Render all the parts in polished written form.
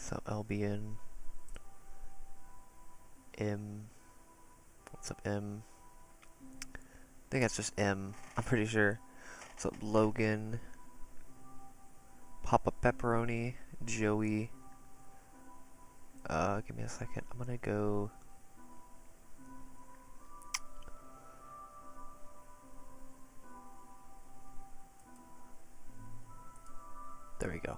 So Albion, M. What's up, M? I think that's just M. I'm pretty sure. What's up, Logan? Papa Pepperoni, Joey. Give me a second. I'm gonna go. There we go.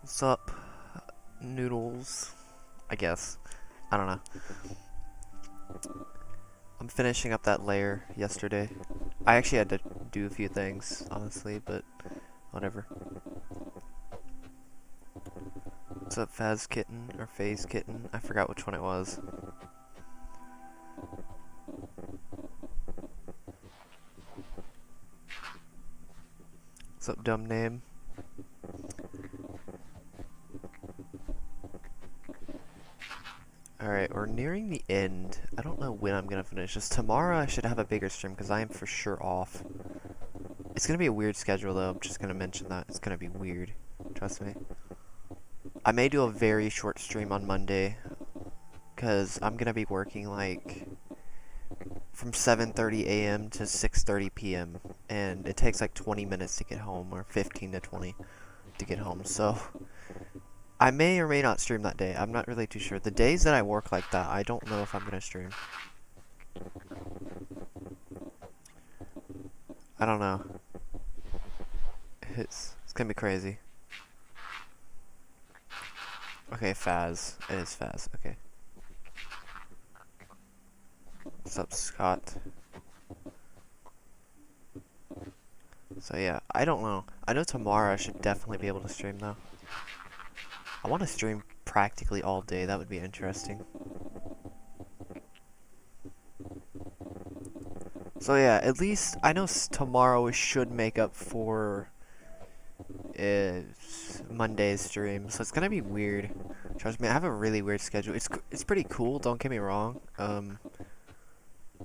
What's up, Noodles? I guess. I don't know. I'm finishing up that layer yesterday. I actually had to do a few things, honestly, but whatever. What's up, Faz Kitten, or Phase Kitten? I forgot which one it was. What's up, dumb name? Alright, we're nearing the end. I don't know when I'm gonna finish this. Tomorrow I should have a bigger stream because I am for sure off. It's gonna be a weird schedule though, I'm just gonna mention that. It's gonna be weird. Trust me. I may do a very short stream on Monday because I'm gonna be working like from 7:30 a.m. to 6:30 p.m. and it takes like 20 minutes to get home, or 15 to 20 to get home, so I may or may not stream that day. I'm not really too sure. The days that I work like that, I don't know if I'm gonna stream. I don't know. It's gonna be crazy. Okay, Faz. It is Faz. Okay. What's up, Scott? So yeah, I don't know. I know tomorrow I should definitely be able to stream though. I want to stream practically all day. That would be interesting. So yeah, at least I know tomorrow should make up for Monday's stream. So it's gonna be weird. Trust me, I have a really weird schedule. It's pretty cool. Don't get me wrong.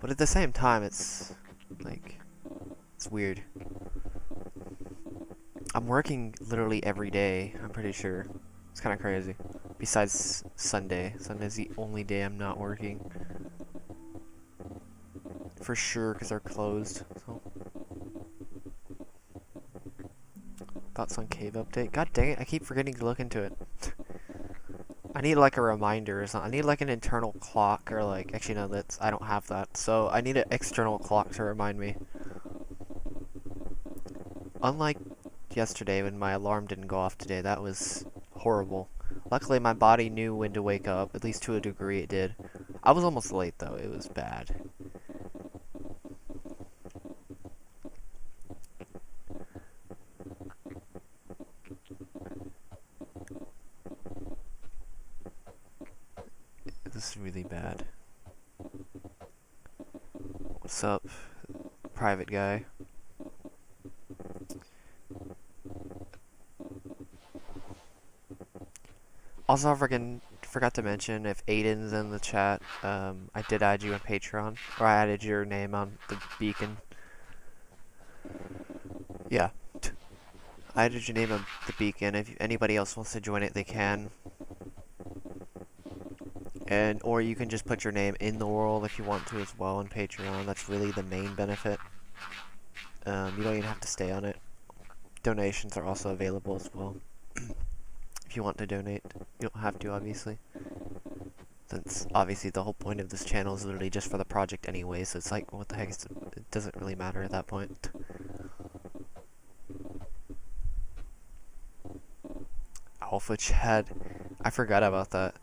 But at the same time, it's like it's weird. I'm working literally every day. I'm pretty sure. It's kind of crazy. Besides Sunday. Sunday's the only day I'm not working. For sure, because they're closed. So. Thoughts on cave update? God dang it, I keep forgetting to look into it. I need like a reminder or something. I need like an internal clock or like... Actually, no, I don't have that. So I need an external clock to remind me. Unlike yesterday when my alarm didn't go off today, that was horrible. Luckily, my body knew when to wake up, at least to a degree it did. I was almost late, though. It was bad. This is really bad. What's up, private guy? Also, I forgot to mention, if Ayden's in the chat, I did add you on Patreon, or I added your name on the beacon. Yeah. I added your name on the beacon. If anybody else wants to join it, they can. Or you can just put your name in the world if you want to as well on Patreon. That's really the main benefit. You don't even have to stay on it. Donations are also available as well. If you want to donate, you don't have to, obviously. Since, obviously, the whole point of this channel is literally just for the project anyway, so it's like, what the heck, it doesn't really matter at that point. Alpha Chad. I forgot about that.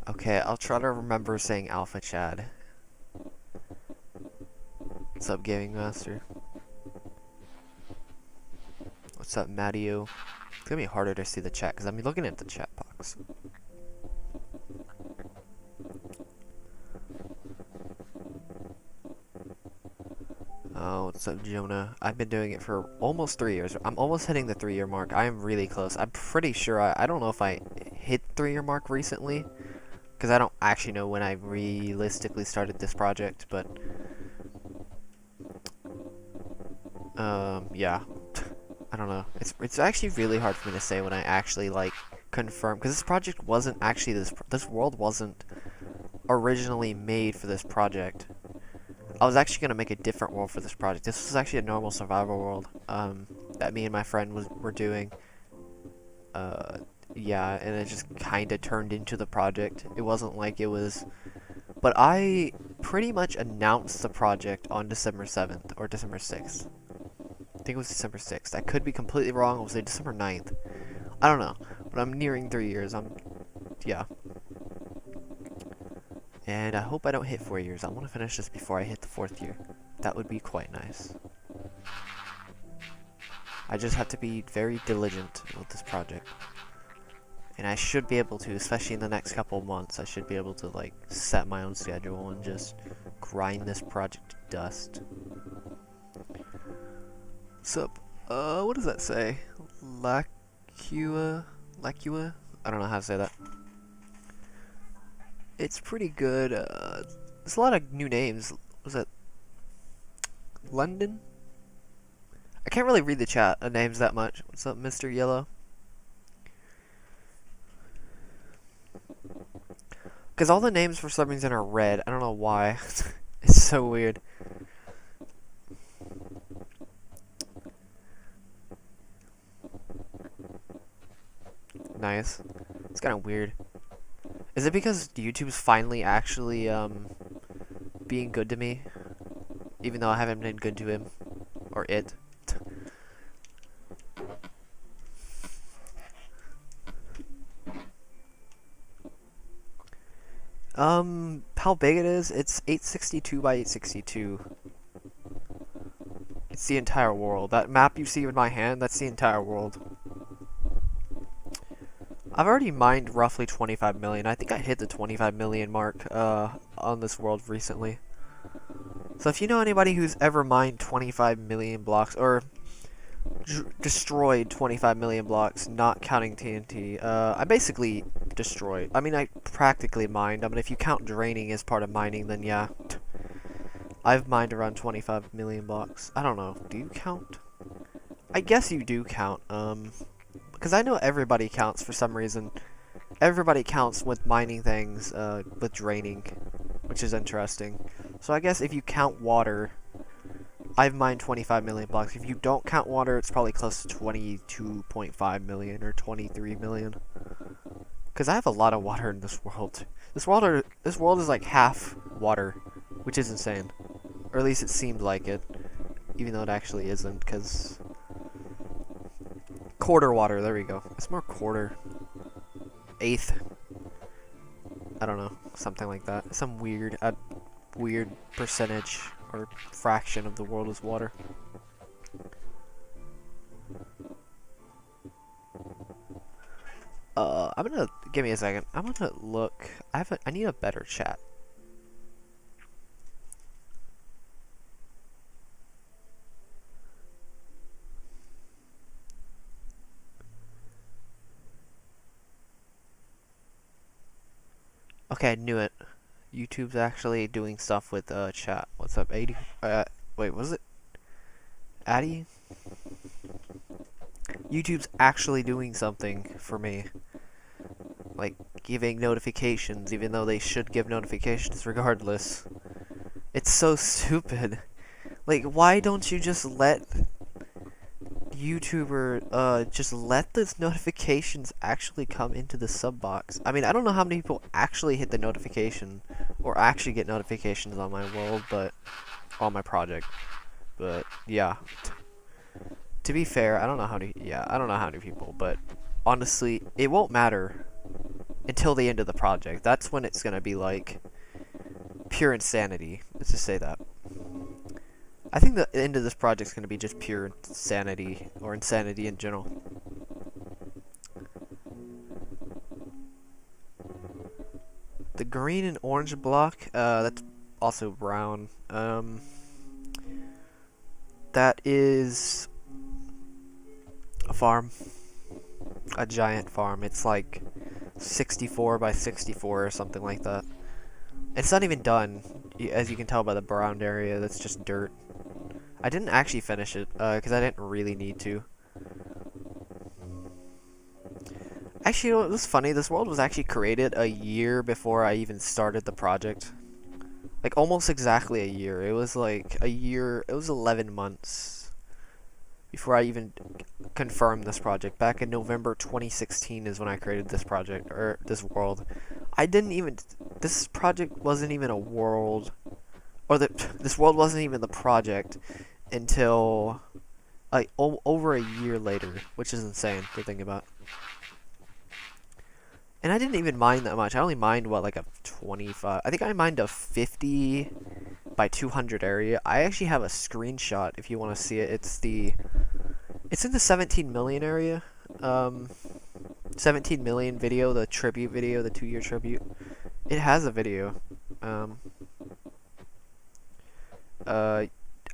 Okay, I'll try to remember saying Alpha Chad. What's up, Gaming Master? What's up, Mattio? It's gonna be harder to see the chat because I'm looking at the chat box. Oh, what's up, Jonah? I've been doing it for almost 3 years. I'm almost hitting the 3-year mark. I am really close. I'm pretty sure I don't know if I hit 3-year mark recently, because I don't actually know when I realistically started this project, but yeah. I don't know. It's actually really hard for me to say when I actually like confirm, because this project wasn't actually this world wasn't originally made for this project. I was actually gonna make a different world for this project. This was actually a normal survival world that me and my friend were doing. Yeah, and it just kind of turned into the project. It wasn't like it was, but I pretty much announced the project on December 7th or December 6th. I think it was December 6th. I could be completely wrong. It was December 9th. I don't know, but I'm nearing 3 years. Yeah. And I hope I don't hit 4 years. I want to finish this before I hit the 4th year. That would be quite nice. I just have to be very diligent with this project. And I should be able to, especially in the next couple of months, I should be able to, like, set my own schedule and just grind this project to dust. Sup? What does that say? Lacua? I don't know how to say that. It's pretty good. There's a lot of new names. Was that London? I can't really read the chat names that much. What's up, Mr. Yellow? Because all the names for some reason are red. I don't know why. It's so weird. Nice. It's kind of weird. Is it because YouTube's finally actually being good to me? Even though I haven't been good to him. Or it. How big it is? It's 862 by 862. It's the entire world. That map you see in my hand, that's the entire world. I've already mined roughly 25 million. I think I hit the 25 million mark on this world recently. So if you know anybody who's ever mined 25 million blocks, or destroyed 25 million blocks, not counting TNT, I basically destroyed. I mean, I practically mined. I mean, if you count draining as part of mining, then yeah. I've mined around 25 million blocks. I don't know. Do you count? I guess you do count, because I know everybody counts for some reason. Everybody counts with mining things, with draining, which is interesting. So I guess if you count water, I've mined 25 million blocks. If you don't count water, it's probably close to 22.5 million or 23 million. Because I have a lot of water in this world. This world is like half water, which is insane. Or at least it seemed like it, even though it actually isn't, because quarter water, there we go. It's more quarter. Eighth. I don't know, something like that. Some weird percentage or fraction of the world is water. I'm gonna, give me a second. I'm gonna look. I need a better chat. Okay, I knew it. YouTube's actually doing stuff with chat. What's up, Ayden? Wait, was it Addy? YouTube's actually doing something for me. Like, giving notifications, even though they should give notifications regardless. It's so stupid. Like, why don't you just let YouTuber, just let those notifications actually come into the sub box? I mean, I don't know how many people actually hit the notification, or actually get notifications on my world, but, on my project. But, yeah. To be fair, I don't know how many people, but, honestly, it won't matter until the end of the project. That's when it's gonna be, like, pure insanity. Let's just say that. I think the end of this project is gonna be just pure insanity, or insanity in general. The green and orange block, that's also brown. That is a farm. A giant farm. It's like 64 by 64 or something like that. It's not even done, as you can tell by the brown area. That's just dirt. I didn't actually finish it, because I didn't really need to. Actually, you know what was funny? This world was actually created a year before I even started the project. Like, almost exactly a year. It was like a year, it was 11 months before I even confirmed this project. Back in November 2016 is when I created this project, or this world. I didn't even, this project wasn't even a world, or this world wasn't even the project until, like, over a year later, which is insane to think about. And I didn't even mine that much. I only mined, what, like a 25... I think I mined a 50 by 200 area. I actually have a screenshot if you want to see it. It's in the 17 million area. 17 million video, the tribute video, the 2-year tribute. It has a video.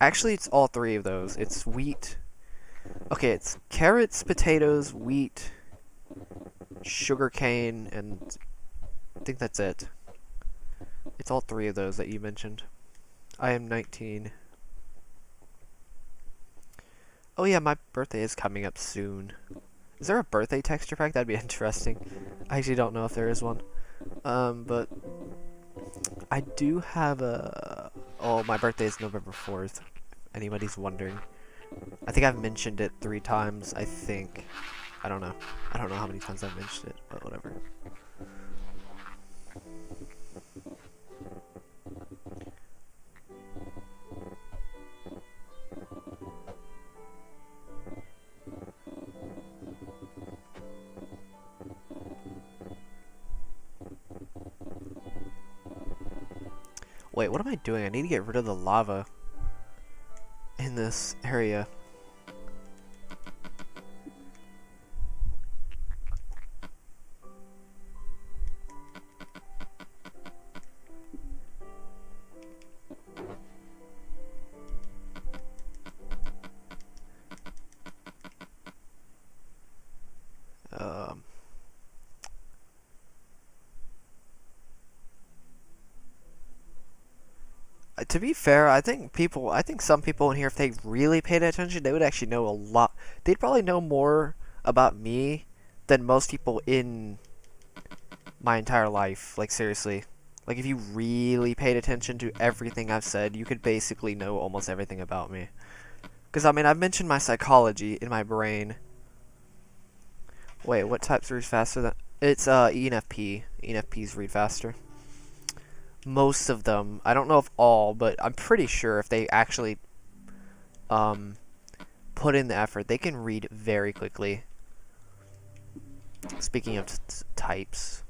Actually, it's all 3 of those. It's wheat. Okay, it's carrots, potatoes, wheat, sugarcane, and I think that's it. It's all 3 of those that you mentioned. I am 19. Oh yeah, my birthday is coming up soon. Is there a birthday texture pack? That'd be interesting. I actually don't know if there is one. But I do have a... Oh, my birthday is November 4th. If anybody's wondering. I think I've mentioned it 3 times, I think. I don't know. I don't know how many times I've mentioned it, but whatever. Wait, what am I doing? I need to get rid of the lava in this area. To be fair, I think some people in here, if they really paid attention, they would actually know a lot. They'd probably know more about me than most people in my entire life. Like, seriously. Like, if you really paid attention to everything I've said, you could basically know almost everything about me. Because, I mean, I've mentioned my psychology in my brain. Wait, what types read faster than... It's, ENFP. ENFPs read faster. Most of them. I don't know if all, but I'm pretty sure if they actually put in the effort, they can read very quickly. Speaking of types.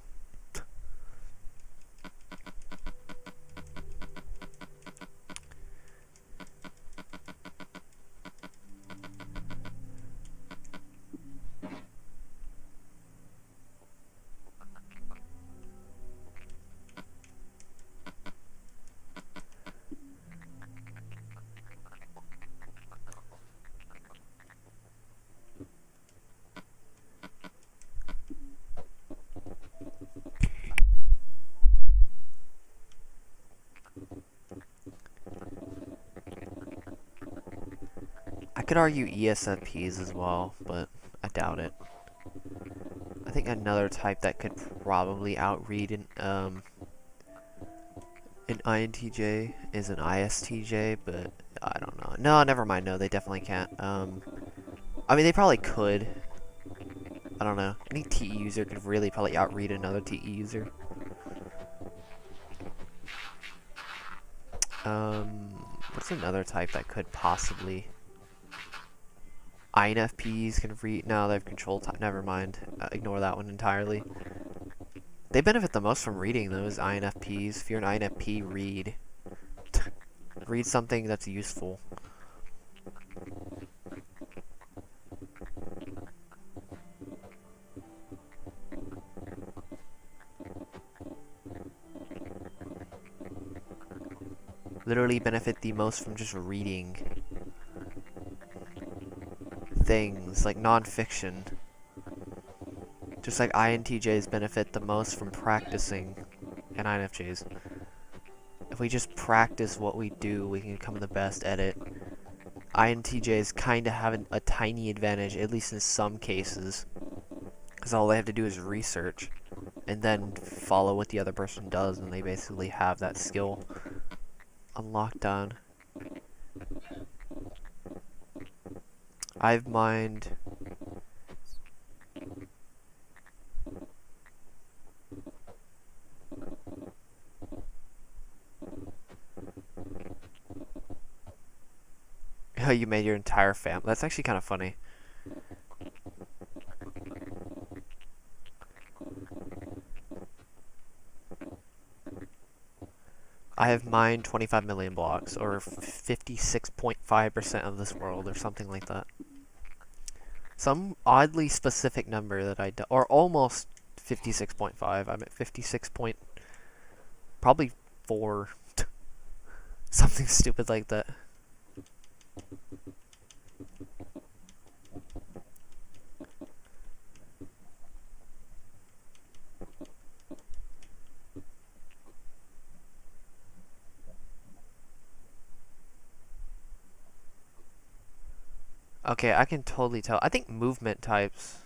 I could argue ESFPs as well, but I doubt it. I think another type that could probably outread an INTJ is an ISTJ, but I don't know. No, never mind. No, they definitely can't. I mean, they probably could. I don't know. Any TE user could really probably outread another TE user. What's another type that could possibly... INFPs can read... No, they have control type. Never mind. Ignore that one entirely. They benefit the most from reading those INFPs. If you're an INFP, read. Read something that's useful. Literally benefit the most from just reading. things, like non-fiction. Just like INTJs benefit the most from practicing, and INFJs. If we just practice what we do, we can become the best at it. INTJs kind of have a tiny advantage, at least in some cases. Because all they have to do is research, and then follow what the other person does, and they basically have that skill unlocked on. I've mined... Oh, you made your entire family. That's actually kind of funny. I have mined 25 million blocks, or 56.5% of this world, or something like that. Some oddly specific number that I do, or almost 56.5. I'm at 56 point, probably 4. Something stupid like that. Okay, I can totally tell. I think movement types.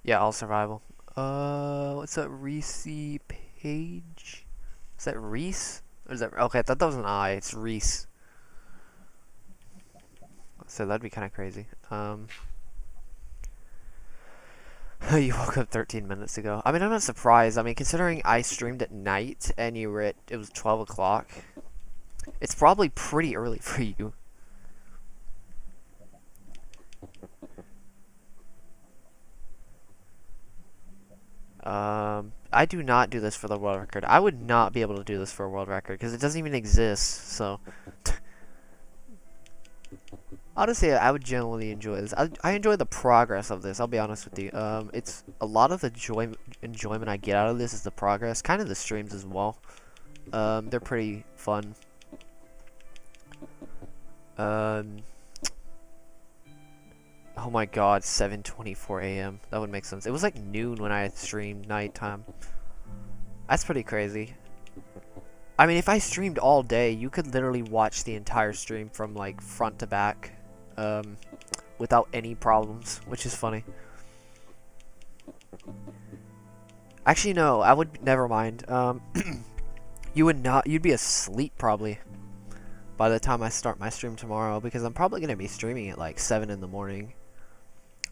Yeah, all survival. What's that? Reese Page? Is that Reese? Or is that... Okay, I thought that was an I. It's Reese. So that'd be kind of crazy. You woke up 13 minutes ago. I mean, I'm not surprised. I mean, considering I streamed at night and you were at... It was 12 o'clock. It's probably pretty early for you. I do not do this for the world record. I would not be able to do this for a world record because it doesn't even exist. So, honestly, I would genuinely enjoy this. I enjoy the progress of this. I'll be honest with you. It's a lot of the enjoyment I get out of this is the progress, kind of the streams as well. They're pretty fun. Oh my god, 7:24 a.m. That would make sense. It was like noon when I streamed nighttime. That's pretty crazy. I mean, if I streamed all day, you could literally watch the entire stream from like front to back without any problems, which is funny. Actually, no, I would... Never mind. You would not... You'd be asleep probably by the time I start my stream tomorrow because I'm probably going to be streaming at like 7 in the morning.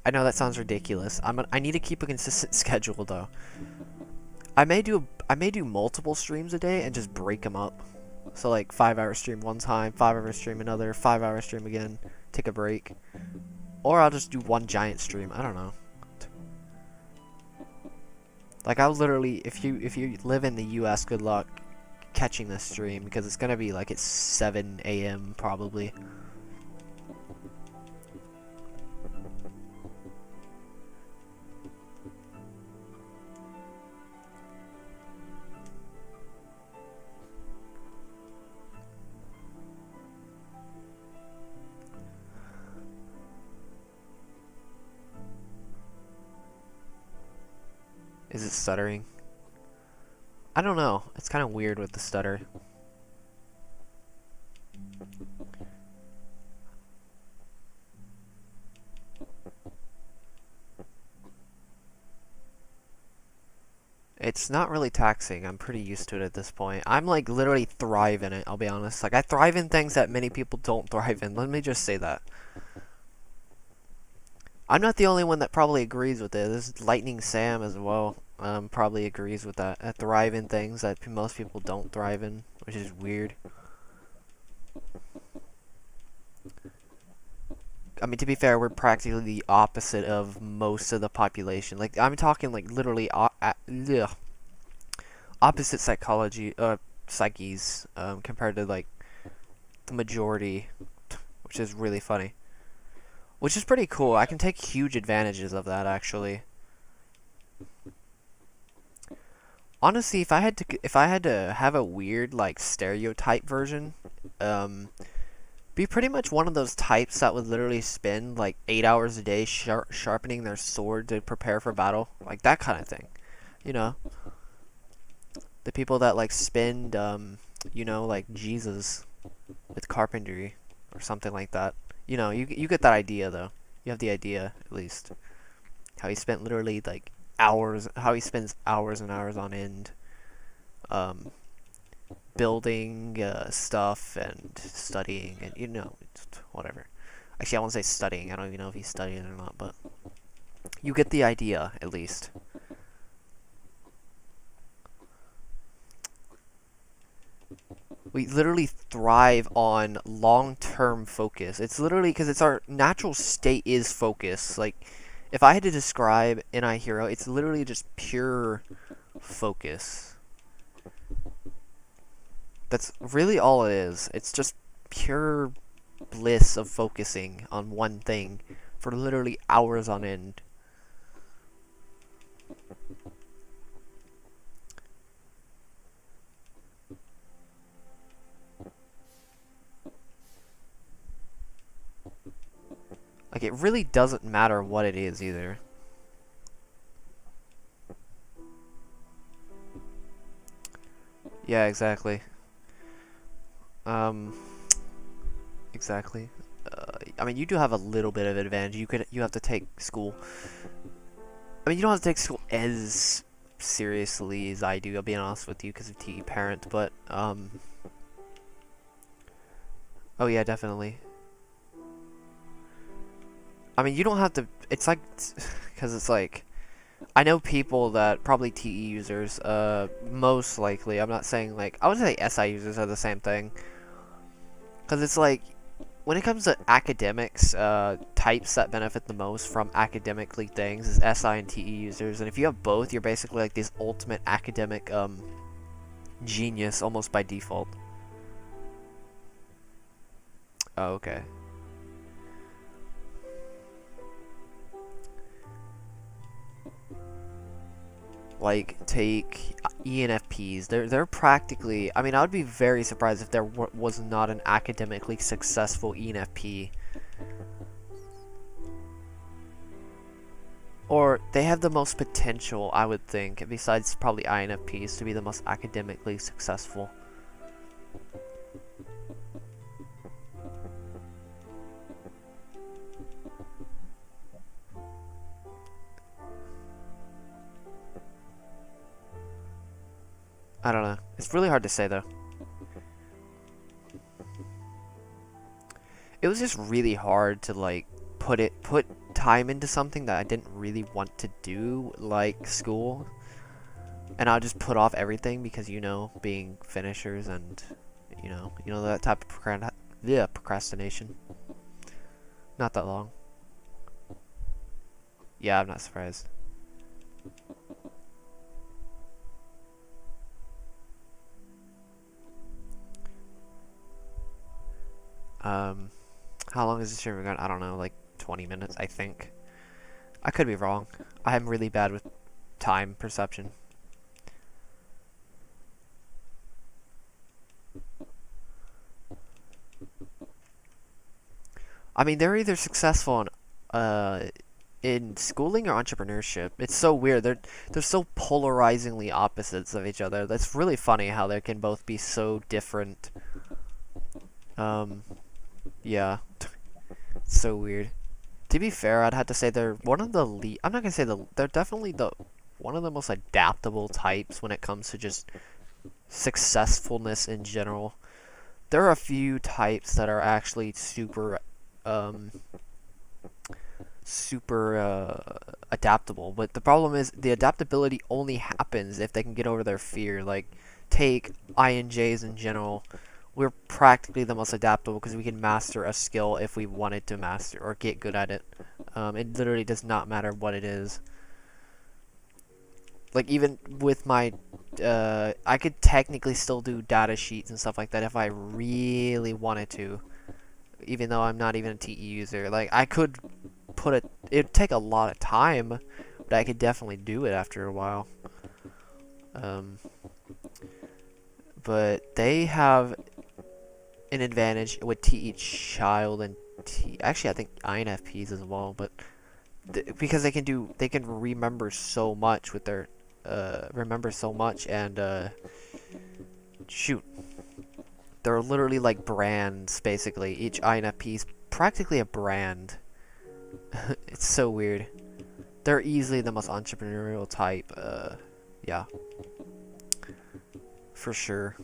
I know that sounds ridiculous. I need to keep a consistent schedule though. I may do multiple streams a day and just break them up. So like 5-hour stream one time, 5-hour stream another, 5-hour stream again, take a break. Or I'll just do one giant stream. I don't know. Like I'll literally, if you live in the US, good luck catching this stream because it's gonna be like at 7 a.m. probably. Is it stuttering? I don't know. It's kind of weird with the stutter. It's not really taxing. I'm pretty used to it at this point. I'm like literally thrive in it, I'll be honest. Like I thrive in things that many people don't thrive in. Let me just say that. I'm not the only one that probably agrees with it. This is Lightning Sam as well. Probably agrees with that. I thrive in things that most people don't thrive in, which is weird. I mean, to be fair, we're practically the opposite of most of the population. Like, I'm talking like literally opposite psyches compared to like the majority, which is really funny. Which is pretty cool. I can take huge advantages of that, actually. Honestly, if I had to have a weird like stereotype version, Be pretty much one of those types that would literally spend like 8 hours a day sharpening their sword to prepare for battle. Like that kind of thing. You know? The people that like spend, you know, like Jesus with carpentry or something like that. You know, you get that idea though. You have the idea at least. How he spent literally like hours, how he spends hours and hours on end building stuff and studying and you know, whatever. Actually, I won't say studying. I don't even know if he's studying or not, but you get the idea at least. We literally thrive on long-term focus. It's literally because it's our natural state is focus. Like, if I had to describe NI Hero, it's literally just pure focus. That's really all it is. It's just pure bliss of focusing on one thing for literally hours on end. Like, it really doesn't matter what it is, either. Yeah, exactly. Exactly. I mean, you do have a little bit of advantage. You have to take school. I mean, you don't have to take school as seriously as I do, I'll be honest with you, because of TE parent, but, oh yeah, definitely. I mean, you don't have to, it's like, because it's like, I know people that, probably TE users, most likely, I'm not saying, like, I would say SI users are the same thing. Because it's like, when it comes to academics, types that benefit the most from academically things is SI and TE users. And if you have both, you're basically like this ultimate academic, genius almost by default. Oh, okay. Like, take ENFPs. They're practically, I mean, I would be very surprised if there was not an academically successful ENFP. Or they have the most potential, I would think, besides probably INFPs, to be the most academically successful. I don't know. It's really hard to say, though. It was just really hard to, like, put time into something that I didn't really want to do, like school. And I'll just put off everything because, you know, being finishers and, you know that type of procrastination. Not that long. Yeah, I'm not surprised. How long is this stream going? I don't know, like 20 minutes, I think. I could be wrong. I am really bad with time perception. I mean, they're either successful in schooling or entrepreneurship. It's so weird. They're so polarizingly opposites of each other. That's really funny how they can both be so different. Yeah. It's so weird. To be fair, I'd have to say they're one of the I'm not gonna say they're definitely one of the most adaptable types when it comes to just successfulness in general. There are a few types that are actually super adaptable, but the problem is the adaptability only happens if they can get over their fear. Like, take INJs in general. We're practically the most adaptable because we can master a skill if we wanted to master or get good at it. It literally does not matter what it is. Like, even with my, I could technically still do data sheets and stuff like that if I really wanted to. Even though I'm not even a TE user. Like, I could put it, it'd take a lot of time, but I could definitely do it after a while. But they have an advantage with TE child and T. Actually, I think INFPs as well, but because they can remember so much with their and shoot, they're literally like brands basically. Each INFP is practically a brand. It's so weird. They're easily the most entrepreneurial type. Yeah, for sure.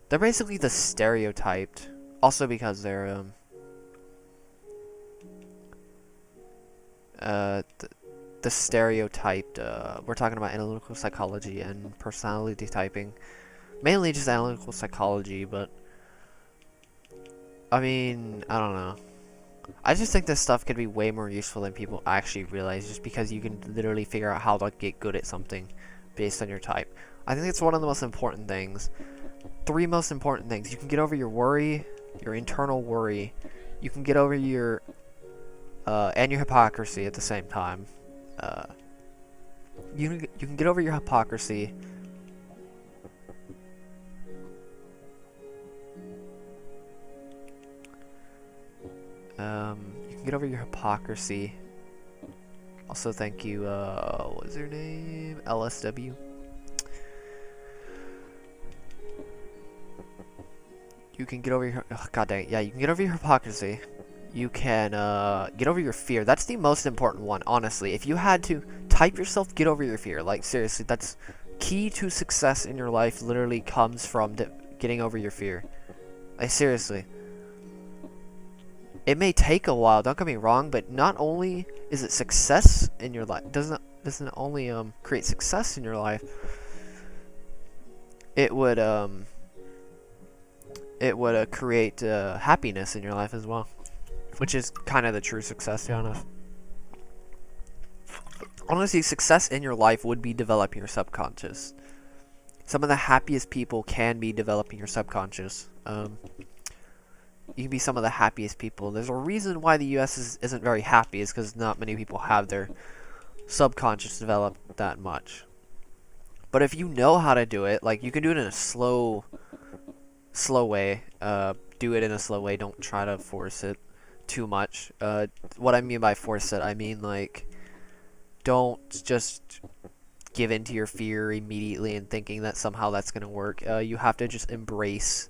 They're basically the stereotyped. Also because they're the stereotyped. We're talking about analytical psychology and personality typing. Mainly just analytical psychology, but I mean, I don't know. I just think this stuff could be way more useful than people actually realize, just because you can literally figure out how to get good at something based on your type. I think it's one of the most important things. 3 most important things. You can get over your worry, your internal worry. You can get over your and your hypocrisy at the same time. You can get over your hypocrisy. You can get over your hypocrisy. Also, thank you, what's her name? LSW. You can get over your, oh, god dang it. Yeah, you can get over your hypocrisy. You can, get over your fear. That's the most important one, honestly. If you had to type yourself, get over your fear. Like, seriously, that's key to success in your life, literally comes from getting over your fear. Like, seriously. It may take a while, don't get me wrong, but not only is it success in your life, doesn't only create success in your life, it would create happiness in your life as well, which is kind of the true success, to be honest. Honestly, success in your life would be developing your subconscious. Some of the happiest people can be developing your subconscious. You can be some of the happiest people. There's a reason why the US isn't very happy, is because not many people have their subconscious developed that much. But if you know how to do it, like, you can do it in a slow way. Do it in a slow way. Don't try to force it too much. What I mean by force it, I mean, like, don't just give in to your fear immediately and thinking that somehow that's going to work. You have to just embrace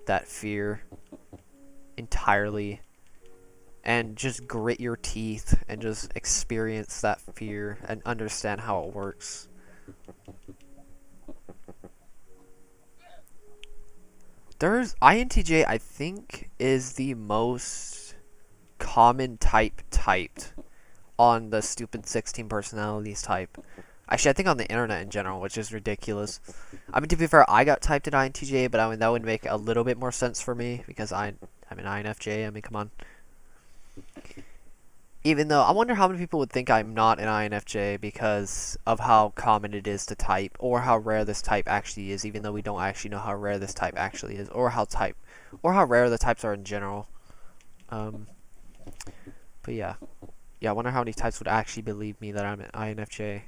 that fear entirely and just grit your teeth and just experience that fear and understand how it works. There's INTJ, I think, is the most common type typed on the stupid 16 personalities type. Actually, I think on the internet in general, which is ridiculous. I mean, to be fair, I got typed at INTJ, but I mean, that would make a little bit more sense for me, because I'm an INFJ, I mean, come on. Even though, I wonder how many people would think I'm not an INFJ because of how common it is to type, or how rare this type actually is, even though we don't actually know how rare this type actually is, or how rare the types are in general. But yeah. Yeah, I wonder how many types would actually believe me that I'm an INFJ.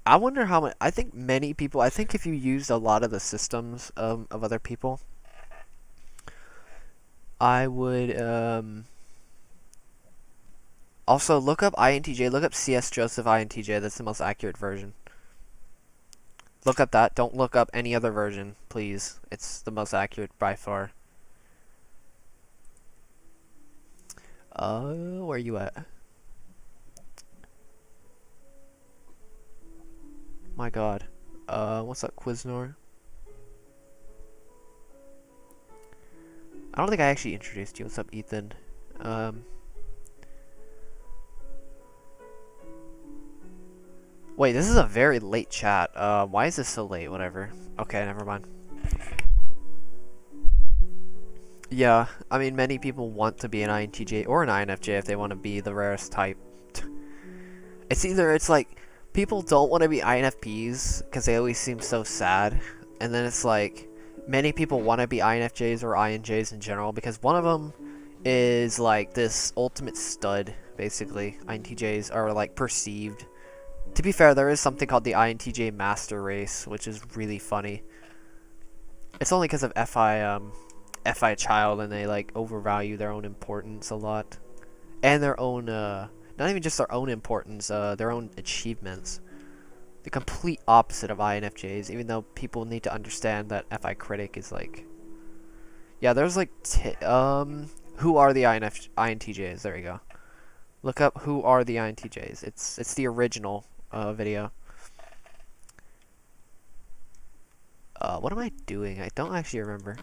I wonder how many. I think many people. I think if you used a lot of the systems of other people, I would. Also, look up INTJ. Look up CS Joseph INTJ. That's the most accurate version. Look up that. Don't look up any other version, please. It's the most accurate by far. Where are you at? My god. What's up, Quiznor? I don't think I actually introduced you. What's up, Ethan? Wait, this is a very late chat. Why is this so late? Whatever. Okay, never mind. Yeah, I mean, many people want to be an INTJ or an INFJ if they want to be the rarest type. It's like, people don't want to be INFPs because they always seem so sad. And then it's like, many people want to be INFJs or INJs in general because one of them is like this ultimate stud, basically. INTJs are like perceived. To be fair, there is something called the INTJ Master Race, which is really funny. It's only because of FI child, and they like overvalue their own importance a lot, and their own not even just their own importance, their own achievements. The complete opposite of INFJs, even though people need to understand that FI critic is like, yeah, there's like who are the INTJs? There you go. Look up who are the INTJs. It's the original video. What am I doing? I don't actually remember.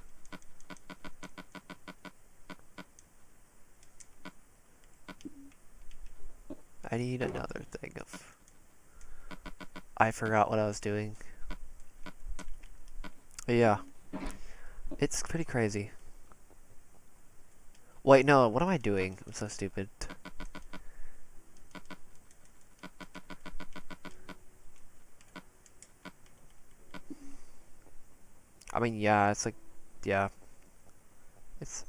I need another thing of... I forgot what I was doing. But yeah. It's pretty crazy. Wait, no, what am I doing? I'm so stupid. I mean, yeah, it's like, yeah. It's...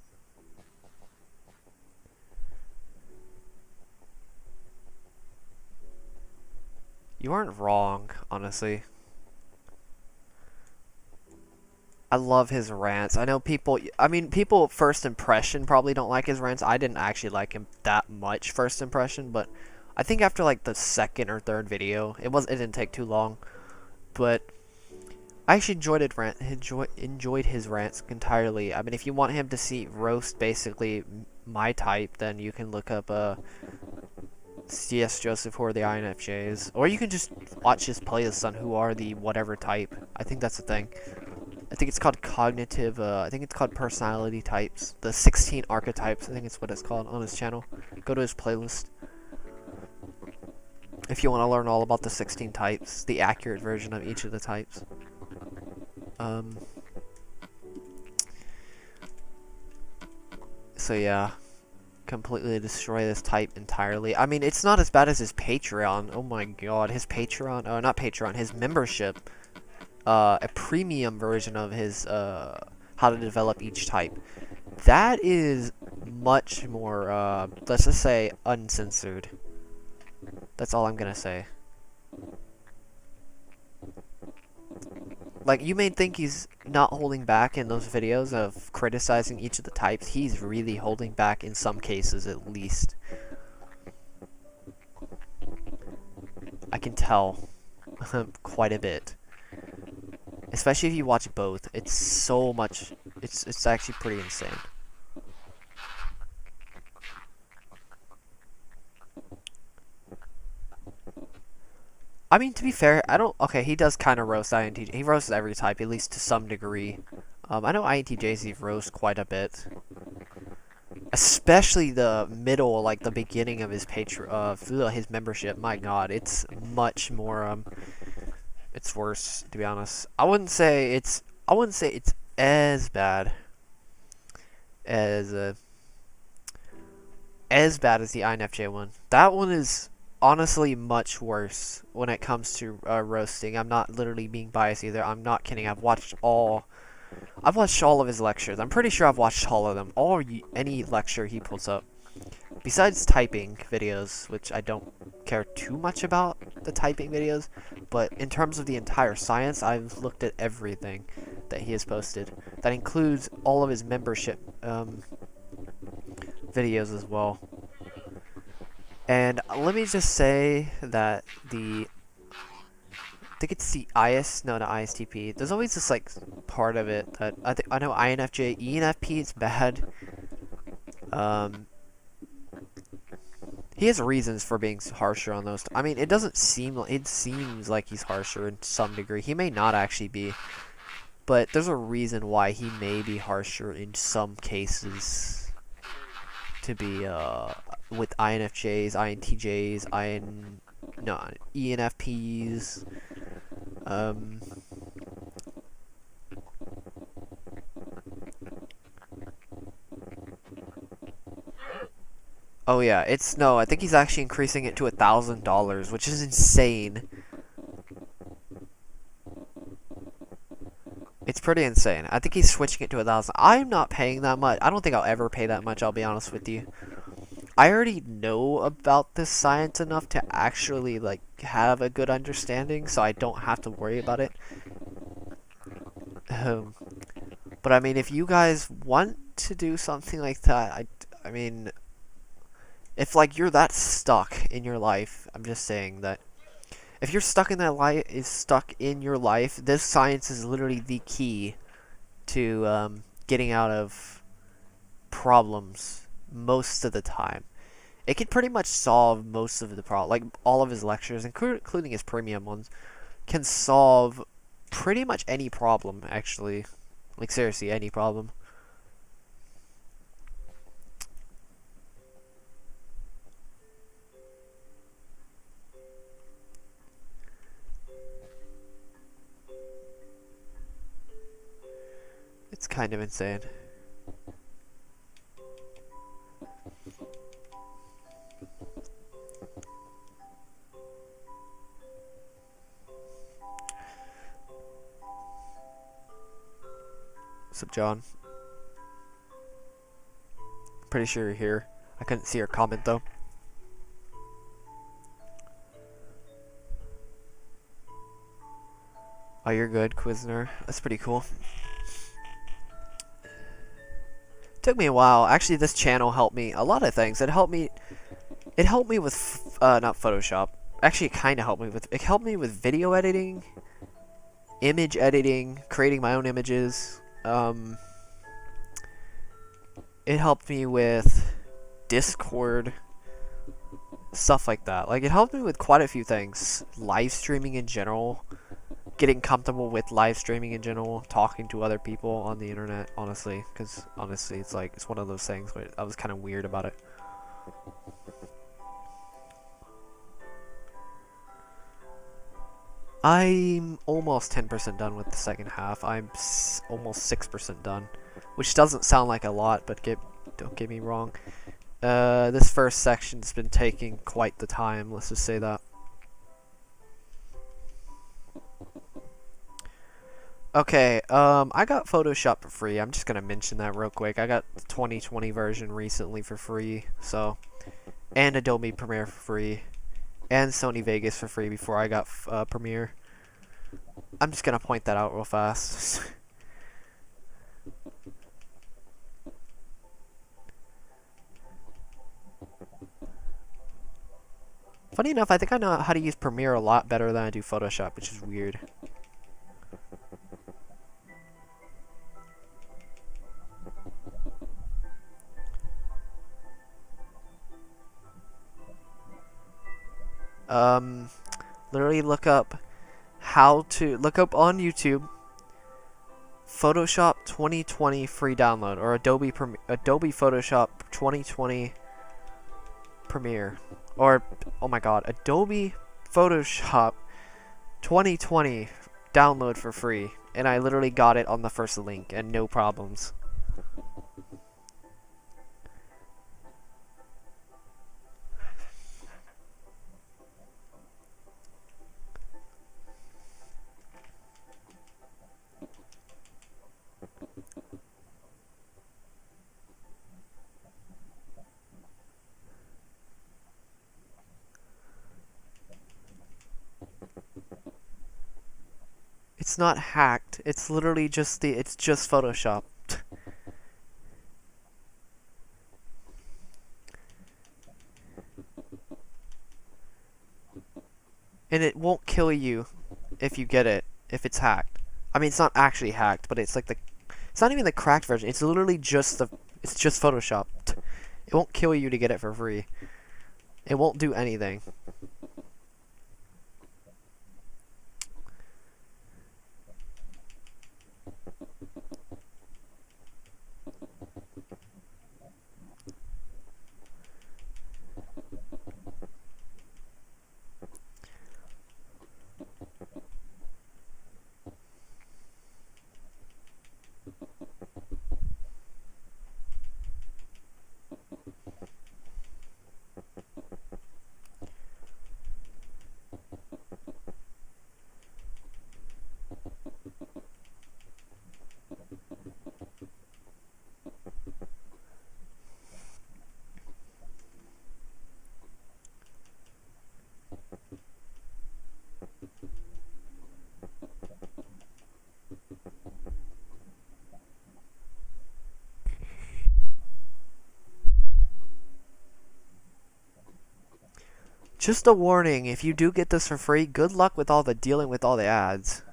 You aren't wrong, honestly. I love his rants. I know people, I mean, people first impression probably don't like his rants. I didn't actually like him that much first impression, but I think after like the second or third video, it didn't take too long. But I actually enjoyed his rants entirely. I mean, if you want him to see roast basically my type, then you can look up CS Joseph, who are the INFJs, or you can just watch his playlist on who are the whatever type. I think that's the thing. I think it's called cognitive, I think it's called personality types. The 16 archetypes, I think it's what it's called on his channel. Go to his playlist if you want to learn all about the 16 types, the accurate version of each of the types. So yeah, completely destroy this type entirely. I mean, it's not as bad as his Patreon. Oh my god, his Patreon, not Patreon, his membership. A premium version of his how to develop each type. That is much more, let's just say, uncensored. That's all I'm gonna say. Like, you may think he's not holding back in those videos of criticizing each of the types. He's really holding back in some cases, at least. I can tell quite a bit. Especially if you watch both. It's so much... It's actually pretty insane. I mean, to be fair, I don't... Okay, he does kind of roast INTJ. He roasts every type, at least to some degree. I know INTJs he roasts quite a bit. Especially the middle, like the beginning of his his membership. My god, it's much more... It's worse, to be honest. I wouldn't say it's as bad as the INFJ one. That one is honestly much worse when it comes to roasting. I'm not literally being biased either. I'm not kidding. I've watched all of his lectures. I'm pretty sure I've watched all of them. Any lecture he puts up. Besides typing videos, which I don't care too much about the typing videos, but in terms of the entire science, I've looked at everything that he has posted. That includes all of his membership videos as well. And let me just say that I think it's the ISTP. There's always this like part of it that I know INFJ, ENFP is bad. He has reasons for being harsher on those. I mean, it seems like he's harsher in some degree. He may not actually be, but there's a reason why he may be harsher in some cases. To be with INFJs, INTJs, ENFPs. Oh yeah, I think he's actually increasing it to $1,000, which is insane. It's pretty insane. I think he's switching it to 1,000. I'm not paying that much. I don't think I'll ever pay that much, I'll be honest with you. I already know about this science enough to actually, like, have a good understanding, so I don't have to worry about it. But I mean, if you guys want to do something like that, I mean, if like you're that stuck in your life, I'm just saying that if you're stuck in that life, your life, this science is literally the key to getting out of problems most of the time. It can pretty much solve most of the problem. Like all of his lectures, including his premium ones, can solve pretty much any problem, actually. Like seriously, any problem. It's kind of insane. What's up, John? Pretty sure you're here. I couldn't see your comment though. Oh, you're good, Quizner. That's pretty cool. Took me a while. Actually, this channel helped me a lot of things. It helped me with not Photoshop. Actually, it kind of helped me with. It helped me with video editing, image editing, creating my own images. It helped me with Discord, stuff like that. Like, it helped me with quite a few things. Live streaming in general, getting comfortable with live streaming in general, talking to other people on the internet, honestly. Because, honestly, it's like, it's one of those things where I was kind of weird about it. I'm almost 10% done with the second half. I'm almost 6% done. Which doesn't sound like a lot, but don't get me wrong. This first section's been taking quite the time, let's just say that. Okay, I got Photoshop for free. I'm just gonna mention that real quick. I got the 2020 version recently for free, so... And Adobe Premiere for free. And Sony Vegas for free before I got Premiere. I'm just gonna point that out real fast. Funny enough, I think I know how to use Premiere a lot better than I do Photoshop, which is weird. Literally look up on YouTube Photoshop 2020 free download, or Adobe Photoshop 2020 Premiere, or oh my god, Adobe Photoshop 2020 download for free, and I literally got it on the first link and no problems. It's not hacked. It's literally just it's just Photoshop. And it won't kill you if you get it, if it's hacked. I mean, it's not actually hacked, but it's like it's not even the cracked version. It's literally just it's just Photoshop. It won't kill you to get it for free. It won't do anything. Just a warning, if you do get this for free, good luck with all the dealing with all the ads.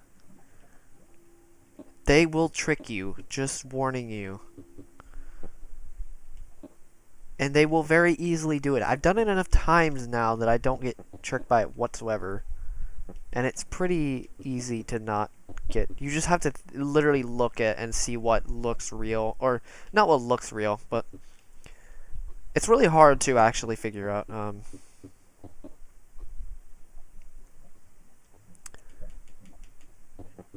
They will trick you, just warning you. And they will very easily do it. I've done it enough times now that I don't get tricked by it whatsoever. And it's pretty easy to not get. You just have to literally look at and see what looks real. Or, not what looks real, but it's really hard to actually figure out.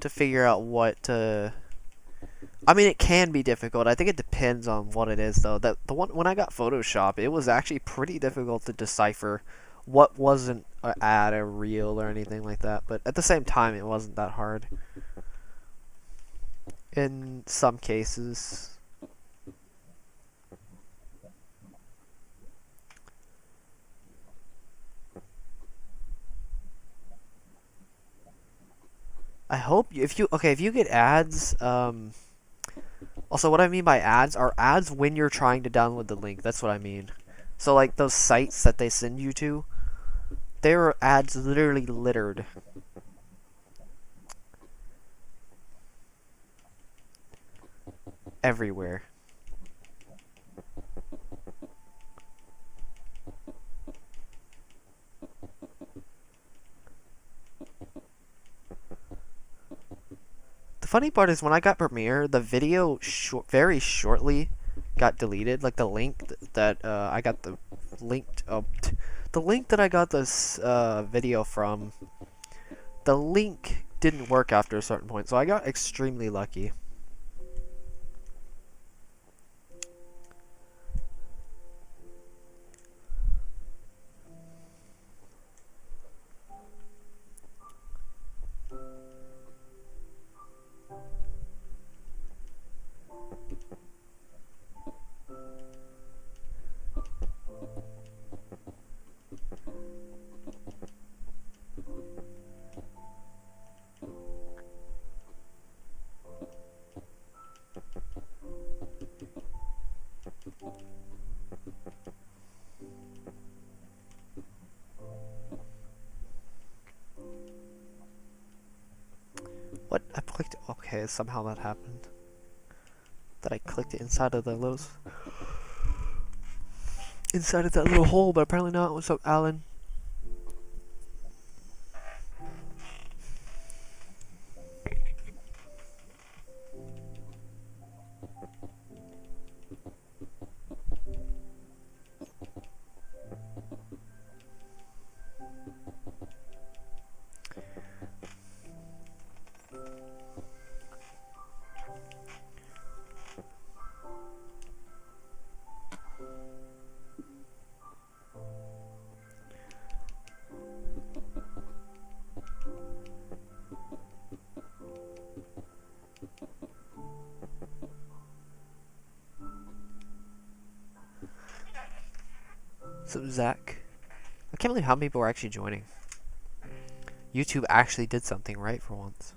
To figure out what to. I mean, it can be difficult. I think it depends on what it is, though. The one when I got Photoshop, it was actually pretty difficult to decipher what wasn't an ad or reel or anything like that. But at the same time, it wasn't that hard. In some cases. I hope if you get ads, also what I mean by ads are ads when you're trying to download the link. That's what I mean. So like those sites that they send you to, there are ads literally littered. Everywhere. The funny part is when I got Premiere, the video very shortly got deleted. Like the link that I got the link that I got this video from, the link didn't work after a certain point, so I got extremely lucky. What? I clicked. Okay, somehow that happened. That I clicked it inside of the little. Inside of that little hole, but apparently not. What's up, Alan? So Zach, I can't believe how many people are actually joining. YouTube actually did something right for once.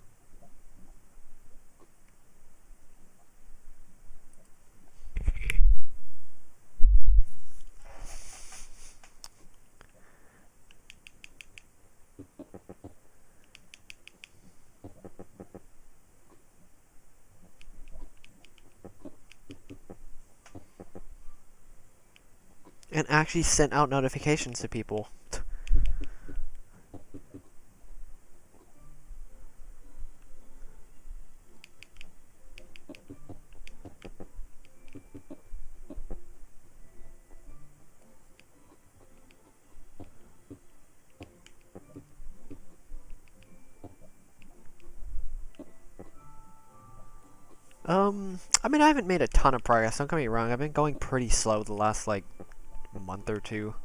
And actually sent out notifications to people. I mean, I haven't made a ton of progress, don't get me wrong. I've been going pretty slow the last, like, month or two.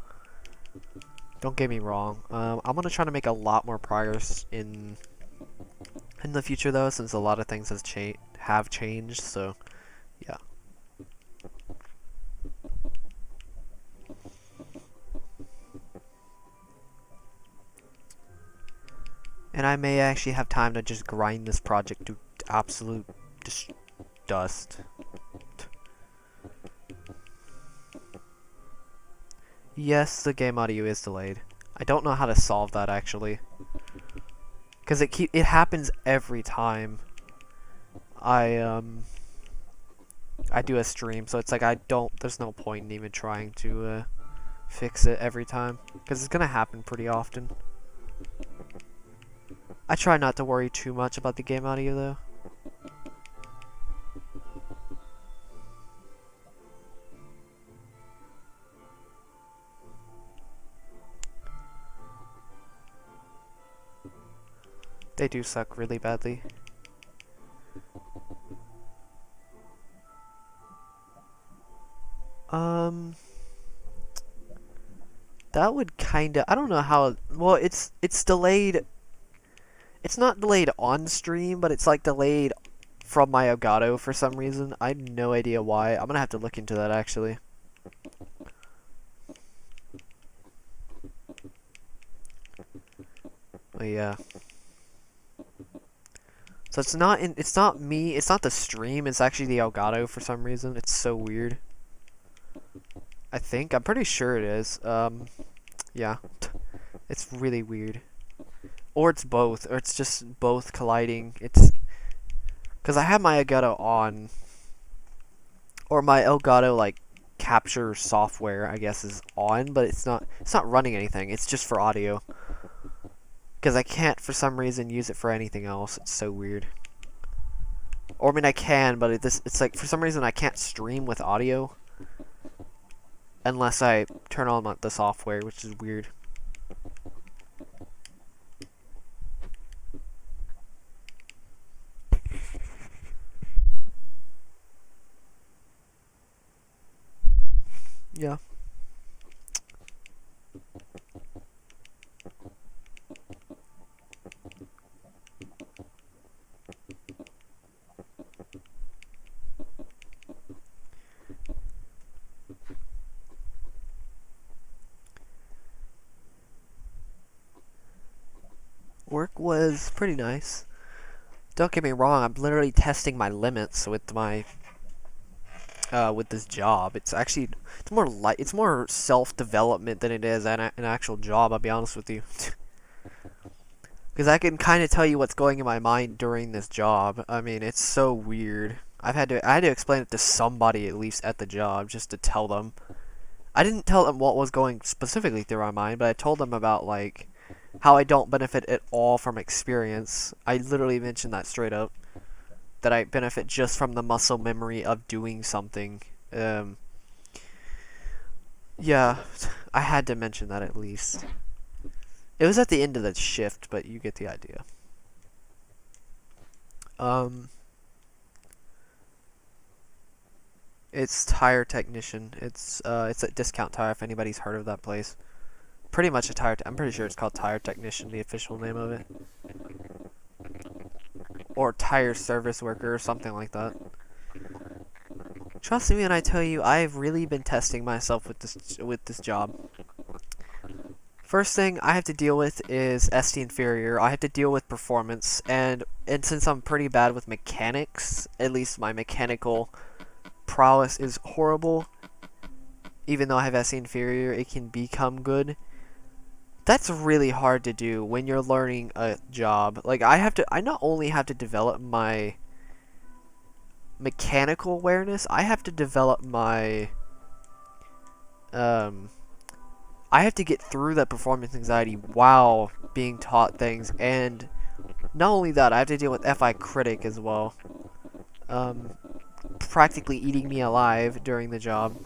Don't get me wrong. I'm gonna try to make a lot more progress in the future, though, since a lot of things have changed, so, yeah. And I may actually have time to just grind this project to absolute dust. Yes, the game audio is delayed. I don't know how to solve that actually, because it happens every time I do a stream, so it's like there's no point in even trying to fix it every time, because it's gonna happen pretty often. I try not to worry too much about the game audio though. They do suck really badly. That would kinda, I don't know how, well, it's delayed. It's not delayed on stream, but it's like delayed from my Elgato for some reason. I have no idea why. I'm gonna have to look into that actually. But yeah. So it's not me, it's not the stream, it's actually the Elgato for some reason. It's so weird. I'm pretty sure it is. Yeah. It's really weird. Or it's both, or it's just both colliding. It's because I have my Elgato on, or my Elgato like capture software, I guess, is on, but it's not running anything. It's just for audio. Because I can't, for some reason, use it for anything else. It's so weird. Or, I mean, I can, but it's like, for some reason, I can't stream with audio. Unless I turn on the software, which is weird. Yeah. Work was pretty nice. Don't get me wrong, I'm literally testing my limits with my with this job. It's actually it's more self-development than it is an actual job, I'll be honest with you. Because I can kind of tell you what's going in my mind during this job. I mean, it's so weird. I had to explain it to somebody at least at the job just to tell them. I didn't tell them what was going specifically through my mind, but I told them about like how I don't benefit at all from experience. I literally mentioned that straight up. That I benefit just from the muscle memory of doing something. Yeah, I had to mention that at least. It was at the end of the shift, but you get the idea. It's tire technician. It's a Discount Tire if anybody's heard of that place. Pretty much a tire. I'm pretty sure it's called Tire Technician, the official name of it. Or tire service worker or something like that. Trust me when I tell you, I've really been testing myself with this job. First thing I have to deal with is ST inferior. I have to deal with performance, and since I'm pretty bad with mechanics, at least my mechanical prowess is horrible. Even though I have ST inferior, it can become good. That's really hard to do when you're learning a job. Like I not only have to develop my mechanical awareness, I have to develop my I have to get through that performance anxiety while being taught things, and not only that, I have to deal with FI critic as well. Practically eating me alive during the job.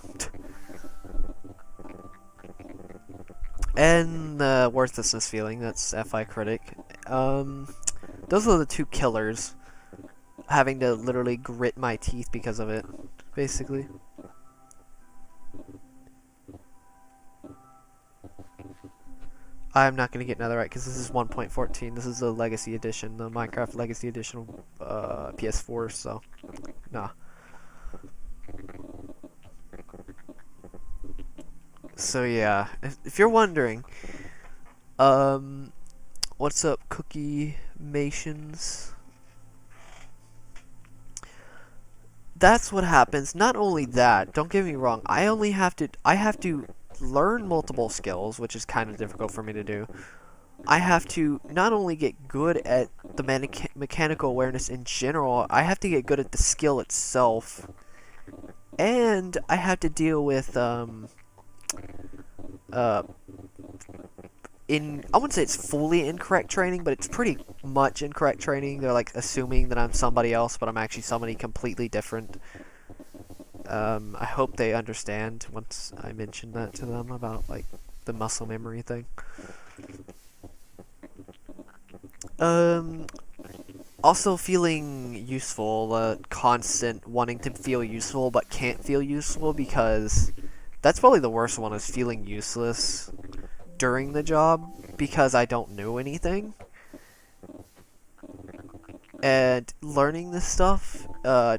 And the worthlessness feeling, that's FI critic. Those are the two killers. Having to literally grit my teeth because of it, basically. I'm not going to get netherite because this is 1.14. This is the Legacy Edition, the Minecraft Legacy Edition PS4, so nah. So yeah, if you're wondering, what's up, Cookie Mations? That's what happens. Not only that, don't get me wrong, I have to learn multiple skills, which is kind of difficult for me to do. I have to not only get good at the mechanical awareness in general, I have to get good at the skill itself. And I have to deal with, I wouldn't say it's fully incorrect training, but it's pretty much incorrect training. They're like assuming that I'm somebody else, but I'm actually somebody completely different. I hope they understand once I mention that to them about, like, the muscle memory thing. Also feeling useful, constant wanting to feel useful but can't feel useful, because that's probably the worst one, is feeling useless during the job because I don't know anything. And learning this stuff,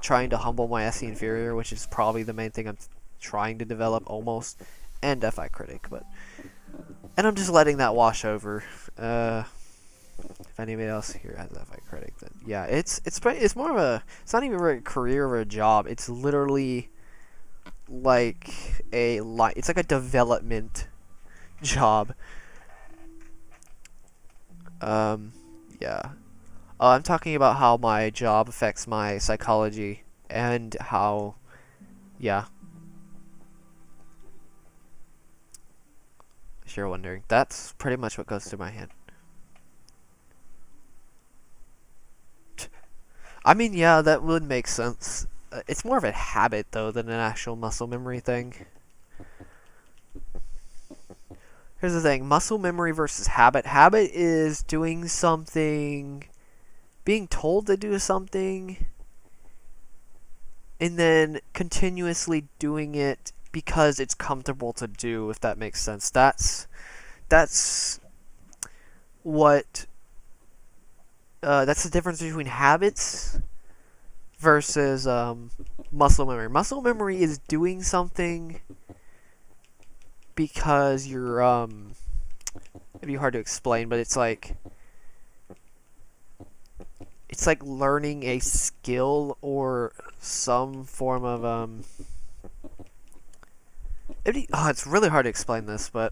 trying to humble my SE inferior, which is probably the main thing I'm trying to develop almost, and FI critic, and I'm just letting that wash over. If anybody else here has FI critic, then yeah, it's more of a, it's not even a career or a job. It's literally like it's like a development job. Yeah. I'm talking about how my job affects my psychology and how, yeah. If you're wondering, that's pretty much what goes through my head. I mean, yeah, that would make sense. It's more of a habit, though, than an actual muscle memory thing. Here's the thing, muscle memory versus habit. Habit is doing something, being told to do something, and then continuously doing it because it's comfortable to do, if that makes sense. That's what, that's the difference between habits versus muscle memory. Muscle memory is doing something because you're, it'd be hard to explain, but it's like learning a skill or some form of, it's really hard to explain this, but,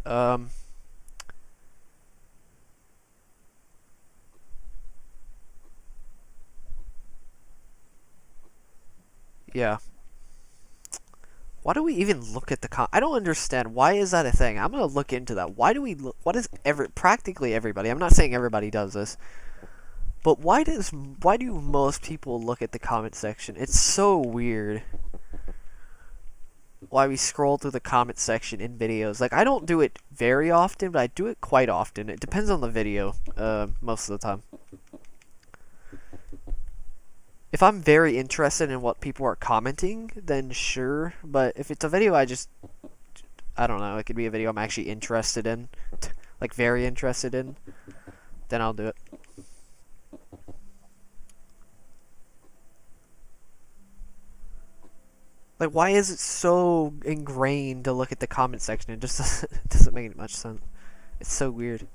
yeah. Why do we even look at the I don't understand. Why is that a thing? I'm gonna look into that. Why do we look? What is practically everybody? I'm not saying everybody does this, but why do most people look at the comment section? It's so weird. Why we scroll through the comment section in videos? Like, I don't do it very often, but I do it quite often. It depends on the video, most of the time. If I'm very interested in what people are commenting, then sure. But if it's a video I don't know, it could be a video I'm actually interested in, like very interested in, then I'll do it. Like, why is it so ingrained to look at the comment section? It just doesn't make much sense. It's so weird.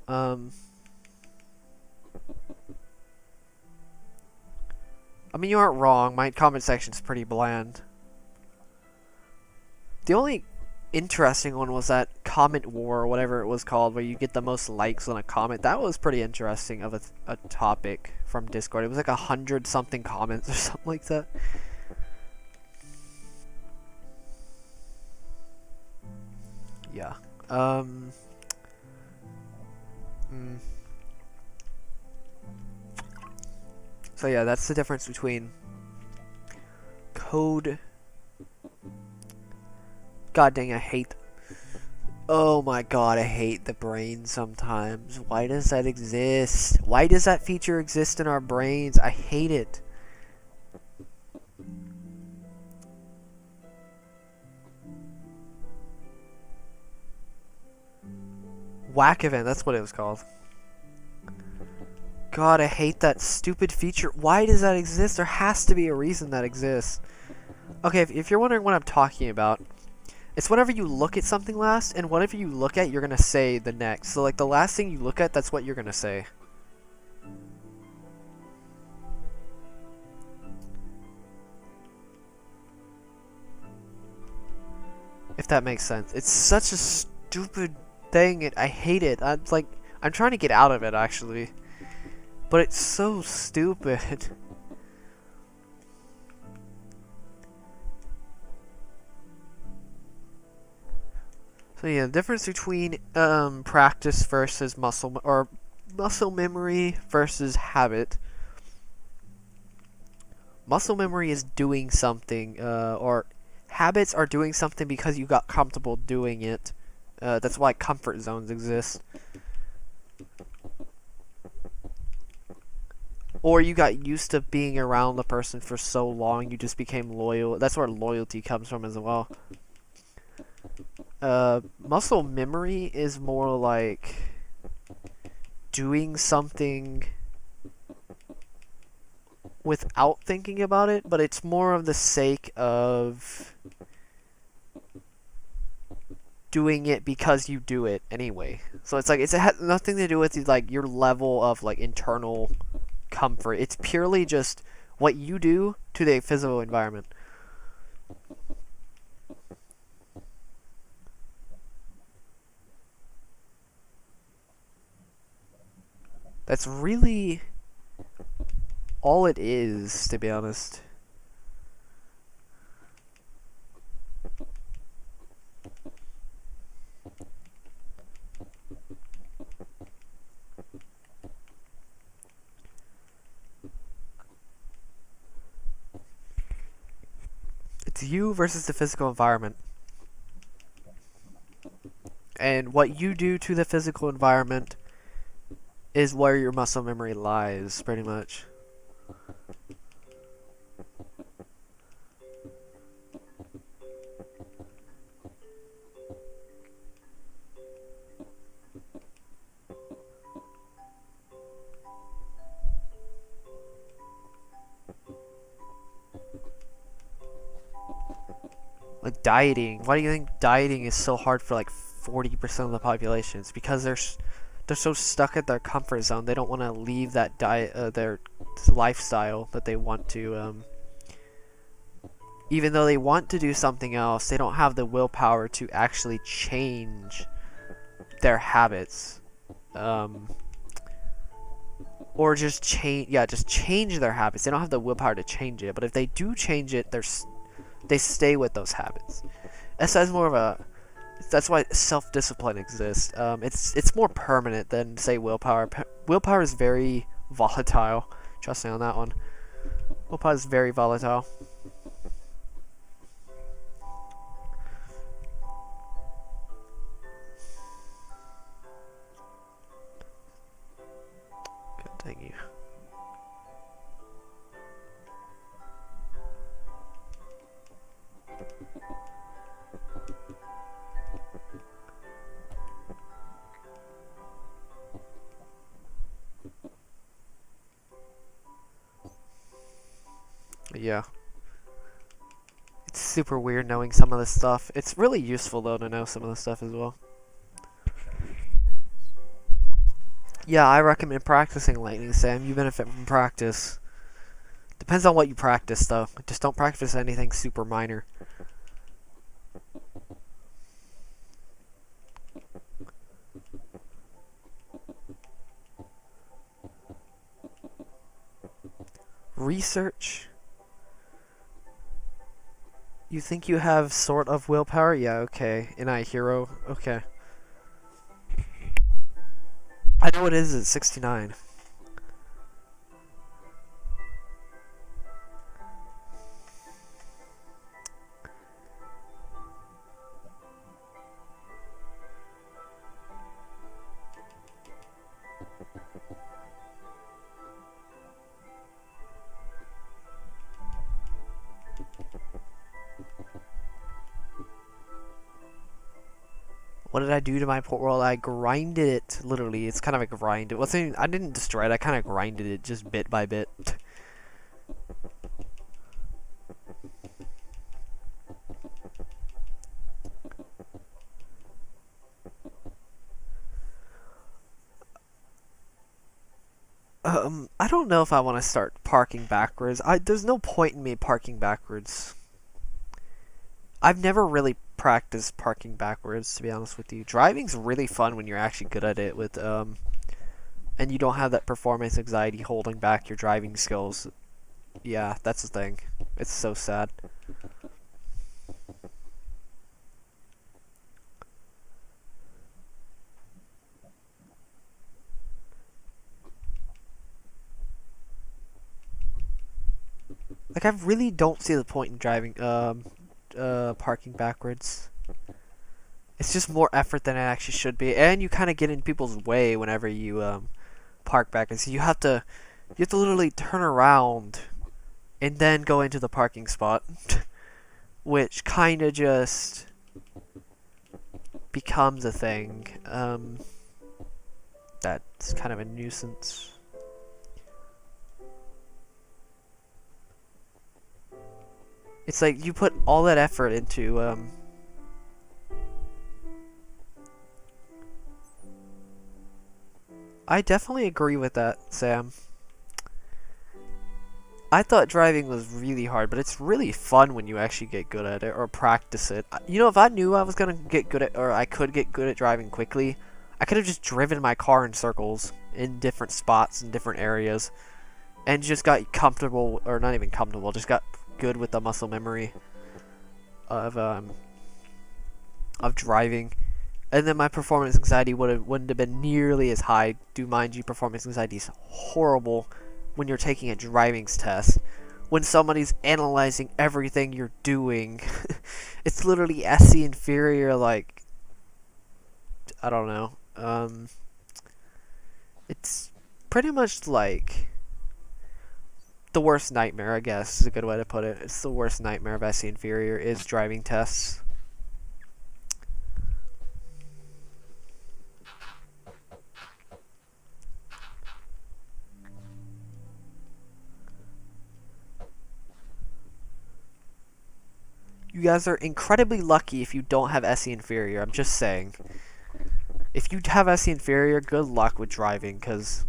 I mean, you aren't wrong. My comment section's pretty bland. The only interesting one was that comment war, or whatever it was called, where you get the most likes on a comment. That was pretty interesting of a topic from Discord. It was like 100-something comments or something like that. Yeah. So yeah, that's the difference between code. God dang, I hate. Oh my god, I hate the brain sometimes. Why does that exist? Why does that feature exist in our brains? I hate it. Whack event, that's what it was called. God, I hate that stupid feature. Why does that exist? There has to be a reason that exists. Okay, if you're wondering what I'm talking about, it's whenever you look at something last, and whatever you look at, you're gonna say the next. So, like, the last thing you look at, that's what you're gonna say. If that makes sense. It's such a stupid thing. I hate it. I'm trying to get out of it, actually. But it's so stupid. So yeah, the difference between practice versus muscle memory versus habit. Muscle memory is doing something, or habits are doing something because you got comfortable doing it. That's why comfort zones exist. Or you got used to being around the person for so long, you just became loyal. That's where loyalty comes from as well. Muscle memory is more like doing something without thinking about it, but it's more of the sake of doing it because you do it anyway. So it's like it has nothing to do with like your level of like internal comfort. It's purely just what you do to the physical environment. That's really all it is, to be honest. It's you versus the physical environment. And what you do to the physical environment is where your muscle memory lies, pretty much. Like dieting. Why do you think dieting is so hard for like 40% of the population? It's because they're so stuck at their comfort zone. They don't want to leave that their lifestyle that they want to. Even though they want to do something else, they don't have the willpower to actually change their habits, or just change their habits. They don't have the willpower to change it. But if they do change it, they stay with those habits. That's more of a. That's why self-discipline exists. It's more permanent than, say, willpower. Willpower is very volatile. Trust me on that one. Willpower is very volatile. Good, thank you. Yeah. It's super weird knowing some of this stuff. It's really useful, though, to know some of this stuff as well. Yeah, I recommend practicing lightning, Sam. You benefit from practice. Depends on what you practice, though. Just don't practice anything super minor. Research? You think you have sort of willpower? Yeah, okay. In iHero? Okay. I know it is at 69. What did I do to my port world? I grinded it, literally. It's kind of a grind. It wasn't. I didn't destroy it. I kind of grinded it just bit by bit. I don't know if I want to start parking backwards. There's no point in me parking backwards. I've never really practice parking backwards, to be honest with you. Driving's really fun when you're actually good at it with and you don't have that performance anxiety holding back your driving skills. Yeah, that's the thing. It's so sad. Like, I really don't see the point in driving, parking backwards. It's just more effort than it actually should be, and you kind of get in people's way whenever you, park backwards. You have to literally turn around and then go into the parking spot, which kind of just becomes a thing. That's kind of a nuisance. It's like you put all that effort into, I definitely agree with that, Sam. I thought driving was really hard, but it's really fun when you actually get good at it or practice it. You know, if I knew I was gonna get good at, or I could get good at driving quickly, I could have just driven my car in circles in different spots in different areas and just got comfortable, or not even comfortable, just got good with the muscle memory of driving, and then my performance anxiety wouldn't have been nearly as high. Do mind you, performance anxiety is horrible when you're taking a driving test. When somebody's analyzing everything you're doing, it's literally SC inferior. Like, I don't know. It's pretty much like the worst nightmare, I guess, is a good way to put it. It's the worst nightmare of SC inferior is driving tests. You guys are incredibly lucky if you don't have SC inferior. I'm just saying. If you have SC inferior, good luck with driving, because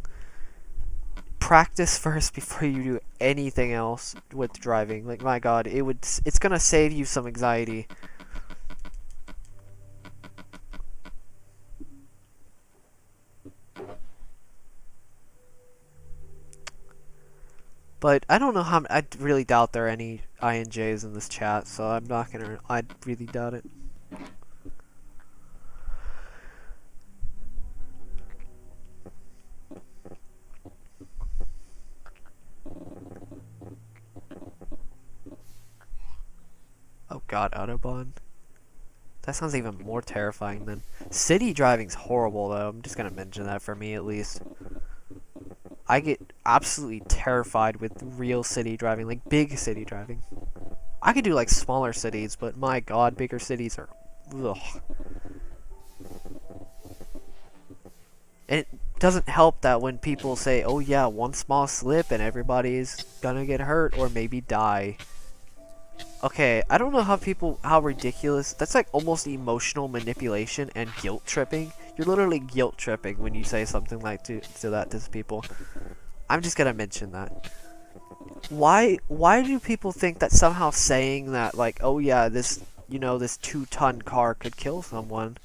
practice first before you do anything else with driving. Like, my god, it's gonna save you some anxiety. But I don't know how. I really doubt there are any INJs in this chat, so I'm not gonna. I really doubt it. Oh god, Autobahn. That sounds even more terrifying than city driving's horrible though. I'm just gonna mention that for me at least. I get absolutely terrified with real city driving, like big city driving. I could do like smaller cities, but my god, bigger cities are ugh. And it doesn't help that when people say, oh yeah, one small slip and everybody's gonna get hurt or maybe die. Okay, I don't know how ridiculous, that's like almost emotional manipulation and guilt tripping. You're literally guilt tripping when you say something like to that to people. I'm just gonna mention that. Why do people think that somehow saying that, like, oh yeah, this 2-ton car could kill someone?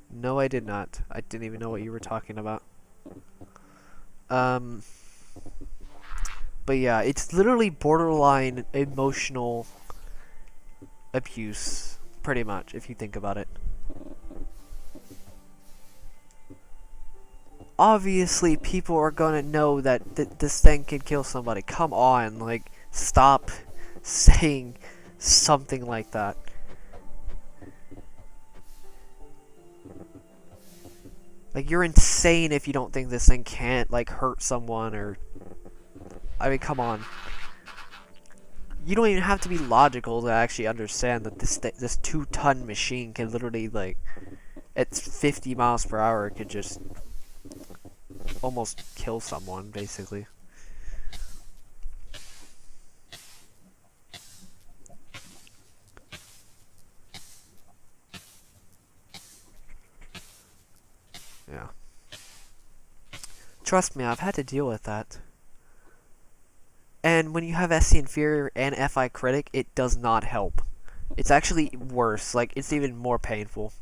No, I did not. I didn't even know what you were talking about. But yeah, it's literally borderline emotional abuse, pretty much, if you think about it. Obviously, people are gonna know that this thing can kill somebody. Come on, like, stop saying something like that. Like, you're insane if you don't think this thing can't, like, hurt someone or... I mean, come on. You don't even have to be logical to actually understand that this 2-ton machine can literally, like, at 50 miles per hour, it could just almost kill someone, basically. Yeah. Trust me, I've had to deal with that. And when you have SC Inferior and FI Critic, it does not help. It's actually worse. Like, it's even more painful.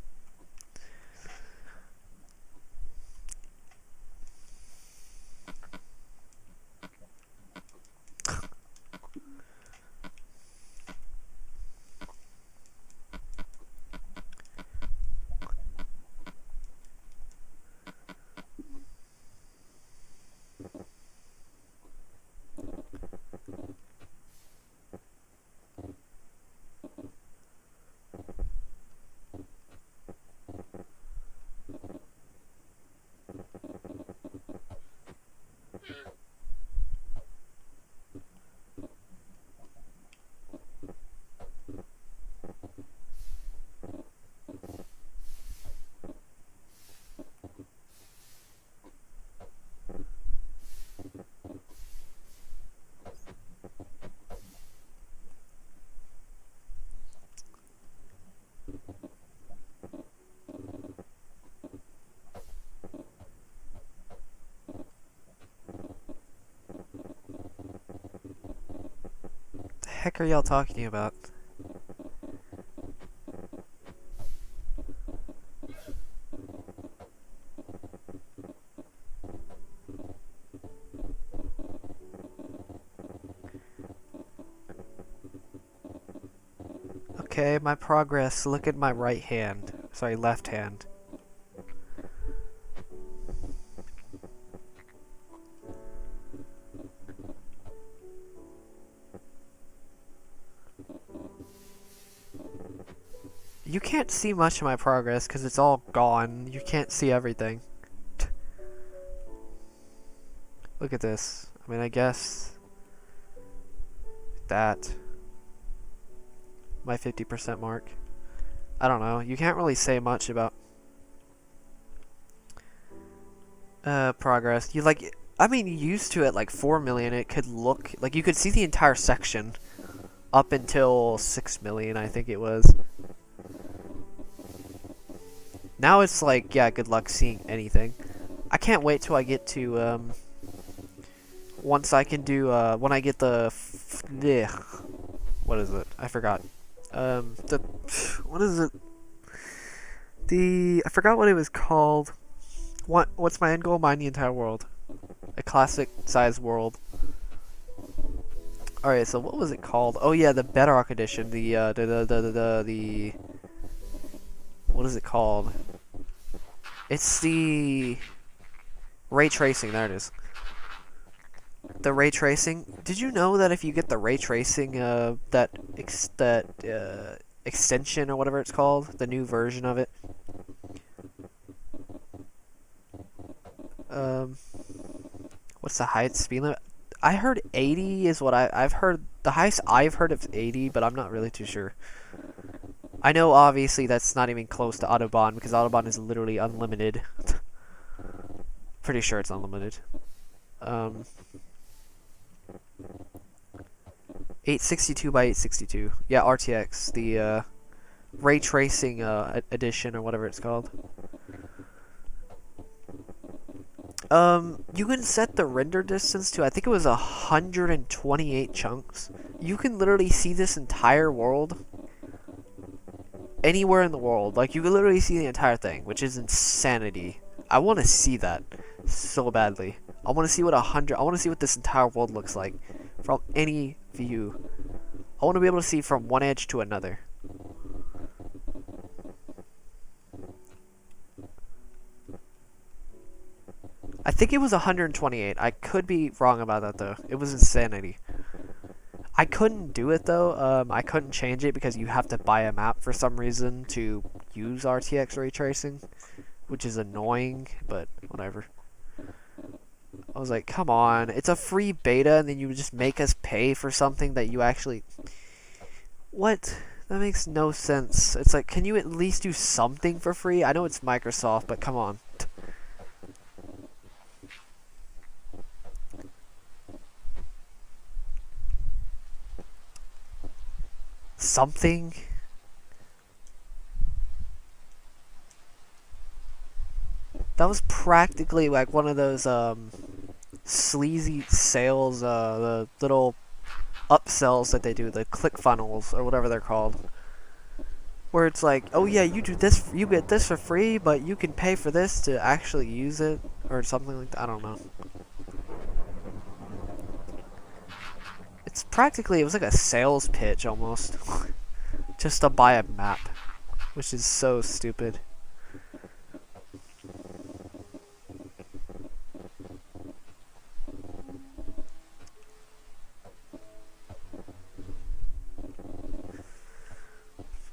The heck are y'all talking about? Okay, my progress. Look at my right hand. Sorry, left hand. You can't see much of my progress because it's all gone. You can't see everything. Look at this. I mean, I guess that my 50% mark. I don't know. You can't really say much about progress. You like, I mean, used to it like 4 million. It could look like you could see the entire section up until 6 million, I think it was. Now it's like, yeah, good luck seeing anything. I can't wait till I get to once I can do when I get the what is it? I forgot. What is it? I forgot what it was called. What's my end goal? Mine the entire world. A classic size world. Alright, so what was it called? Oh yeah, the Bedrock edition. The what is it called? It's the ray tracing. There it is. The ray tracing. Did you know that if you get the ray tracing, that extension or whatever it's called, the new version of it, what's the highest speed limit? I heard 80 is what I've heard. The highest I've heard of 80, but I'm not really too sure. I know obviously that's not even close to Autobahn because Autobahn is literally unlimited. Pretty sure it's unlimited. 862 by 862. Yeah, RTX, the ray tracing edition or whatever it's called. You can set the render distance to, I think it was 128 chunks. You can literally see this entire world anywhere in the world. Like, you can literally see the entire thing, which is insanity. I want to see that so badly. I want to see what I want to see what this entire world looks like from any view. I want to be able to see from one edge to another. I think it was 128. I could be wrong about that though. It was insanity. I couldn't do it though. I couldn't change it because you have to buy a map for some reason to use RTX ray tracing, which is annoying, but whatever. I was like, come on, it's a free beta and then you just make us pay for something that you actually... What? That makes no sense. It's like, can you at least do something for free? I know it's Microsoft, but come on. Something? That was practically like one of those sleazy sales, the little upsells that they do, the click funnels or whatever they're called, where it's like, oh yeah, you do this, you get this for free, but you can pay for this to actually use it, or something like that. I don't know. It's practically, it was like a sales pitch almost, just to buy a map, which is so stupid.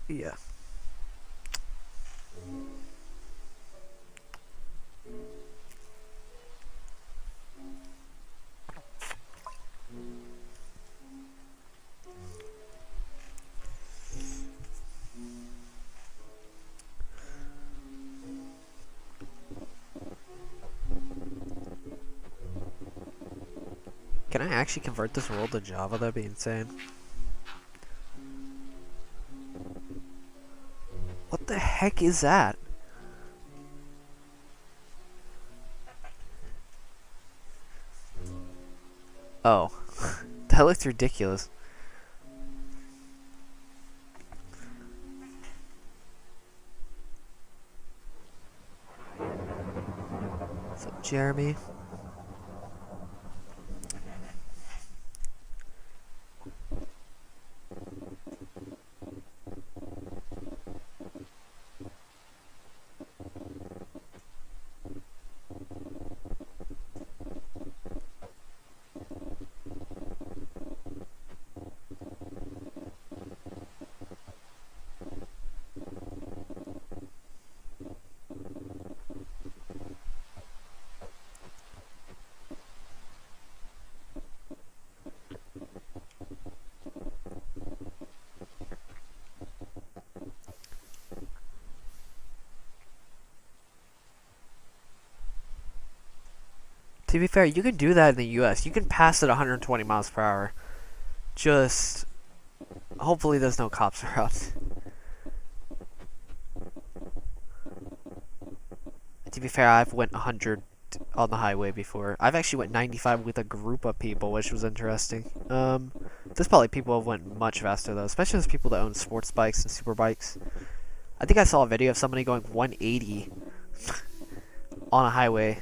Yeah. Can I actually convert this world to Java? That'd be insane. What the heck is that? Oh. That looks ridiculous. What's up, Jeremy? To be fair, you can do that in the US. You can pass it 120 miles per hour. Just hopefully there's no cops around. To be fair, I've went 100 on the highway before. I've actually went 95 with a group of people, which was interesting. There's probably people who went much faster though, especially those people that own sports bikes and super bikes. I think I saw a video of somebody going 180 on a highway.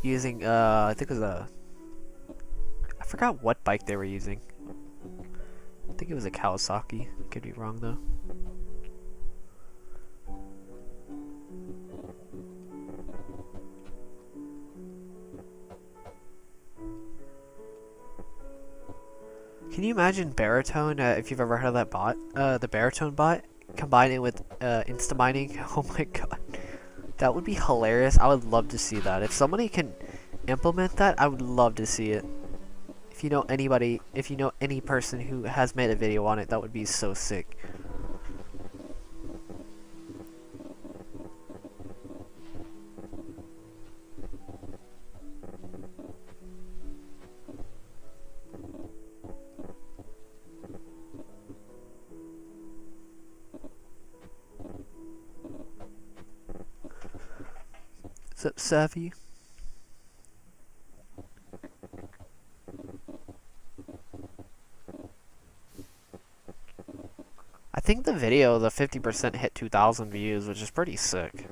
Using, I think it was I forgot what bike they were using. I think it was a Kawasaki. Could be wrong though. Can you imagine baritone, if you've ever heard of that bot? The baritone bot, combining with insta-mining. Oh my god. That would be hilarious. I would love to see that. If somebody can implement that, I would love to see it. If you know anybody, if you know any person who has made a video on it, that would be so sick. What's up, Savvy? I think the video, the 50% hit 2,000 views, which is pretty sick.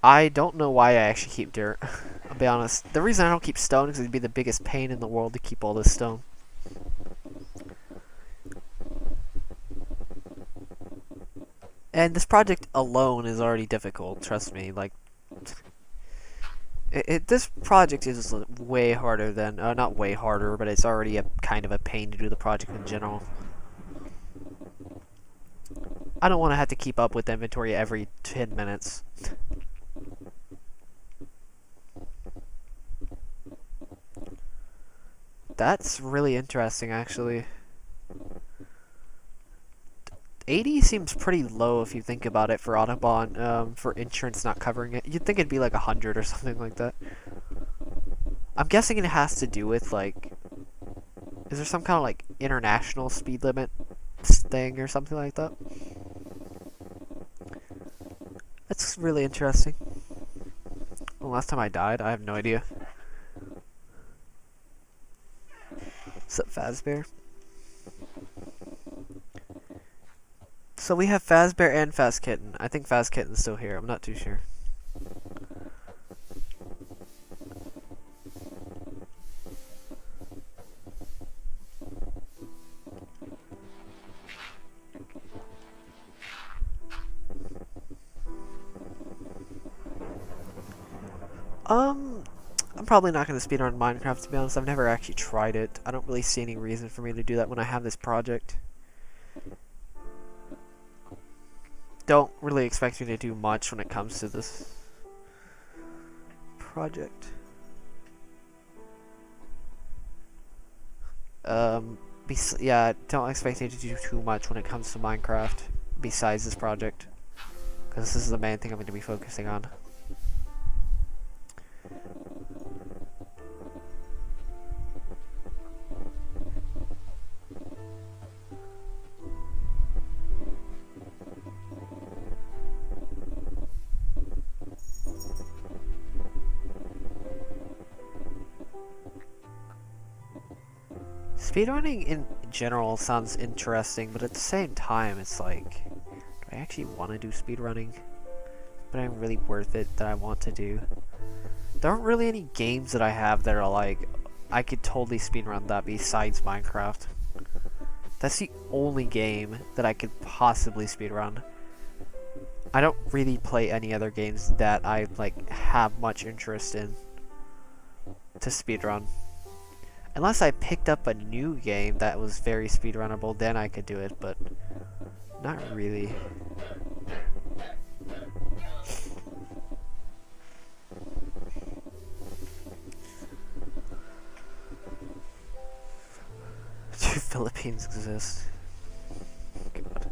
I don't know why I actually keep dirt. I'll be honest. The reason I don't keep stone is it'd be the biggest pain in the world to keep all this stone. And this project alone is already difficult, trust me. Like, this project is way harder than, not way harder, but it's already a kind of a pain to do the project in general. I don't want to have to keep up with inventory every 10 minutes. That's really interesting, actually. 80 seems pretty low if you think about it for Autobahn, for insurance not covering it. You'd think it'd be like 100 or something like that. I'm guessing it has to do with, like, is there some kind of, like, international speed limit thing or something like that. That's really interesting. The last time I died, I have no idea. What's up, Fazbear? So we have Fazbear and Fazkitten. I think Fazkitten's still here. I'm not too sure. I'm probably not going to speedrun Minecraft, to be honest. I've never actually tried it. I don't really see any reason for me to do that when I have this project. Don't really expect me to do much when it comes to this project. Yeah, don't expect me to do too much when it comes to Minecraft besides this project, because this is the main thing I'm going to be focusing on. Speedrunning in general sounds interesting, but at the same time, it's like, do I actually want to do speedrunning? But I'm really worth it that I want to do. There aren't really any games that I have that are like, I could totally speedrun that besides Minecraft. That's the only game that I could possibly speedrun. I don't really play any other games that I like have much interest in to speedrun. Unless I picked up a new game that was very speedrunnable, then I could do it, but not really. Do Philippines exist? God.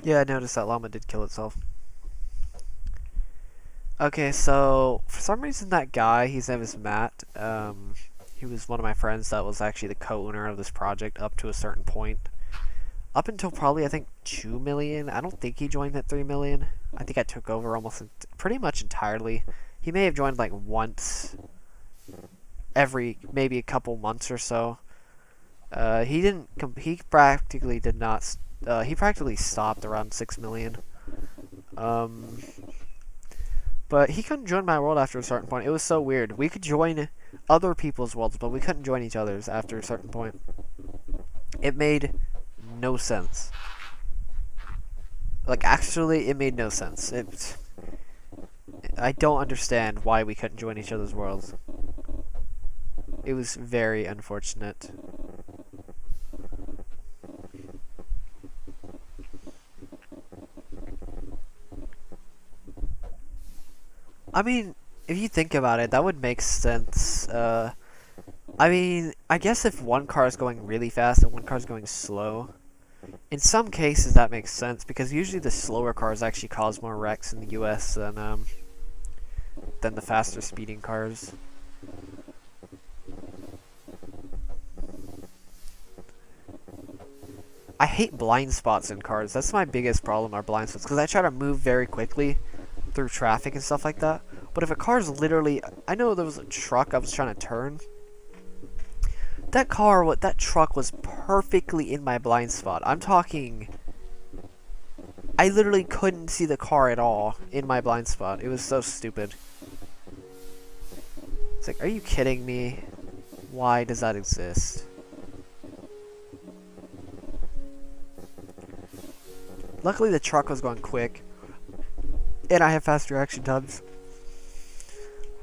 Yeah, I noticed that llama did kill itself. Okay, so for some reason that guy, his name is Matt, he was one of my friends that was actually the co-owner of this project up to a certain point. Up until probably, I think, 2 million. I don't think he joined at 3 million. I think I took over almost pretty much entirely. He may have joined like once every maybe a couple months or so. He practically did not. He practically stopped around 6 million. But he couldn't join my world after a certain point. It was so weird. We could join other people's worlds, but we couldn't join each other's after a certain point. It made no sense. Like, actually, it made no sense. I don't understand why we couldn't join each other's worlds. It was very unfortunate. I mean, if you think about it, that would make sense. I mean, I guess if one car is going really fast and one car is going slow, in some cases that makes sense, because usually the slower cars actually cause more wrecks in the US than the faster speeding cars. I hate blind spots in cars. That's my biggest problem, are blind spots, because I try to move very quickly through traffic and stuff like that. But if a car's literally, I know there was a truck I was trying to turn. That truck was perfectly in my blind spot. I'm talking, I literally couldn't see the car at all in my blind spot. It was so stupid. It's like, are you kidding me? Why does that exist? Luckily the truck was going quick, and I have fast reaction times.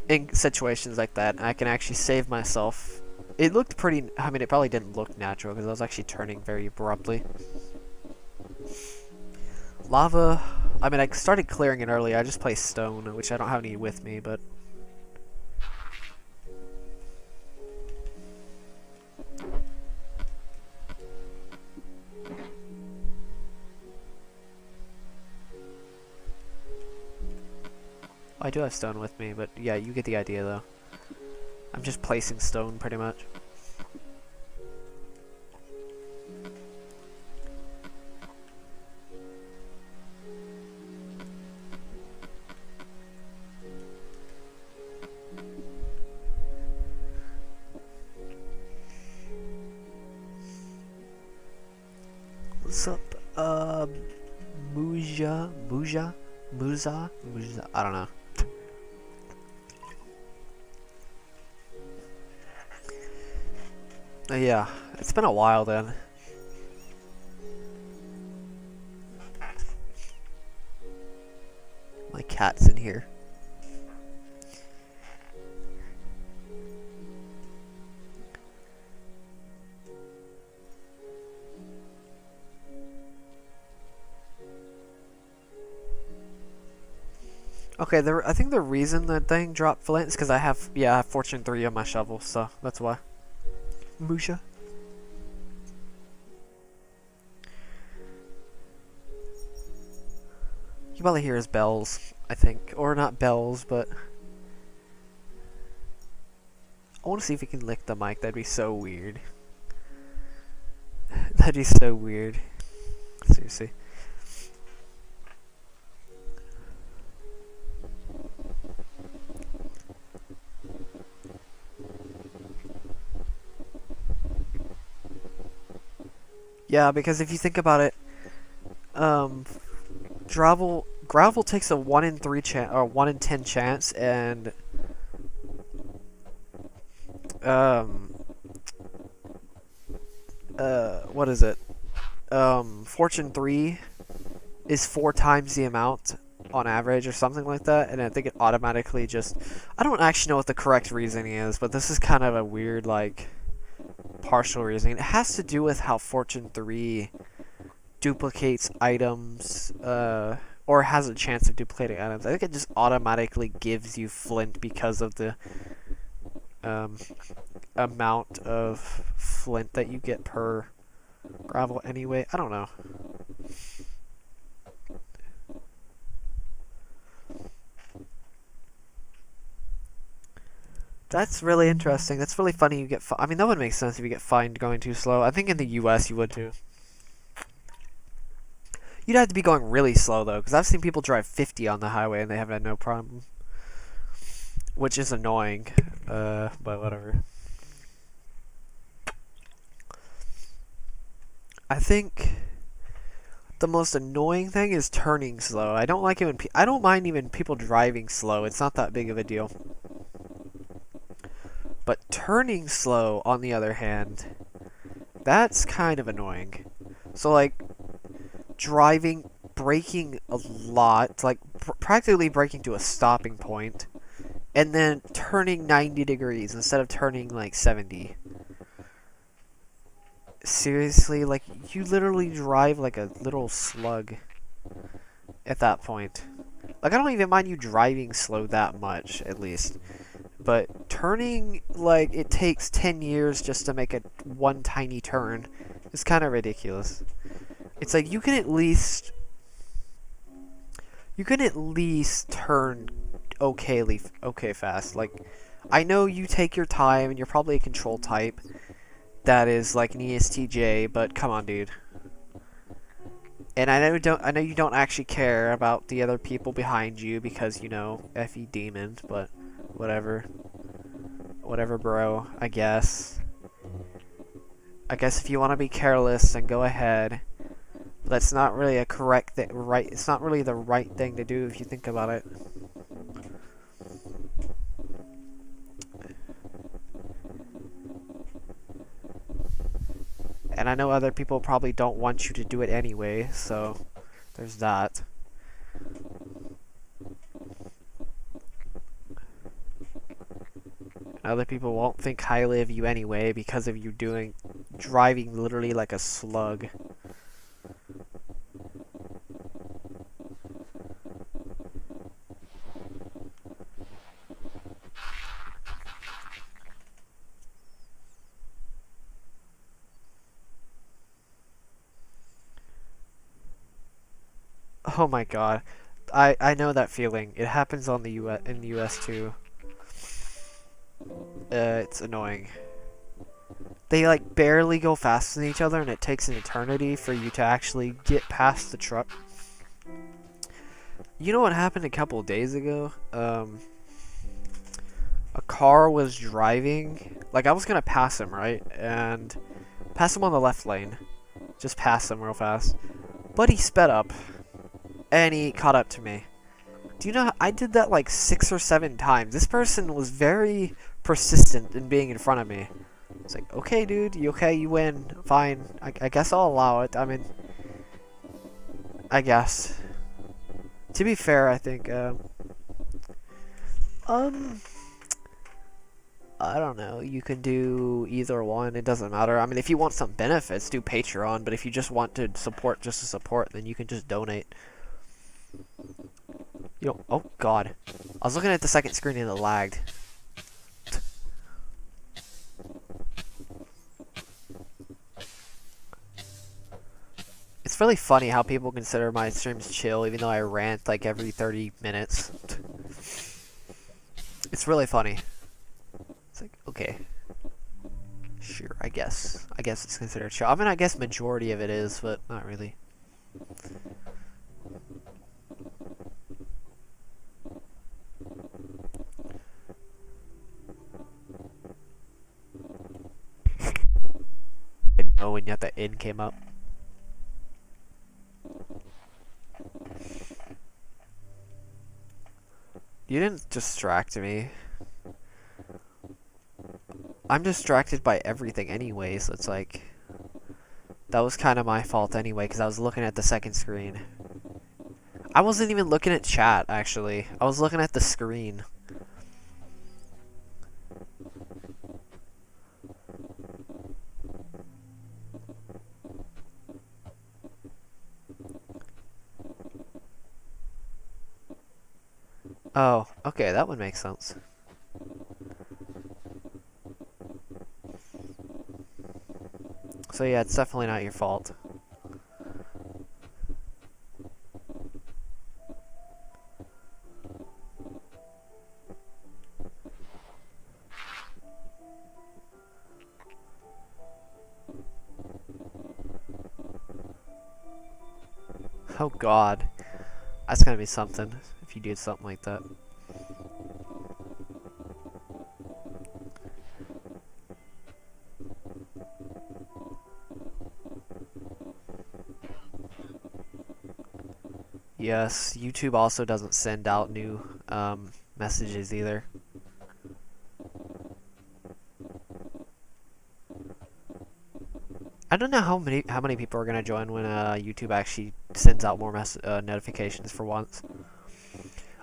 in situations like that, I can actually save myself. It looked pretty, I mean, it probably didn't look natural because I was actually turning very abruptly. Lava, I mean, I started clearing it earlier. I just placed stone, which I don't have any with me, but... I do have stone with me, but yeah, you get the idea though. I'm just placing stone pretty much. What's up? Muza? I don't know. Yeah, it's been a while then. My cat's in here. Okay, I think the reason that thing dropped flint is because I have Fortune 3 on my shovel, so that's why. Musha. You probably hear his bells, I think. Or not bells, but... I want to see if he can lick the mic. That'd be so weird. That'd be so weird. Seriously. Yeah, because if you think about it, gravel takes a 1 in 3 chance or 1 in 10 chance, and what is it? Fortune 3 is 4 times the amount on average or something like that, and I think it automatically just... I don't actually know what the correct reasoning is, but this is kind of a weird, like, partial reasoning. It has to do with how Fortune 3 duplicates items, or has a chance of duplicating items. I think it just automatically gives you flint because of the amount of flint that you get per gravel anyway. I don't know. That's really interesting. That's really funny you get I mean, that would make sense if you get fined going too slow. I think in the US you would too. You'd have to be going really slow though, because I've seen people drive 50 on the highway and they have had no problem. Which is annoying, but whatever. I think the most annoying thing is turning slow. I don't like it when I don't mind even people driving slow. It's not that big of a deal. But turning slow, on the other hand, that's kind of annoying. So, like, braking a lot, like, practically braking to a stopping point, and then turning 90 degrees instead of turning, like, 70. Seriously, like, you literally drive like a little slug at that point. Like, I don't even mind you driving slow that much, at least. But turning, like, it takes 10 years just to make one tiny turn is kind of ridiculous. It's like, you can at least turn okay fast. Like, I know you take your time and you're probably a control type that is like an ESTJ, but come on, dude. And I know you don't actually care about the other people behind you because, you know, FE demons, but whatever. Whatever, bro, I guess. I guess if you want to be careless, then go ahead. But that's not really a correct thing, right? It's not really the right thing to do if you think about it. And I know other people probably don't want you to do it anyway, so there's that. And other people won't think highly of you anyway because of you driving literally like a slug. Oh my god. I know that feeling. It happens on the in the US too. It's annoying. They like barely go faster than each other and it takes an eternity for you to actually get past the truck. You know what happened a couple of days ago? A car was driving, like I was gonna pass him, right? And pass him on the left lane. Just pass him real fast. But he sped up. And he caught up to me. Do you know, I did that like 6 or 7 times. This person was very persistent in being in front of me. It's like, okay, dude, you okay? You win. Fine. I guess I'll allow it. I mean, I guess. To be fair, I think, I don't know. You can do either one. It doesn't matter. I mean, if you want some benefits, do Patreon. But if you just want to support just to support, then you can just donate. You know, oh god. I was looking at the second screen and it lagged. It's really funny how people consider my streams chill even though I rant like every 30 minutes. It's really funny. It's like, okay. Sure, I guess. I guess it's considered chill. I mean, I guess majority of it is, but not really. I know when yet the end came up. You didn't distract me. I'm distracted by everything anyway, so it's like... That was kind of my fault anyway, because I was looking at the second screen. I wasn't even looking at chat, actually. I was looking at the screen. Oh, okay, that would make sense. So yeah, it's definitely not your fault. Oh god. That's gonna be something if you do something like that. Yes, YouTube also doesn't send out new messages either. I don't know how many people are gonna join when YouTube actually sends out more notifications for once.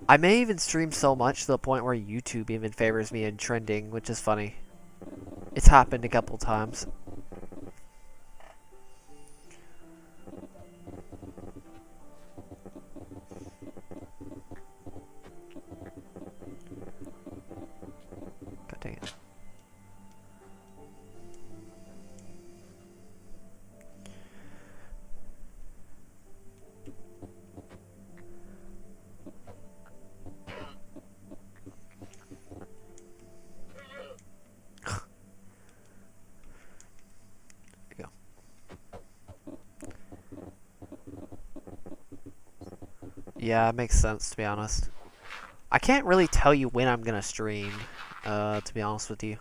I may even stream so much to the point where YouTube even favors me in trending, which is funny. It's happened a couple times. God dang it. Yeah, it makes sense, to be honest. I can't really tell you when I'm gonna stream, to be honest with you.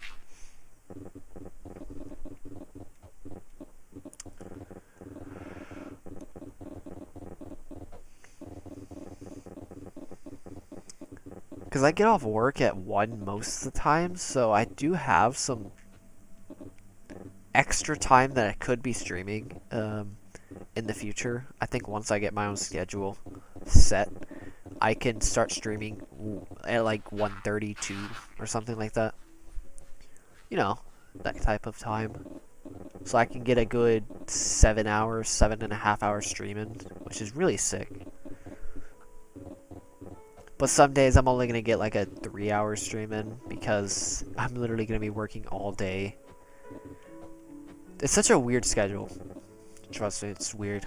Because I get off work at 1 most of the time, so I do have some extra time that I could be streaming in the future. I think once I get my own schedule set, I can start streaming at like 1:32 or something like that. you know, that type of time. So I can get a good 7 hours, 7.5 hours streaming, which is really sick. But some days I'm only going to get like a 3 hour stream in because I'm literally going to be working all day. It's such a weird schedule. Trust me, it's weird.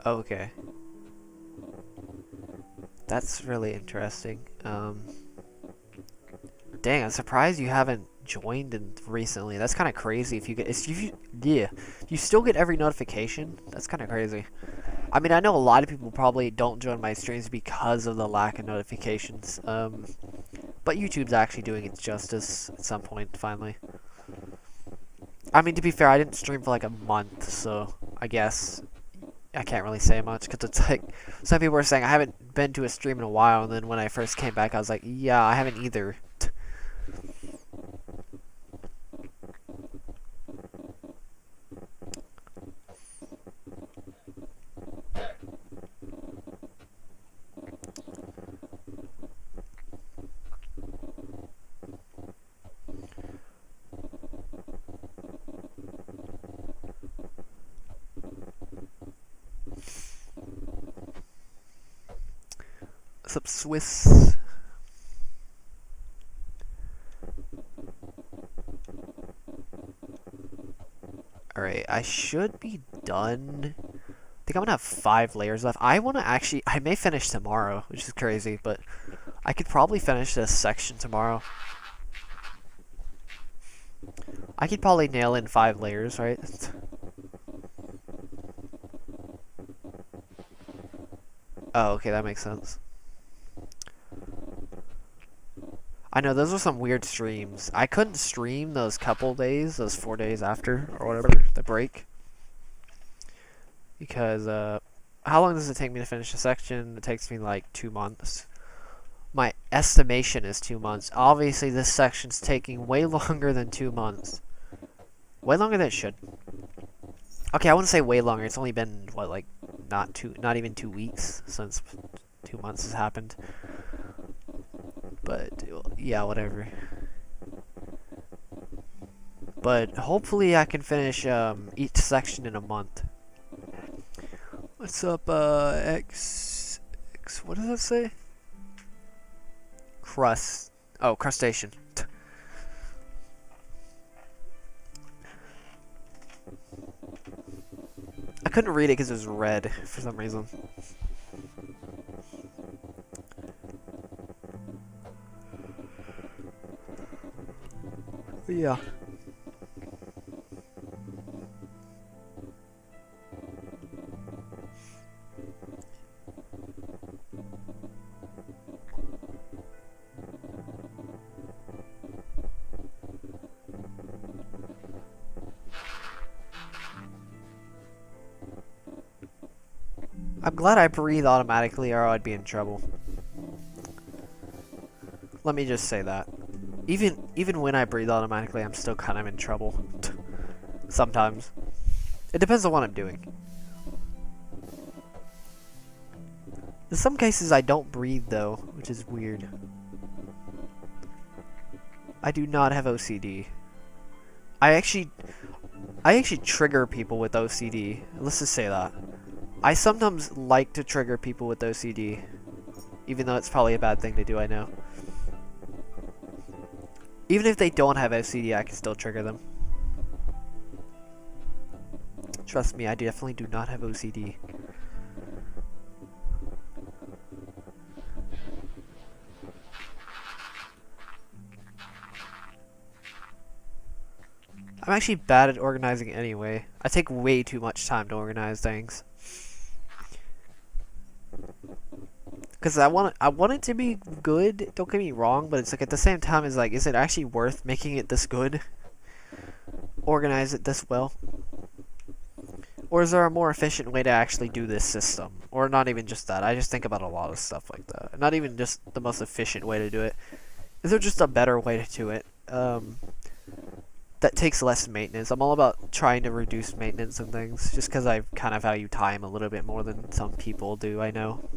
Okay. That's really interesting. Dang, I'm surprised you haven't joined in recently. That's kind of crazy. If you get, you still get every notification. That's kind of crazy. I mean, I know a lot of people probably don't join my streams because of the lack of notifications. But YouTube's actually doing its justice at some point, finally. I mean, to be fair, I didn't stream for like a month, so I guess I can't really say much, because it's like, some people were saying I haven't been to a stream in a while, and then when I first came back, I was like, yeah, I haven't either. What's up, Swiss? Alright, I should be done. I think I'm gonna have 5 layers left. I may finish tomorrow, which is crazy, but I could probably finish this section tomorrow. I could probably nail in 5 layers, right? Oh, okay, that makes sense. I know, those were some weird streams. I couldn't stream those couple days, those 4 days after, or whatever, the break. Because, how long does it take me to finish a section? It takes me like 2 months. My estimation is 2 months. Obviously, this section's taking way longer than 2 months. Way longer than it should. Okay, I wouldn't say way longer. It's only been, what, like, not even 2 weeks since 2 months has happened. But, yeah, whatever. But hopefully I can finish each section in a month. What's up, X, what does that say? Crust. Oh, crustacean. I couldn't read it because it was red for some reason. Yeah. I'm glad I breathe automatically or I'd be in trouble. Let me just say that. Even when I breathe automatically, I'm still kind of in trouble. Sometimes. It depends on what I'm doing. In some cases I don't breathe though, which is weird. I do not have OCD. I actually trigger people with OCD. Let's just say that. I sometimes like to trigger people with OCD. Even though it's probably a bad thing to do, I know. Even if they don't have OCD, I can still trigger them. Trust me, I definitely do not have OCD. I'm actually bad at organizing anyway. I take way too much time to organize things. because I want it to be good. Don't get me wrong, but it's like at the same time, it's like, is it actually worth making it this good? Organize it this well? Or is there a more efficient way to actually do this system? Or not even just that. I just think about a lot of stuff like that. Not even just the most efficient way to do it. Is there just a better way to do it? That takes less maintenance. I'm all about trying to reduce maintenance and things, just because I kind of value time a little bit more than some people do, I know.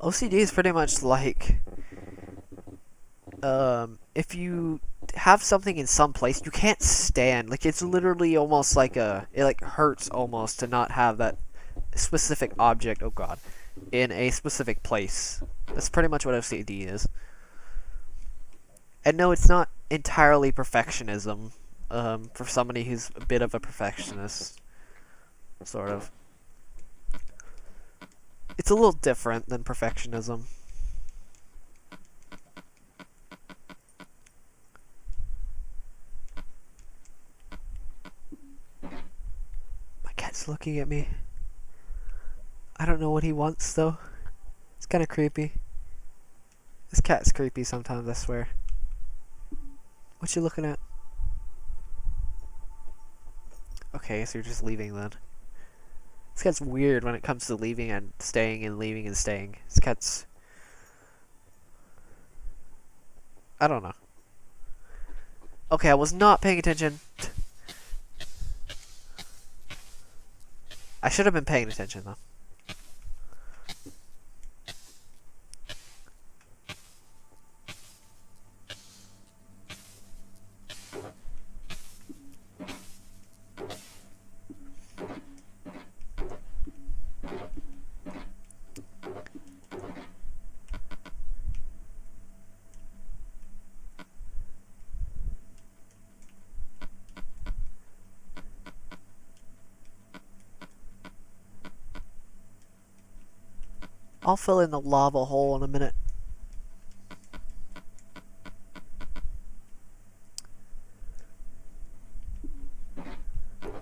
OCD is pretty much like, if you have something in some place, you can't stand, like, it's literally almost like it like hurts almost to not have that specific object, oh god, in a specific place. That's pretty much what OCD is. And no, it's not entirely perfectionism, for somebody who's a bit of a perfectionist, sort of. It's a little different than perfectionism. My cat's looking at me. I don't know what he wants, though. It's kind of creepy. This cat's creepy sometimes, I swear. What you looking at? Okay, so you're just leaving then. This cat's weird when it comes to leaving and staying and leaving and staying. This cat's... I don't know. Okay, I was not paying attention. I should have been paying attention, though. I'll fill in the lava hole in a minute.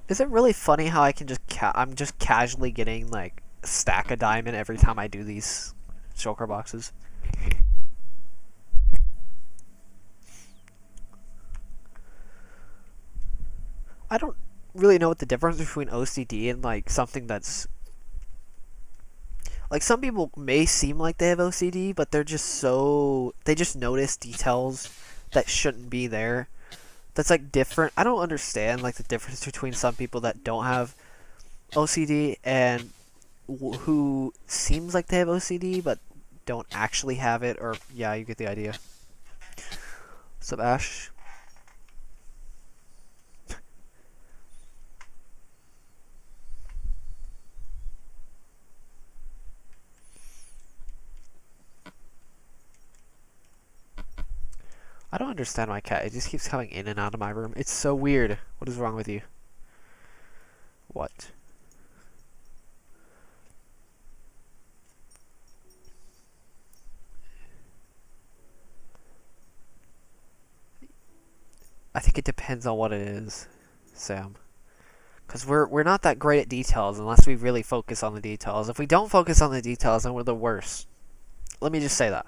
Is it really funny how I can just I'm just casually getting like a stack of diamond every time I do these shulker boxes? I don't really know what the difference between OCD and like something that's like, some people may seem like they have OCD, but they're just so... They just notice details that shouldn't be there. That's, like, different. I don't understand, like, the difference between some people that don't have OCD and who seems like they have OCD, but don't actually have it. Or, yeah, you get the idea. What's up, Ash? I don't understand my cat. It just keeps coming in and out of my room. It's so weird. What is wrong with you? What? I think it depends on what it is, Sam. Because we're not that great at details unless we really focus on the details. If we don't focus on the details, then we're the worst. Let me just say that.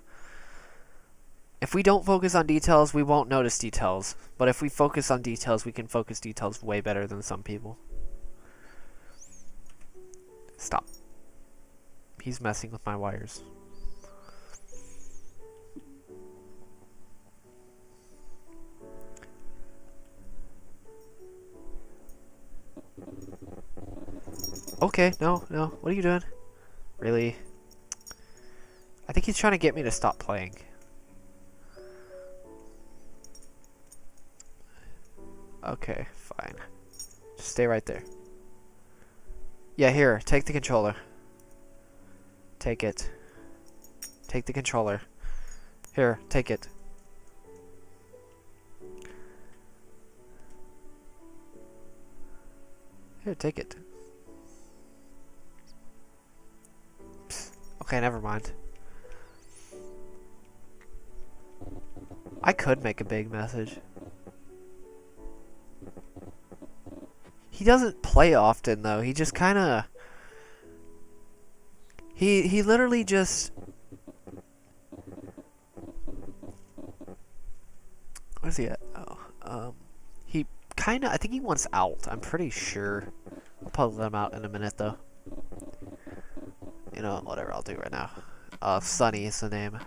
If we don't focus on details, we won't notice details. But if we focus on details, we can focus details way better than some people. Stop. He's messing with my wires. Okay, no. What are you doing? Really? I think he's trying to get me to stop playing. Okay, fine. Just stay right there. Yeah, here, take the controller. Take it. Take the controller. Here, take it. Here, take it. Psst. Okay, never mind. I could make a big message. He doesn't play often though. He just kind of he literally just where's he at? Oh, he kind of I think he wants out. I'm pretty sure. I'll probably let him out in a minute though. You know, whatever I'll do right now. Sunny is the name.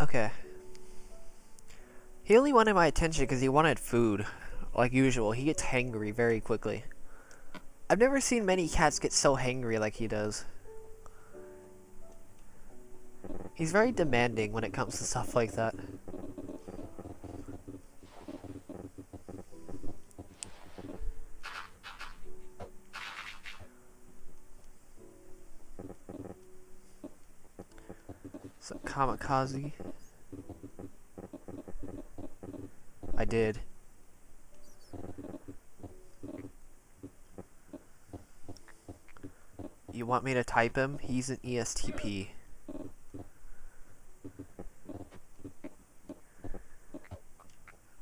Okay. He only wanted my attention because he wanted food. Like usual, he gets hangry very quickly. I've never seen many cats get so hangry like he does. He's very demanding when it comes to stuff like that. So, kamikaze. I did. You want me to type him? He's an ESTP.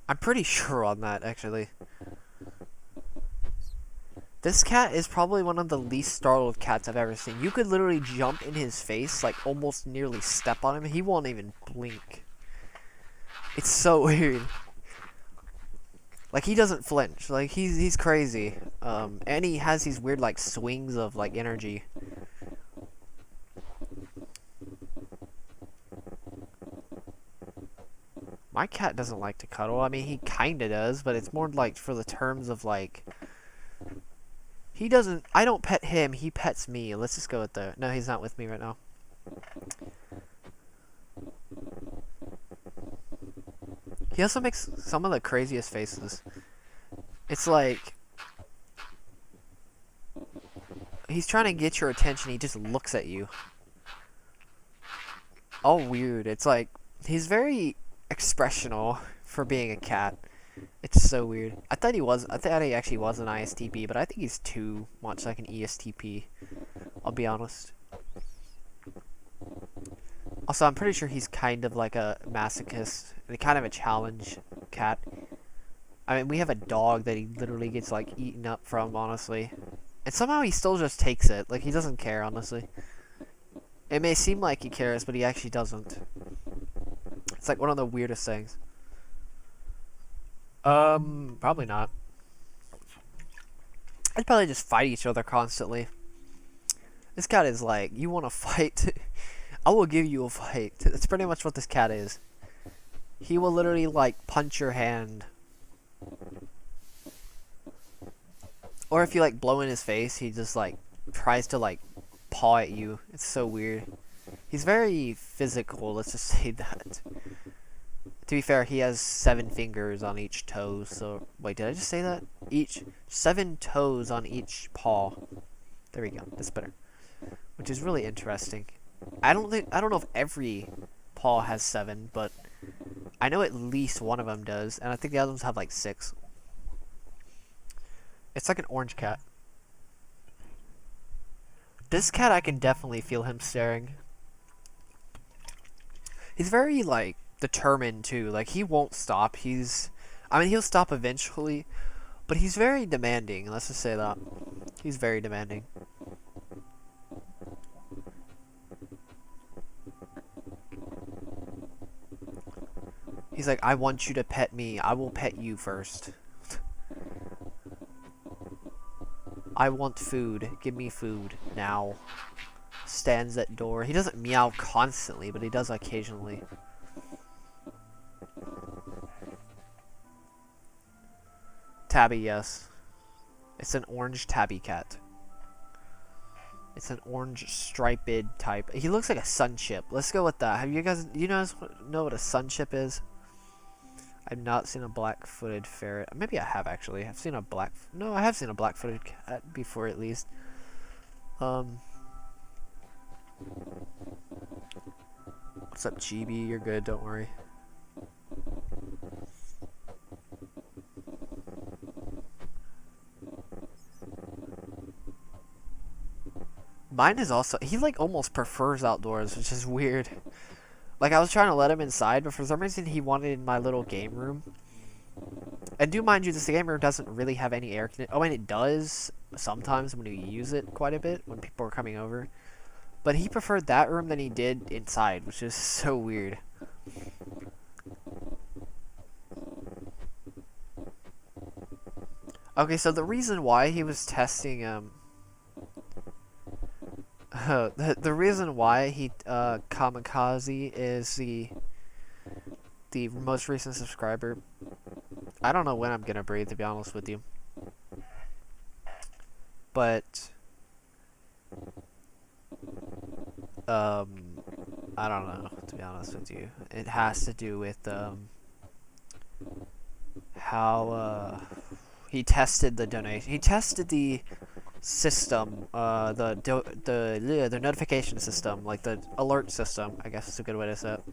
I'm pretty sure on that, actually. This cat is probably one of the least startled cats I've ever seen. You could literally jump in his face, like almost nearly step on him, and he won't even blink. It's so weird. Like, he doesn't flinch. Like, he's crazy. And he has these weird, like, swings of, like, energy. My cat doesn't like to cuddle. I mean, he kinda does, but it's more, like, for the terms of, like... He doesn't... I don't pet him, he pets me. Let's just go with the... No, he's not with me right now. He also makes some of the craziest faces. It's like... He's trying to get your attention, he just looks at you. All weird. It's like... He's very expressional for being a cat. It's so weird. I thought he actually was an ISTP, but I think he's too much like an ESTP. I'll be honest. Also, I'm pretty sure he's kind of like a masochist and kind of a challenge cat. I mean, we have a dog that he literally gets like eaten up from, honestly. And somehow he still just takes it. Like, he doesn't care, honestly. It may seem like he cares, but he actually doesn't. It's like one of the weirdest things. Probably not. I'd probably just fight each other constantly. This cat is like, you want to fight? I will give you a fight. That's pretty much what this cat is. He will literally, like, punch your hand. Or if you, like, blow in his face, he just, like, tries to, like, paw at you. It's so weird. He's very physical, let's just say that. To be fair, he has 7 fingers on each toe, so... Wait, did I just say that? 7 toes on each paw. There we go, that's better. Which is really interesting. I don't know if every paw has 7, but... I know at least one of them does, and I think the other ones have like 6. It's like an orange cat. This cat, I can definitely feel him staring. He's very, like, determined, too. Like, he won't stop. I mean, he'll stop eventually, but he's very demanding. Let's just say that. He's very demanding. He's like, I want you to pet me. I will pet you first. I want food. Give me food now. stands at door. He doesn't meow constantly, but he does occasionally. Tabby, yes. It's an orange tabby cat. It's an orange striped type. He looks like a sunchip. Let's go with that. Have you guys, do you guys know what a sunchip is? I've not seen a black-footed ferret. Maybe I have actually. I've seen a no, I have seen a black-footed cat before at least. What's up, GB? You're good. Don't worry. Mine is also, he like almost prefers outdoors, which is weird. Like I was trying to let him inside, but for some reason he wanted my little game room. And do mind you, this game room doesn't really have any air conditioning. Oh, and it does sometimes when you use it quite a bit when people are coming over. But he preferred that room than he did inside, which is so weird. Okay, so the reason why he was testing the reason why he Kamikaze is the most recent subscriber. I don't know when I'm gonna breathe, to be honest with you. But I don't know, to be honest with you. It has to do with how he tested the donation. He tested the system, the notification system, like the alert system, I guess is a good way to say it.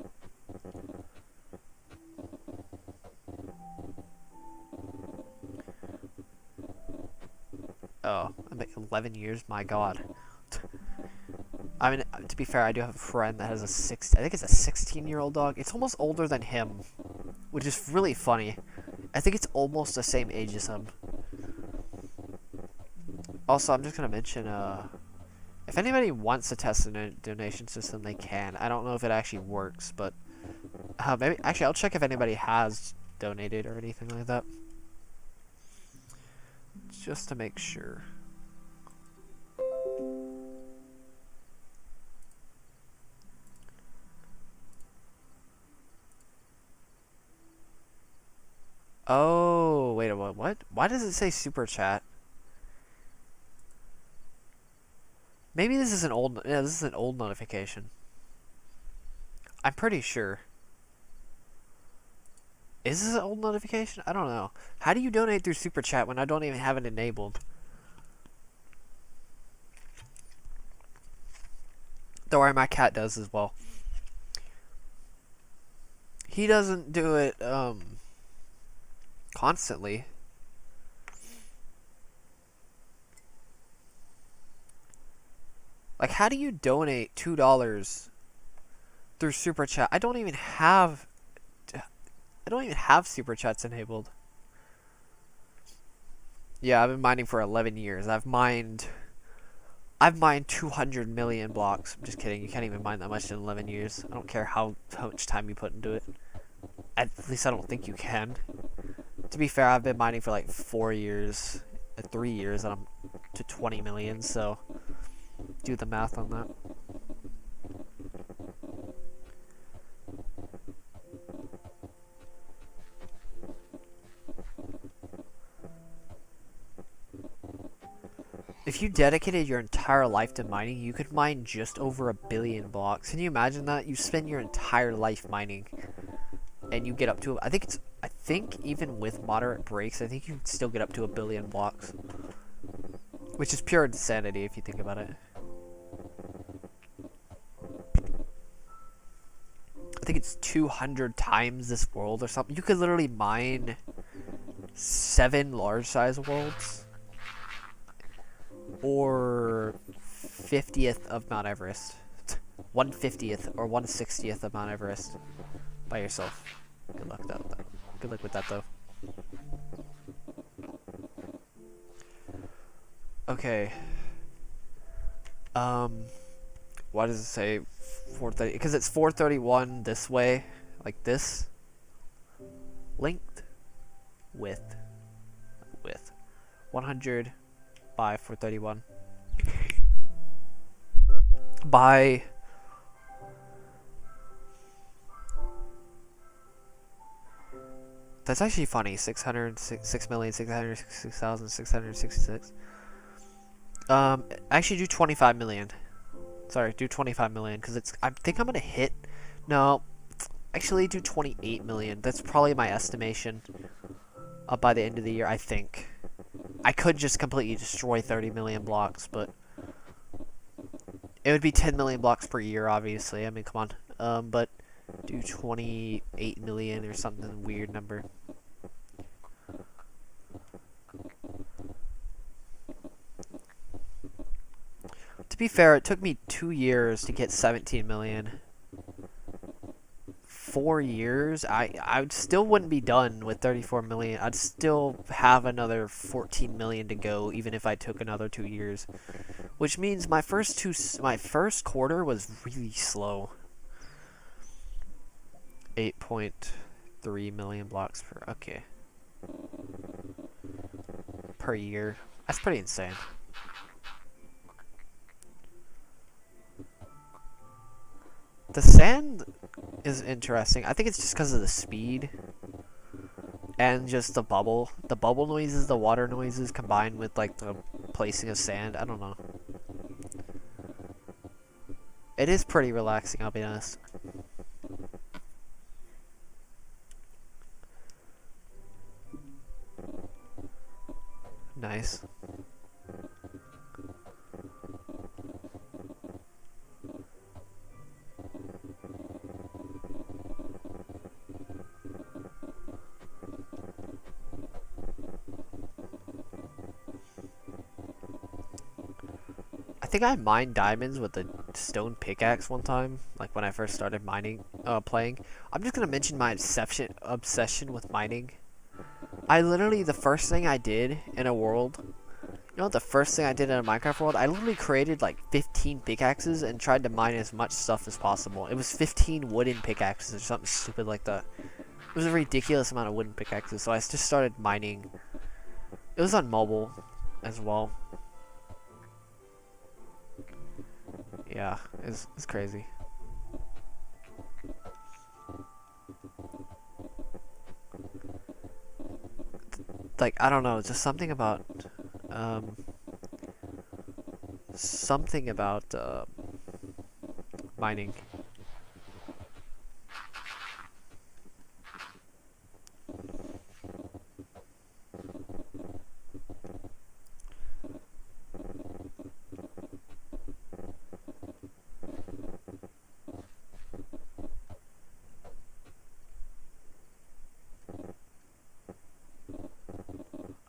Oh, I'm like 11 years, my god. I mean, to be fair, I do have a friend that has I think it's a 16-year-old dog. It's almost older than him, which is really funny. I think it's almost the same age as him. Also, I'm just gonna mention, if anybody wants to test a donation system, they can. I don't know if it actually works, but maybe actually I'll check if anybody has donated or anything like that, just to make sure. Oh, wait a minute, what? Why does it say super chat? Maybe this is an old, yeah, this is an old notification. I'm pretty sure. Is this an old notification? I don't know. How do you donate through super chat when I don't even have it enabled? Don't worry, my cat does as well. He doesn't do it, constantly. Like, how do you donate $2 through super chat? I don't even have super chats enabled. Yeah, I've been mining for 11 years. I've mined 200 million blocks. I'm just kidding. You can't even mine that much in 11 years. I don't care how much time you put into it. At least I don't think you can. To be fair, I've been mining for like 4 years, 3 years, and I'm to 20 million, so do the math on that. If you dedicated your entire life to mining, you could mine just over 1 billion blocks. Can you imagine that? You spend your entire life mining, and you get up to, I think even with moderate breaks, I think you can still get up to 1 billion blocks. Which is pure insanity if you think about it. I think it's 200 times this world or something. You could literally mine 7 large-size worlds. Or 50th of Mount Everest. 1/50th or 1/60th of Mount Everest by yourself. Good luck with that. Good luck with that, though. Okay. Why does it say 430? Because it's 431 this way, like this. Length, width, 100 by 431. buy. That's actually funny. 606,666,666. Actually do 25 million. Sorry, do 25 million because it's. I think I'm gonna hit. No, actually do 28 million. That's probably my estimation. By the end of the year, I think. I could just completely destroy 30 million blocks, but it would be 10 million blocks per year, obviously. I mean, come on. But do 28 million or something weird number. To be fair, it took me 2 years to get 17 million. 4 years, I still wouldn't be done with 34 million. I'd still have another 14 million to go, even if I took another 2 years. Which means my first quarter was really slow. 8.3 million blocks per year. That's pretty insane. The sand is interesting. I think it's just because of the speed and just the bubble noises, the water noises combined with like the placing of sand. I don't know. It is pretty relaxing, I'll be honest. Nice. I think I mined diamonds with a stone pickaxe one time, like when I first started playing. I'm just gonna mention my obsession with mining. I literally, the first thing I did in a world, the first thing I did in a Minecraft world, I literally created like 15 pickaxes and tried to mine as much stuff as possible. It was 15 wooden pickaxes or something stupid like that. It was a ridiculous amount of wooden pickaxes, so I just started mining. It was on mobile as well. Yeah, it's crazy. Like, I don't know, just something about mining.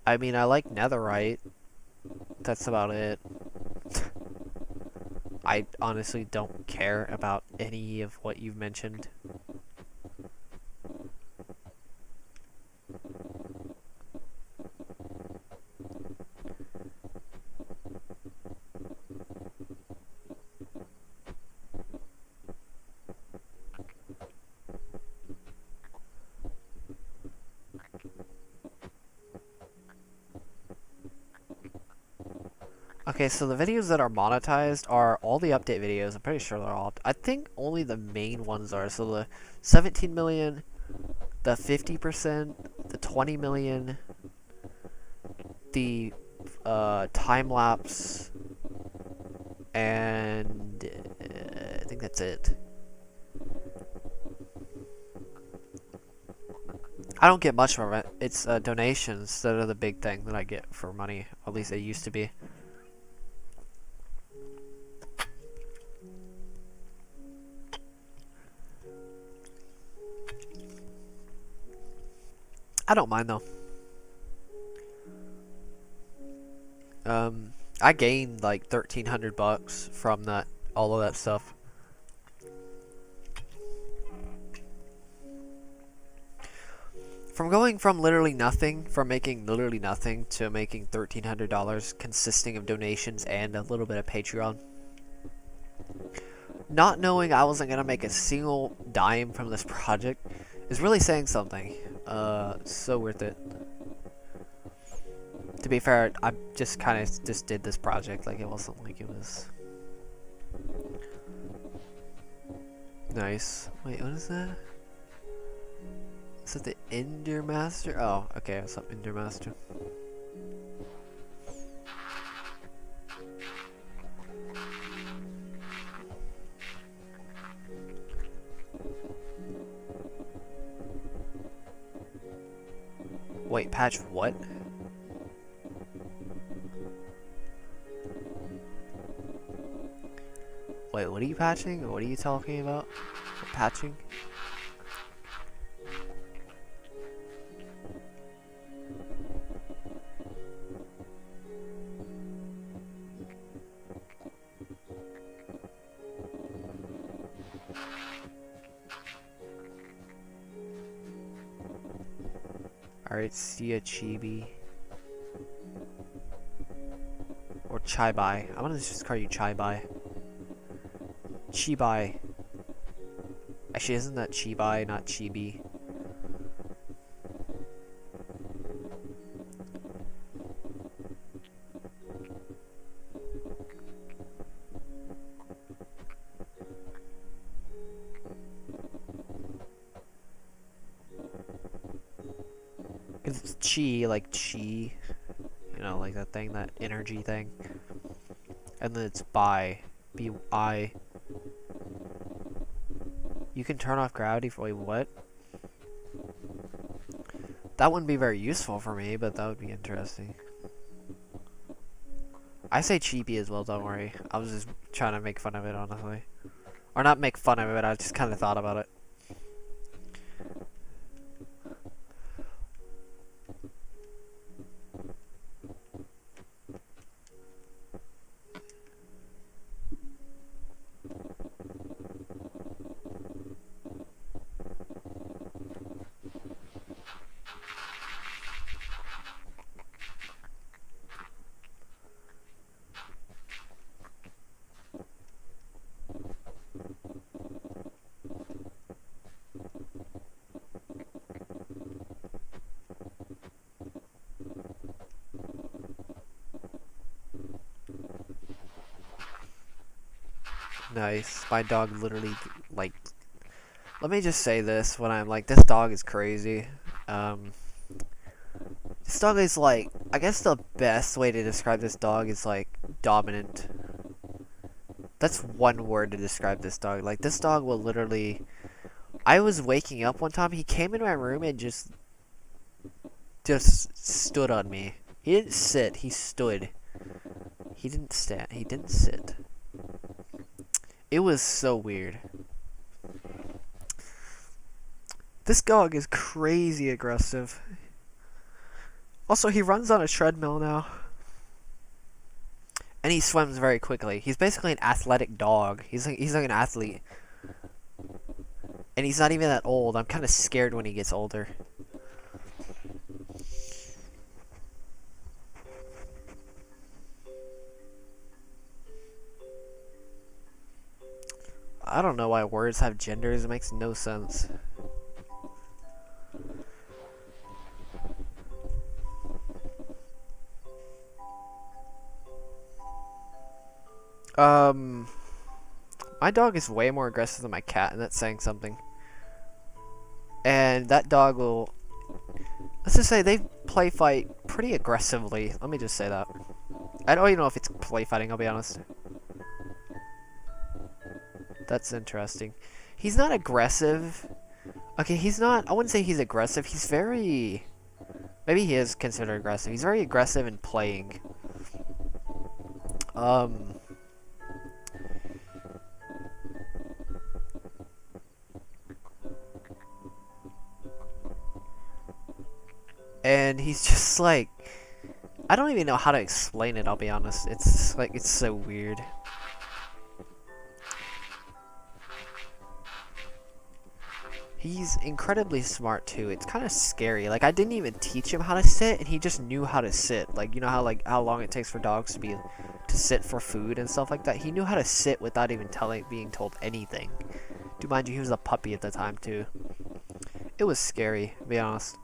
I mean, I like netherite. That's about it. I honestly don't care about any of what you've mentioned. Okay, so the videos that are monetized are all the update videos. I'm pretty sure they're all. I think only the main ones are. So the 17 million, the 50%, the 20 million, the time lapse, and I think that's it. I don't get much from it. It's donations that are the big thing that I get for money. At least they used to be. I don't mind though. I gained like 1,300 bucks from all of that stuff. From going from making literally nothing to making $1,300 consisting of donations and a little bit of Patreon. Not knowing I wasn't gonna make a single dime from this project is really saying something. So worth it. To be fair, I just kind of did this project, like it wasn't like it was Nice. Wait, what is that? Is that the Ender Master? Oh, okay, what's up, Ender Master? Wait, patch what? Wait, what are you patching? What are you talking about? Patching? Alright, see a chibi. Or Chibai. I'm gonna just call you Chibai. Chibai. Actually, isn't that Chibai, not Chibi? It's Chi, like Chi. You know, like that thing, that energy thing. And then it's Bi. B-I. You can turn off gravity for, wait, what? That wouldn't be very useful for me, but that would be interesting. I say cheapy as well, don't worry. I was just trying to make fun of it, honestly. Or not make fun of it, I just kind of thought about it. Nice. My dog literally, like, let me just say this when I'm like, this dog is crazy. This dog is like, I guess the best way to describe this dog is like, dominant. That's one word to describe this dog. Like, this dog will literally, I was waking up one time, he came in my room and just stood on me. He didn't sit, he stood. He didn't stand, he didn't sit. It was so weird. This dog is crazy aggressive. Also, he runs on a treadmill now. And he swims very quickly. He's basically an athletic dog. He's like an athlete. And he's not even that old. I'm kind of scared when he gets older. I don't know why words have genders. It makes no sense. My dog is way more aggressive than my cat, and that's saying something. And that dog will, let's just say they play fight pretty aggressively. Let me just say that. I don't even know if it's play fighting, I'll be honest. That's interesting. He's not aggressive. Okay, he's not, I wouldn't say he's aggressive. He's very, maybe he is considered aggressive. He's very aggressive in playing. And he's just like, I don't even know how to explain it, I'll be honest. It's like, it's so weird. He's incredibly smart too. It's kind of scary. Like, I didn't even teach him how to sit, and he just knew how to sit. Like, you know how long it takes for dogs to sit for food and stuff like that. He knew how to sit without even being told anything. Do mind you, he was a puppy at the time too. It was scary, to be honest.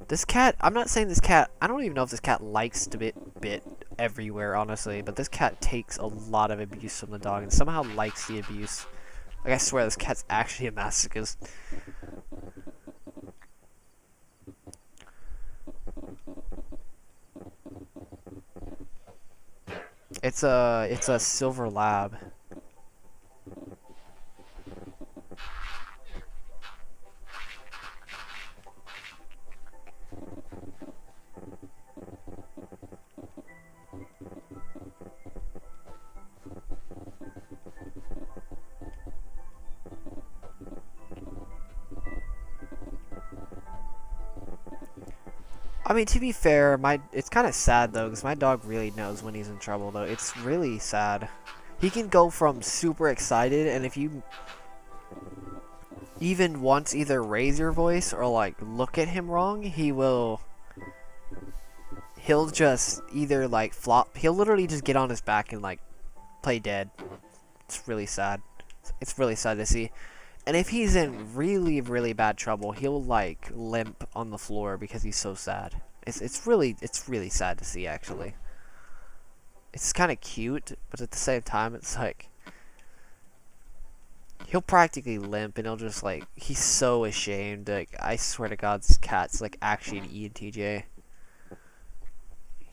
This cat, I'm not saying this cat, I don't even know if this cat likes to bit everywhere, honestly. But this cat takes a lot of abuse from the dog and somehow likes the abuse. Like, I swear this cat's actually a masochist. It's a silver lab. I mean, to be fair, it's kind of sad though, because my dog really knows when he's in trouble though. It's really sad. He can go from super excited, and if you even once either raise your voice or like look at him wrong, he'll just either like flop. He'll literally just get on his back and like play dead. It's really sad. It's really sad to see. And if he's in really, really bad trouble, he'll like limp on the floor because he's so sad. It's really sad to see, actually. It's kind of cute, but at the same time, it's like he'll practically limp, and he'll just like he's so ashamed. Like, I swear to God, this cat's like actually an ENTJ.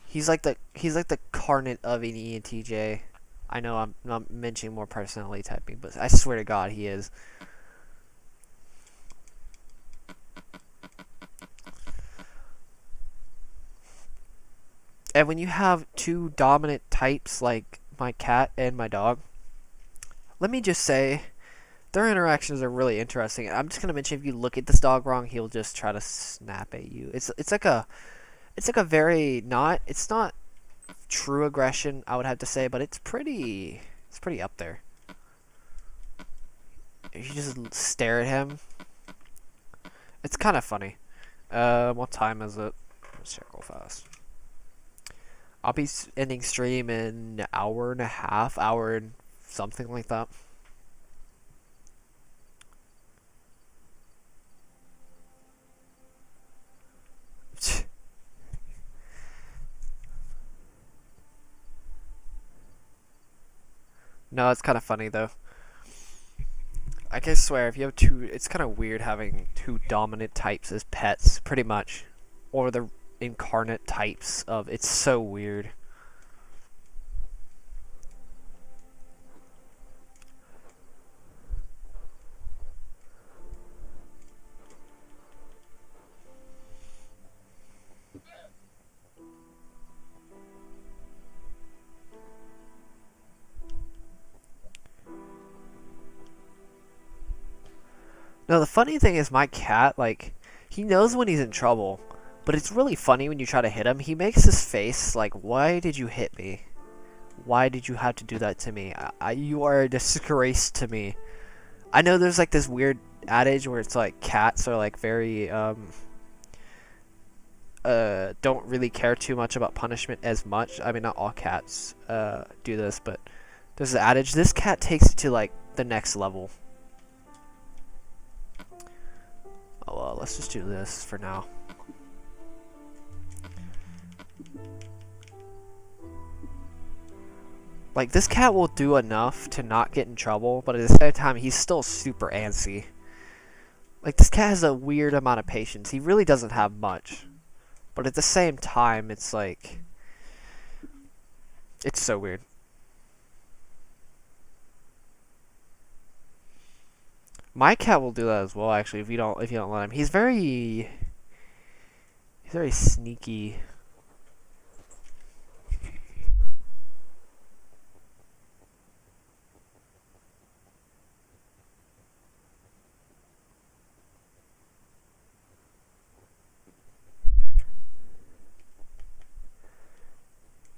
He's like the carnate of an ENTJ. I know I'm not mentioning more personality typing, but I swear to God, he is. And when you have two dominant types like my cat and my dog, let me just say, their interactions are really interesting. I'm just gonna mention, if you look at this dog wrong, he'll just try to snap at you. It's like a very it's not true aggression, I would have to say, but it's pretty up there. If you just stare at him, it's kind of funny. What time is it? Let's check real fast. I'll be ending stream in an hour and a half, hour and something like that. No, it's kind of funny though. I can swear, if you have two, it's kind of weird having two dominant types as pets, pretty much, or the incarnate types of. It's so weird. No, the funny thing is, my cat, like, he knows when he's in trouble. But it's really funny when you try to hit him. He makes this face like, why did you hit me? Why did you have to do that to me? You are a disgrace to me. I know there's like this weird adage where it's like cats are like very, don't really care too much about punishment as much. I mean, not all cats, do this, but there's the adage. This cat takes it to like the next level. Oh, well, let's just do this for now. Like, this cat will do enough to not get in trouble, but at the same time, he's still super antsy. Like, this cat has a weird amount of patience. He really doesn't have much. But at the same time, it's like, it's so weird. My cat will do that as well, actually, if you don't let him. He's very sneaky.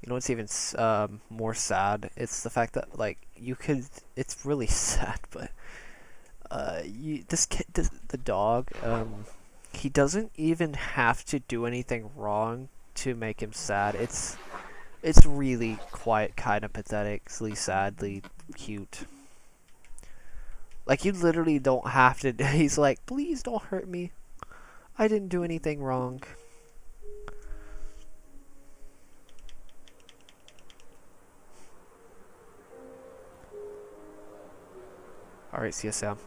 You know what's even more sad? It's the fact that, like, it's really sad, but the dog, he doesn't even have to do anything wrong to make him sad. It's really quite kind of pathetically, sadly cute. Like, you literally don't have to. He's like, please don't hurt me. I didn't do anything wrong. Alright, see you, Sam.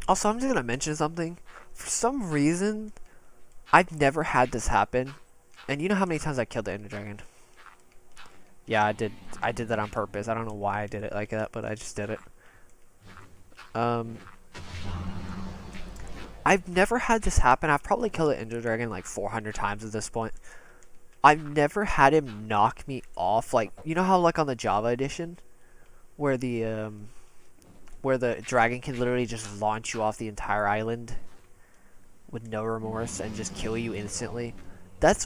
Also, I'm just gonna mention something. For some reason, I've never had this happen. And you know how many times I killed the Ender Dragon? Yeah, I did. I did that on purpose. I don't know why I did it like that, but I just did it. I've never had this happen. I've probably killed the Ender Dragon like 400 times at this point. I've never had him knock me off. Like, you know how like on the Java edition, where the dragon can literally just launch you off the entire island with no remorse and just kill you instantly. That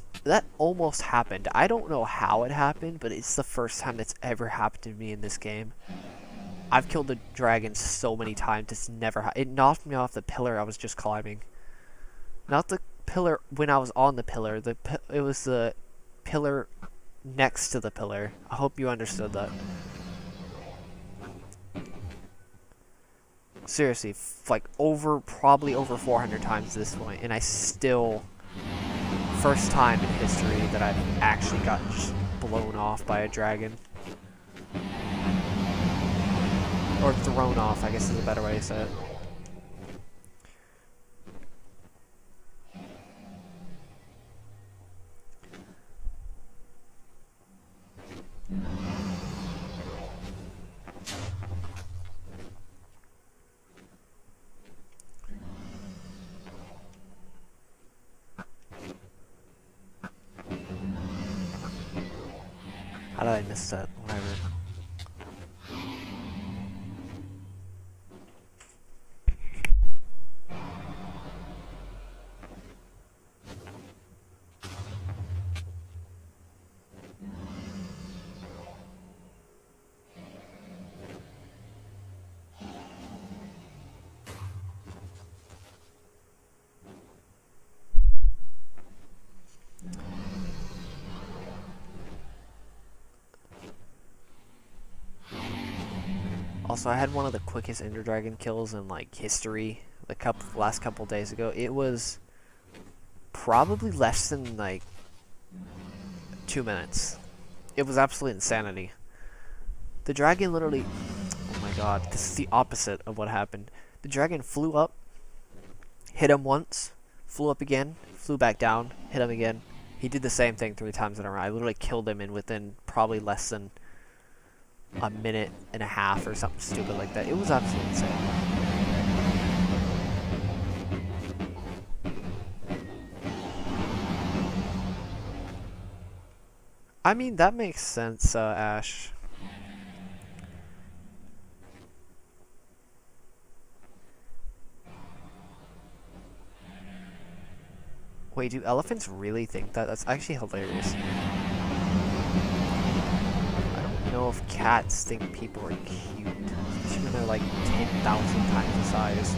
almost happened. I don't know how it happened, but it's the first time that's ever happened to me in this game. I've killed the dragon so many times. It's never. It knocked me off the pillar I was just climbing. Not the pillar when I was on the pillar. It was the pillar next to the pillar. I hope you understood that. Seriously, like probably over 400 times at this point, and I still, first time in history that I've actually gotten blown off by a dragon. Or thrown off, I guess is a better way to say it. How did I miss that? Whatever. Also, I had one of the quickest Ender Dragon kills in like history. The last couple days ago, it was probably less than like 2 minutes. It was absolute insanity. The dragon literally. Oh my god, this is the opposite of what happened. The dragon flew up, hit him once, flew up again, flew back down, hit him again. He did the same thing 3 times in a row. I literally killed him in within probably less than a minute and a half or something stupid like that. It was absolutely insane. I mean, that makes sense, Ash. Wait, do elephants really think that? That's actually hilarious. I don't know if cats think people are cute, especially when they're like 10,000 times the size.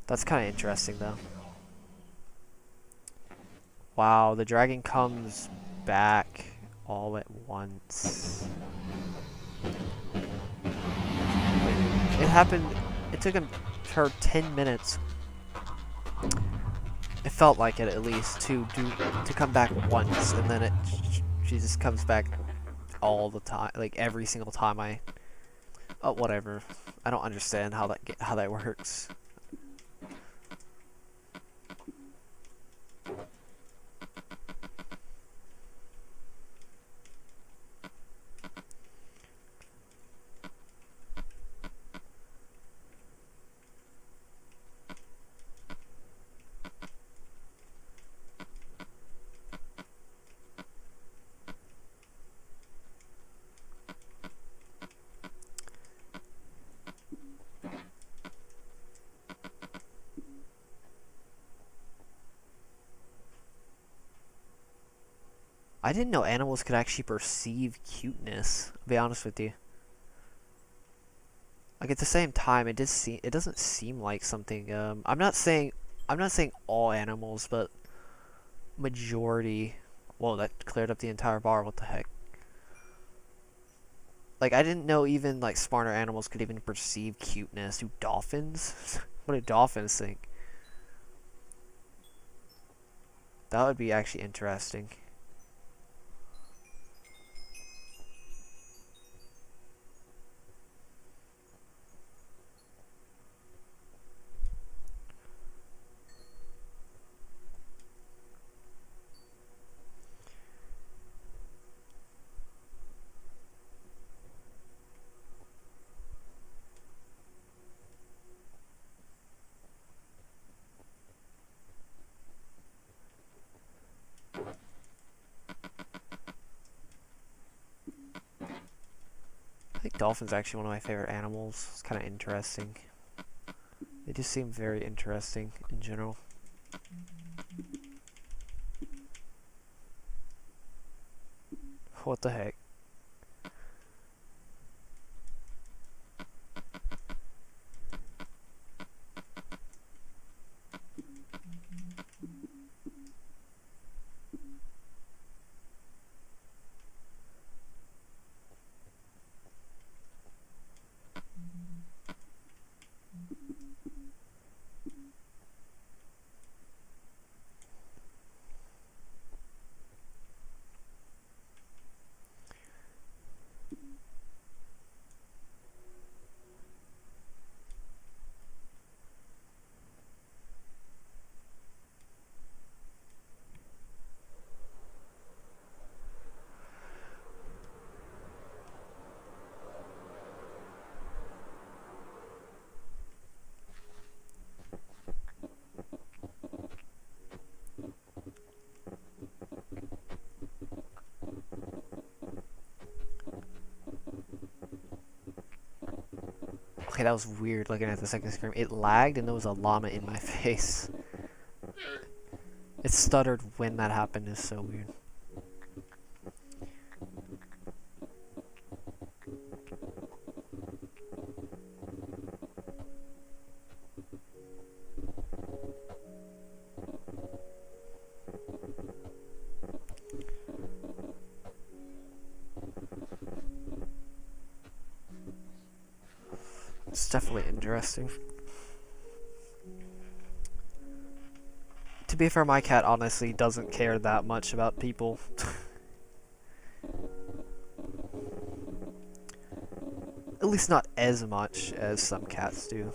That's kind of interesting, though. Wow, the dragon comes back all at once. It happened. It took her 10 minutes. It felt like it, at least, to come back once, and then she just comes back all the time, like every single time I. Oh, whatever. I don't understand how that works. I didn't know animals could actually perceive cuteness. I'll be honest with you. Like at the same time, it doesn't seem like something. I'm not saying all animals, but majority. Whoa, that cleared up the entire bar. What the heck? Like I didn't know even like smarter animals could even perceive cuteness. Do dolphins? What do dolphins think? That would be actually interesting. I think dolphins are actually one of my favorite animals. It's kind of interesting. They just seem very interesting in general. What the heck? Okay, that was weird looking at the second screen. It lagged and there was a llama in my face. It stuttered when that happened. It's so weird. It's definitely interesting. To be fair, my cat honestly doesn't care that much about people. At least not as much as some cats do.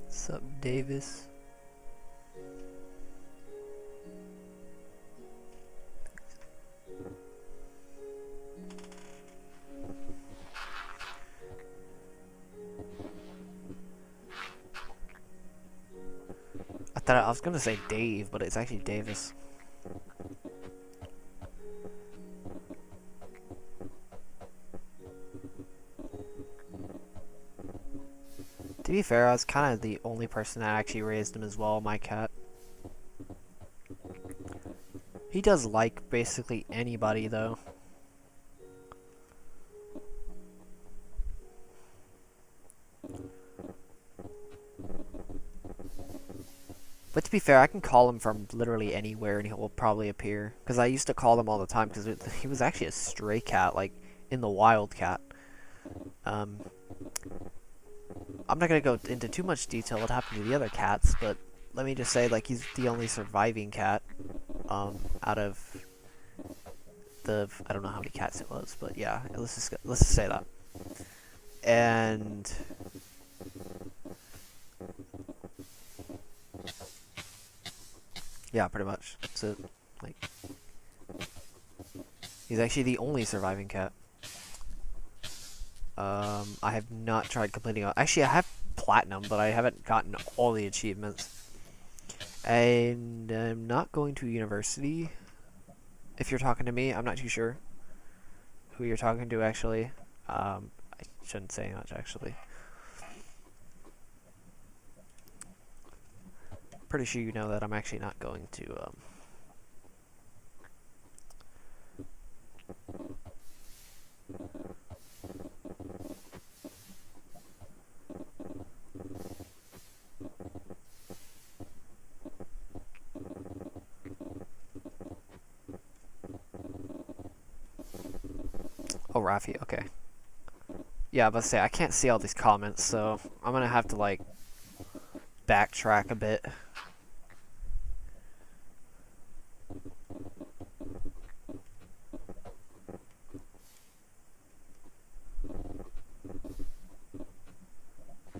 What's up, Davis? I was gonna say Dave, but it's actually Davis. be fair, I was kind of the only person that actually raised him as well, my cat. He does like basically anybody, though. But to be fair, I can call him from literally anywhere and he will probably appear. Because I used to call him all the time because he was actually a stray cat, like in the wild cat. I'm not going to go into too much detail what happened to the other cats, but let me just say, like, he's the only surviving cat out of the, I don't know how many cats it was, but yeah, let's just say that. And yeah, pretty much. So, like, he's actually the only surviving cat. I have not tried completing. Actually, I have platinum, but I haven't gotten all the achievements. And I'm not going to university. If you're talking to me, I'm not too sure who you're talking to, actually. I shouldn't say much, actually. Pretty sure you know that I'm actually not going to, Oh, Rafi, okay. Yeah, but say I can't see all these comments, so I'm gonna have to, like, backtrack a bit.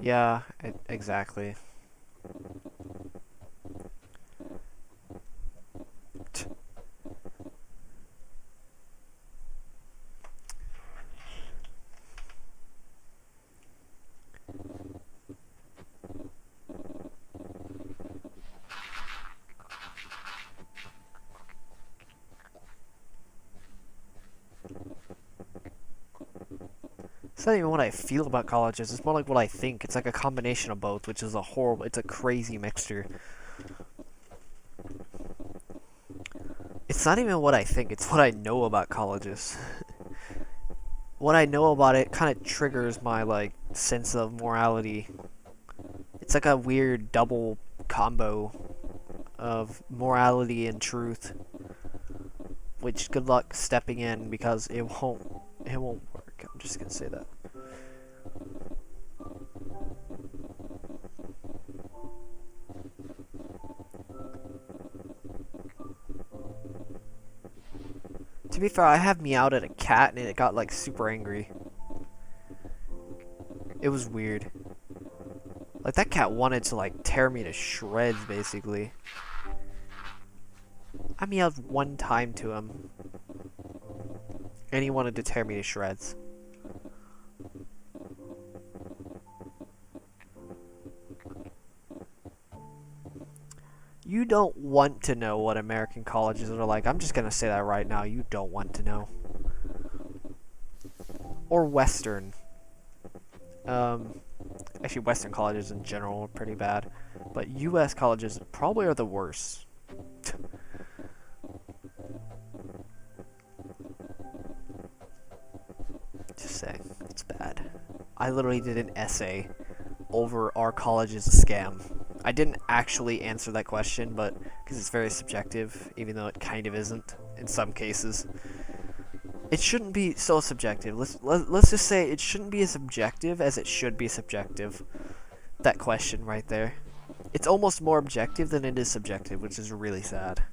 Yeah, exactly. It's not even what I feel about colleges, it's more like what I think. It's like a combination of both, which is it's a crazy mixture. It's not even what I think, it's what I know about colleges. What I know about it kind of triggers my, like, sense of morality. It's like a weird double combo of morality and truth. Which, good luck stepping in, because it won't work. I'm just gonna say that. To be fair, I have meowed at a cat and it got, like, super angry. It was weird. Like, that cat wanted to, like, tear me to shreds, basically. I meowed one time to him. And he wanted to tear me to shreds. You don't want to know what American colleges are like. I'm just gonna say that right now. You don't want to know. Or Western. Actually, Western colleges in general are pretty bad. But U.S. colleges probably are the worst. Just saying, it's bad. I literally did an essay over our college is a scam. I didn't actually answer that question, but because it's very subjective, even though it kind of isn't in some cases. It shouldn't be so subjective. Let's just say it shouldn't be as subjective as it should be subjective. That question right there. It's almost more objective than it is subjective, which is really sad.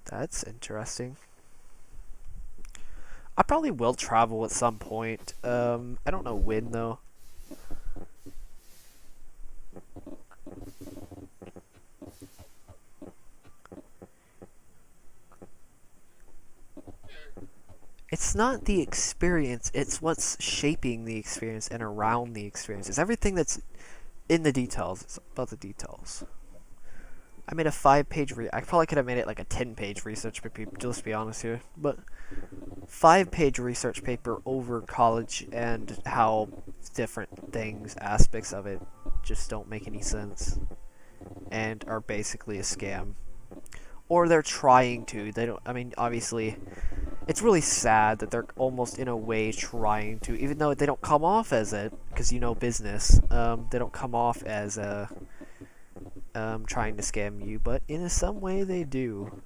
That's interesting. I probably will travel at some point. I don't know when, though. It's not the experience, it's what's shaping the experience and around the experience. It's everything that's in the details. It's about the details. I made a 5-page I probably could have made it like a 10-page research paper, just to be honest here. But 5-page research paper over college and how different things, aspects of it, just don't make any sense and are basically a scam. Or they're trying to. They don't. I mean, obviously, it's really sad that they're almost in a way trying to, even though they don't come off as it, because you know business. They don't come off as a trying to scam you, but in some way they do.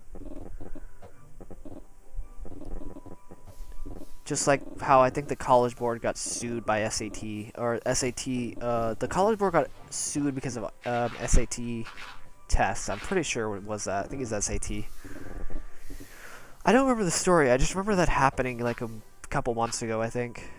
Just like how I think the College Board got sued by SAT, or SAT, the College Board got sued because of SAT tests. I'm pretty sure it was that. I think it's SAT. I don't remember the story. I just remember that happening like a couple months ago, I think.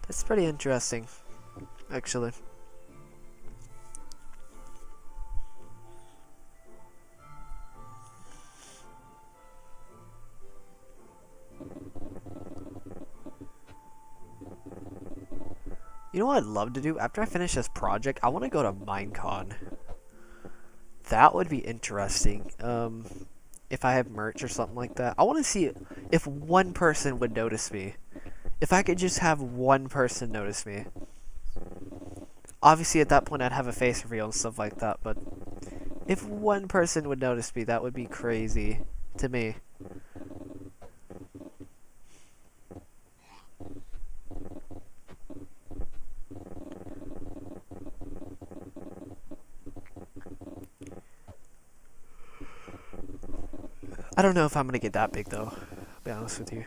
That's pretty interesting, actually. You know what I'd love to do? After I finish this project, I want to go to Minecon. That would be interesting. If I have merch or something like that. I want to see if one person would notice me. If I could just have one person notice me. Obviously, at that point, I'd have a face reveal and stuff like that, but if one person would notice me, that would be crazy to me. I don't know if I'm gonna get that big though, I'll be honest with you.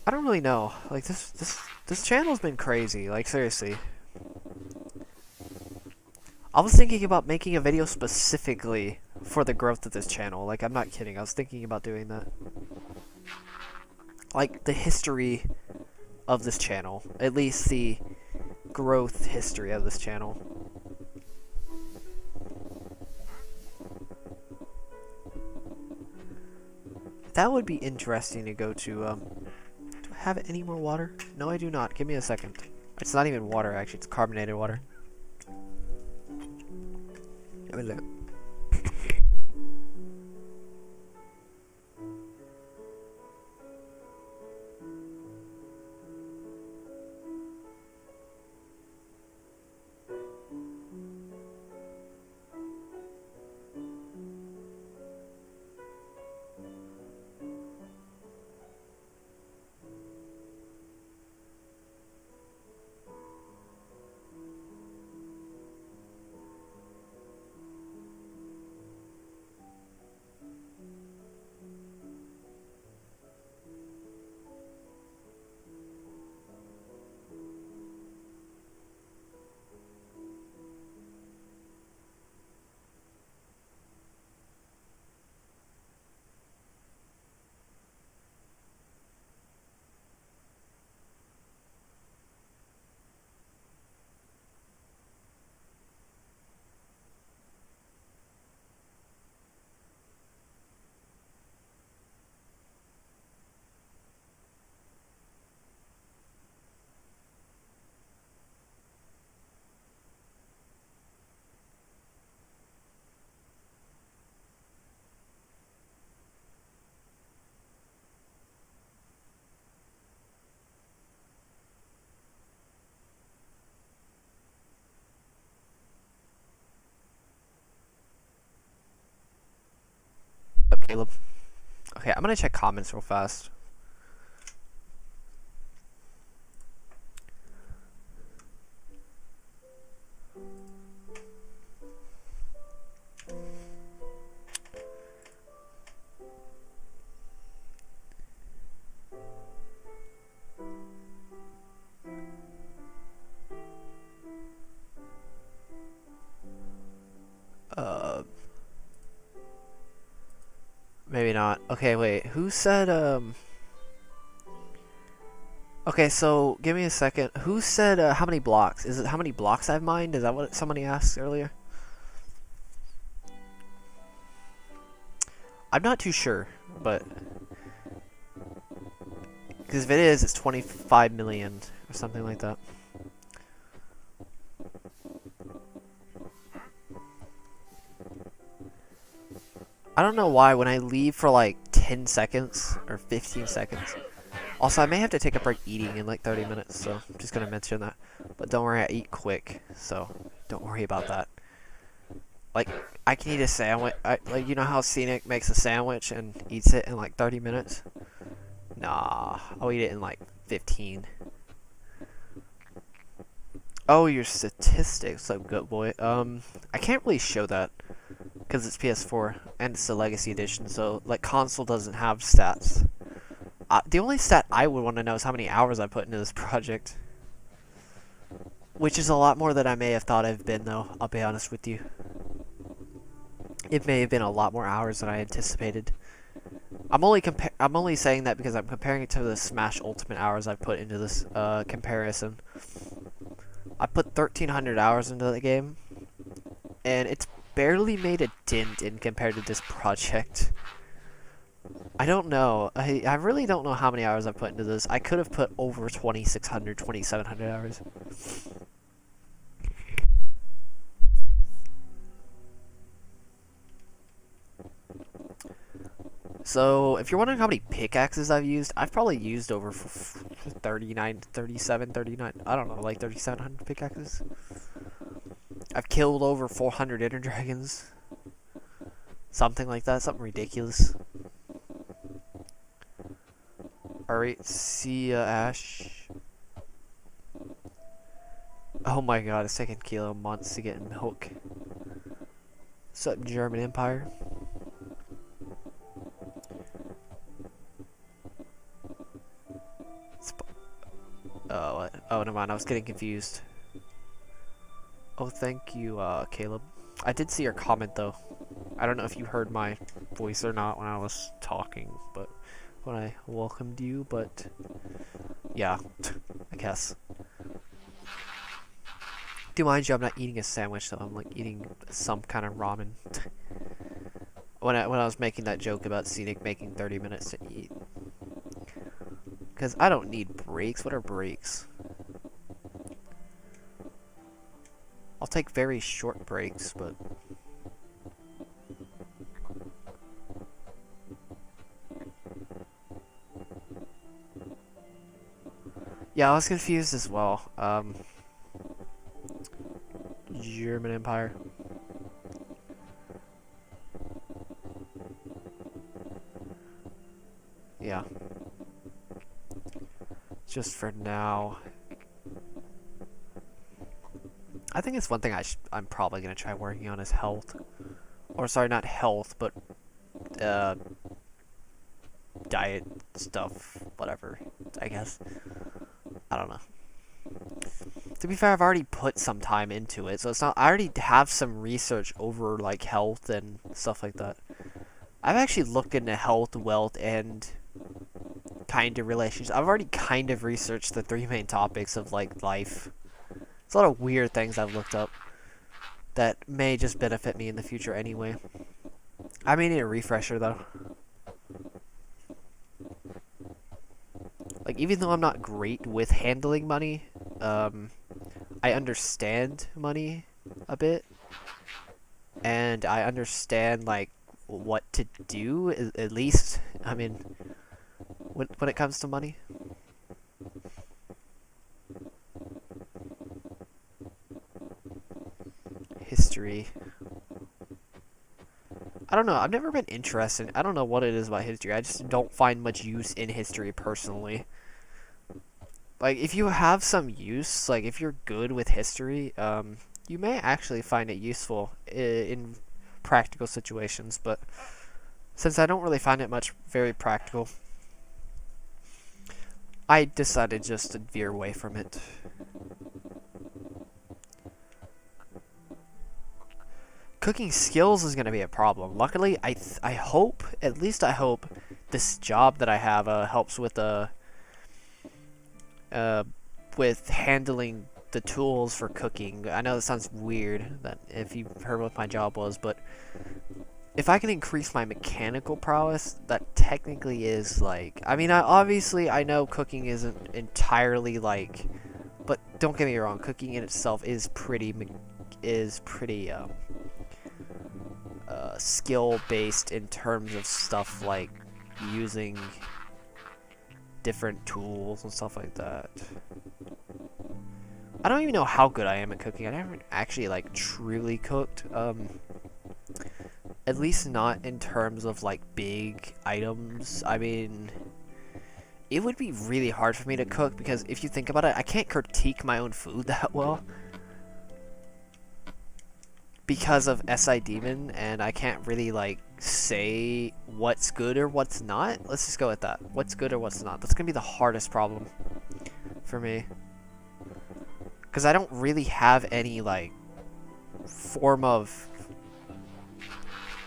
I don't really know. Like this channel's been crazy, like seriously. I was thinking about making a video specifically for the growth of this channel. Like, I'm not kidding. I was thinking about doing that. Like, the history of this channel. At least the growth history of this channel. That would be interesting to go to. Do I have any more water? No, I do not. Give me a second. It's not even water, actually. It's carbonated water. Let me look. Up, Caleb. Okay, I'm gonna check comments real fast. Maybe not. Okay, wait. Who said, Okay, so give me a second. Who said how many blocks? Is it how many blocks I've mined? Is that what somebody asked earlier? I'm not too sure, but because if it is, it's 25 million or something like that. I don't know why when I leave for like 10 seconds or 15 seconds. Also, I may have to take a break eating in like 30 minutes, so I'm just gonna mention that. But don't worry, I eat quick, so don't worry about that. Like, I can eat a sandwich. Like, you know how Scenic makes a sandwich and eats it in like 30 minutes? Nah, I'll eat it in like 15. Oh, your statistics, so good boy. I can't really show that because it's PS4 and it's the Legacy Edition, so like console doesn't have stats. The only stat I would want to know is how many hours I put into this project, which is a lot more than I may have thought I've been, though. I'll be honest with you. It may have been a lot more hours than I anticipated. I'm only saying that because I'm comparing it to the Smash Ultimate hours I've put into this comparison. I put 1,300 hours into the game, and it's barely made a dent in compared to this project. I don't know. I really don't know how many hours I've put into this. I could have put over 2,600, 2,700 hours. So, if you're wondering how many pickaxes I've used, I've probably used over 39, 37, 39, I don't know, like 3,700 pickaxes. I've killed over 400 Ender Dragons. Something like that, something ridiculous. Alright, see ya, Ash. Oh my god, it's taken Kilo months to get in milk. What's up, German Empire? Oh, never mind, I was getting confused. Oh, thank you, Caleb. I did see your comment, though. I don't know if you heard my voice or not when I was talking, but when I welcomed you, but yeah, I guess. Do mind you, I'm not eating a sandwich, though. I'm like eating some kind of ramen. when I was making that joke about Scenic making 30 minutes to eat. Because I don't need breaks. What are breaks? I'll take very short breaks, but... yeah, I was confused as well. German Empire. Yeah. Just for now. I think it's one thing I'm probably going to try working on is health. Or sorry, not health, but diet stuff, whatever, I guess. I don't know. To be fair, I've already put some time into it, so it's not... I already have some research over, like, health and stuff like that. I've actually looked into health, wealth, and kind of relationships. I've already kind of researched the 3 main topics of, like, life. It's a lot of weird things I've looked up that may just benefit me in the future anyway. I may need a refresher, though. Like, even though I'm not great with handling money, I understand money a bit. And I understand, like, what to do, at least, I mean, when it comes to money. History. I don't know, I've never been interested. I don't know what it is about history. I just don't find much use in history personally. Like, if you have some use, like, if you're good with history, you may actually find it useful in practical situations, but since I don't really find it very practical, I decided just to veer away from it. Cooking skills is going to be a problem. Luckily, I hope, at least I hope, this job that I have helps with with handling the tools for cooking. I know that sounds weird, that if you heard what my job was, but if I can increase my mechanical prowess, that technically is like, I mean, obviously I know cooking isn't entirely like, but don't get me wrong, cooking in itself is pretty skill based in terms of stuff like using different tools and stuff like that. I don't even know how good I am at cooking. I never actually like truly cooked. At least not in terms of like big items. I mean, it would be really hard for me to cook because if you think about it, I can't critique my own food that well because of SI Demon, and I can't really like say what's good or what's not. Let's just go with that. What's good or what's not. That's gonna be the hardest problem for me. Because I don't really have any like form of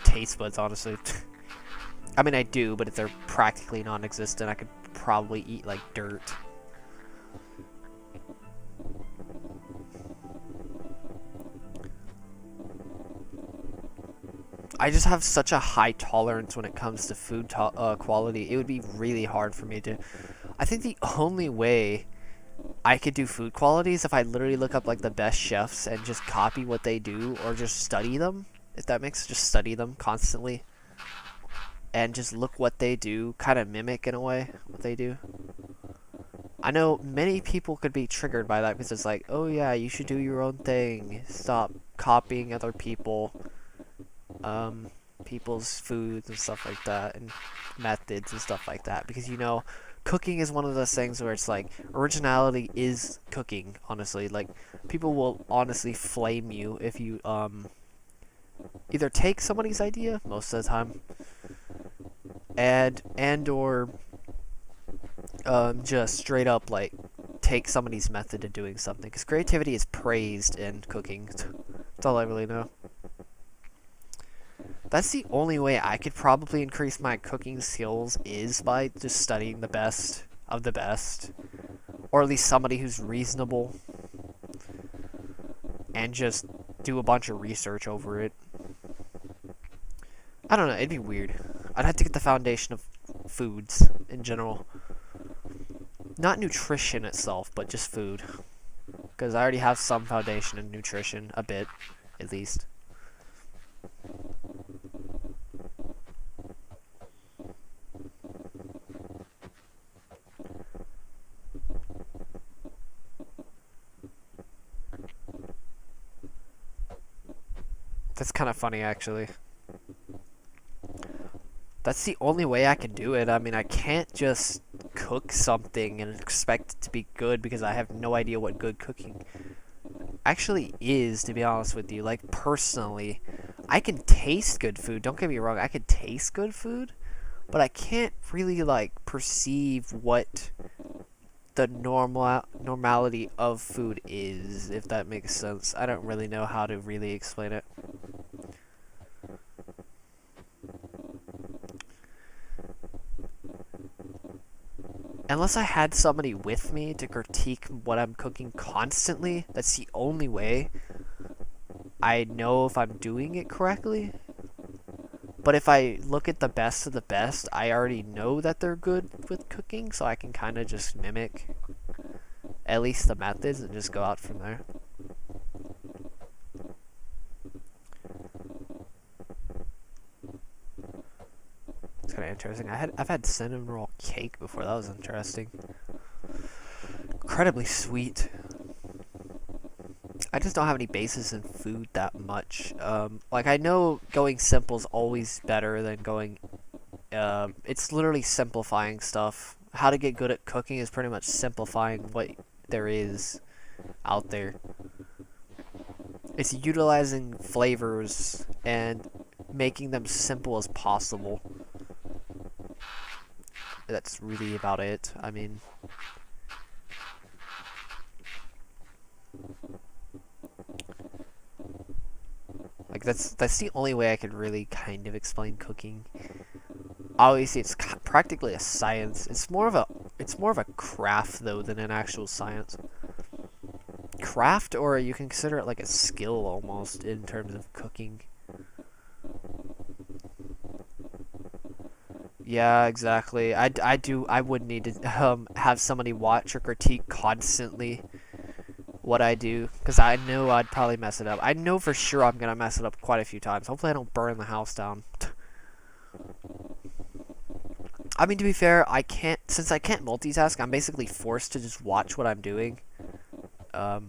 taste buds, honestly. I mean, I do, but if they're practically non-existent, I could probably eat like dirt. I just have such a high tolerance when it comes to food quality. It would be really hard for me to... I think the only way I could do food quality is if I literally look up like the best chefs and just copy what they do, or just study them. If that makes, just study them constantly and just look what they do, kind of mimic in a way what they do. I know many people could be triggered by that because it's like, oh yeah, you should do your own thing, stop copying other people's foods and stuff like that, and methods and stuff like that, because you know, cooking is one of those things where it's like, originality is cooking, honestly. Like, people will honestly flame you if you either take somebody's idea, most of the time, and or just straight up like take somebody's method of doing something, because creativity is praised in cooking. That's all I really know. That's the only way I could probably increase my cooking skills, is by just studying the best of the best, or at least somebody who's reasonable, and just do a bunch of research over it. I don't know, it'd be weird. I'd have to get the foundation of foods in general. Not nutrition itself, but just food. Because I already have some foundation in nutrition, a bit, at least. That's kind of funny, actually. That's the only way I can do it. I mean, I can't just cook something and expect it to be good because I have no idea what good cooking actually is, to be honest with you. Like, personally, I can taste good food. Don't get me wrong, I can taste good food, but I can't really, like, perceive what the normality of food is, if that makes sense. I don't really know how to really explain it. Unless I had somebody with me to critique what I'm cooking constantly, that's the only way I know if I'm doing it correctly. But if I look at the best of the best, I already know that they're good with cooking, so I can kind of just mimic at least the methods and just go out from there. It's kind of interesting. I've had cinnamon roll cake before. That was interesting. Incredibly sweet. I just don't have any basis in food that much. Like, I know going simple is always better than going... it's literally simplifying stuff. How to get good at cooking is pretty much simplifying what there is out there. It's utilizing flavors and making them simple as possible. That's really about it. I mean... like, that's the only way I could really kind of explain cooking. Obviously, it's practically a science. It's more of It's more of a craft though than an actual science. Craft, or you can consider it like a skill almost in terms of cooking. Yeah, exactly. I would need to have somebody watch or critique constantly what I do, because I know I'd probably mess it up. I know for sure I'm gonna mess it up quite a few times. Hopefully I don't burn the house down. I mean, to be fair, since I can't multitask, I'm basically forced to just watch what I'm doing. I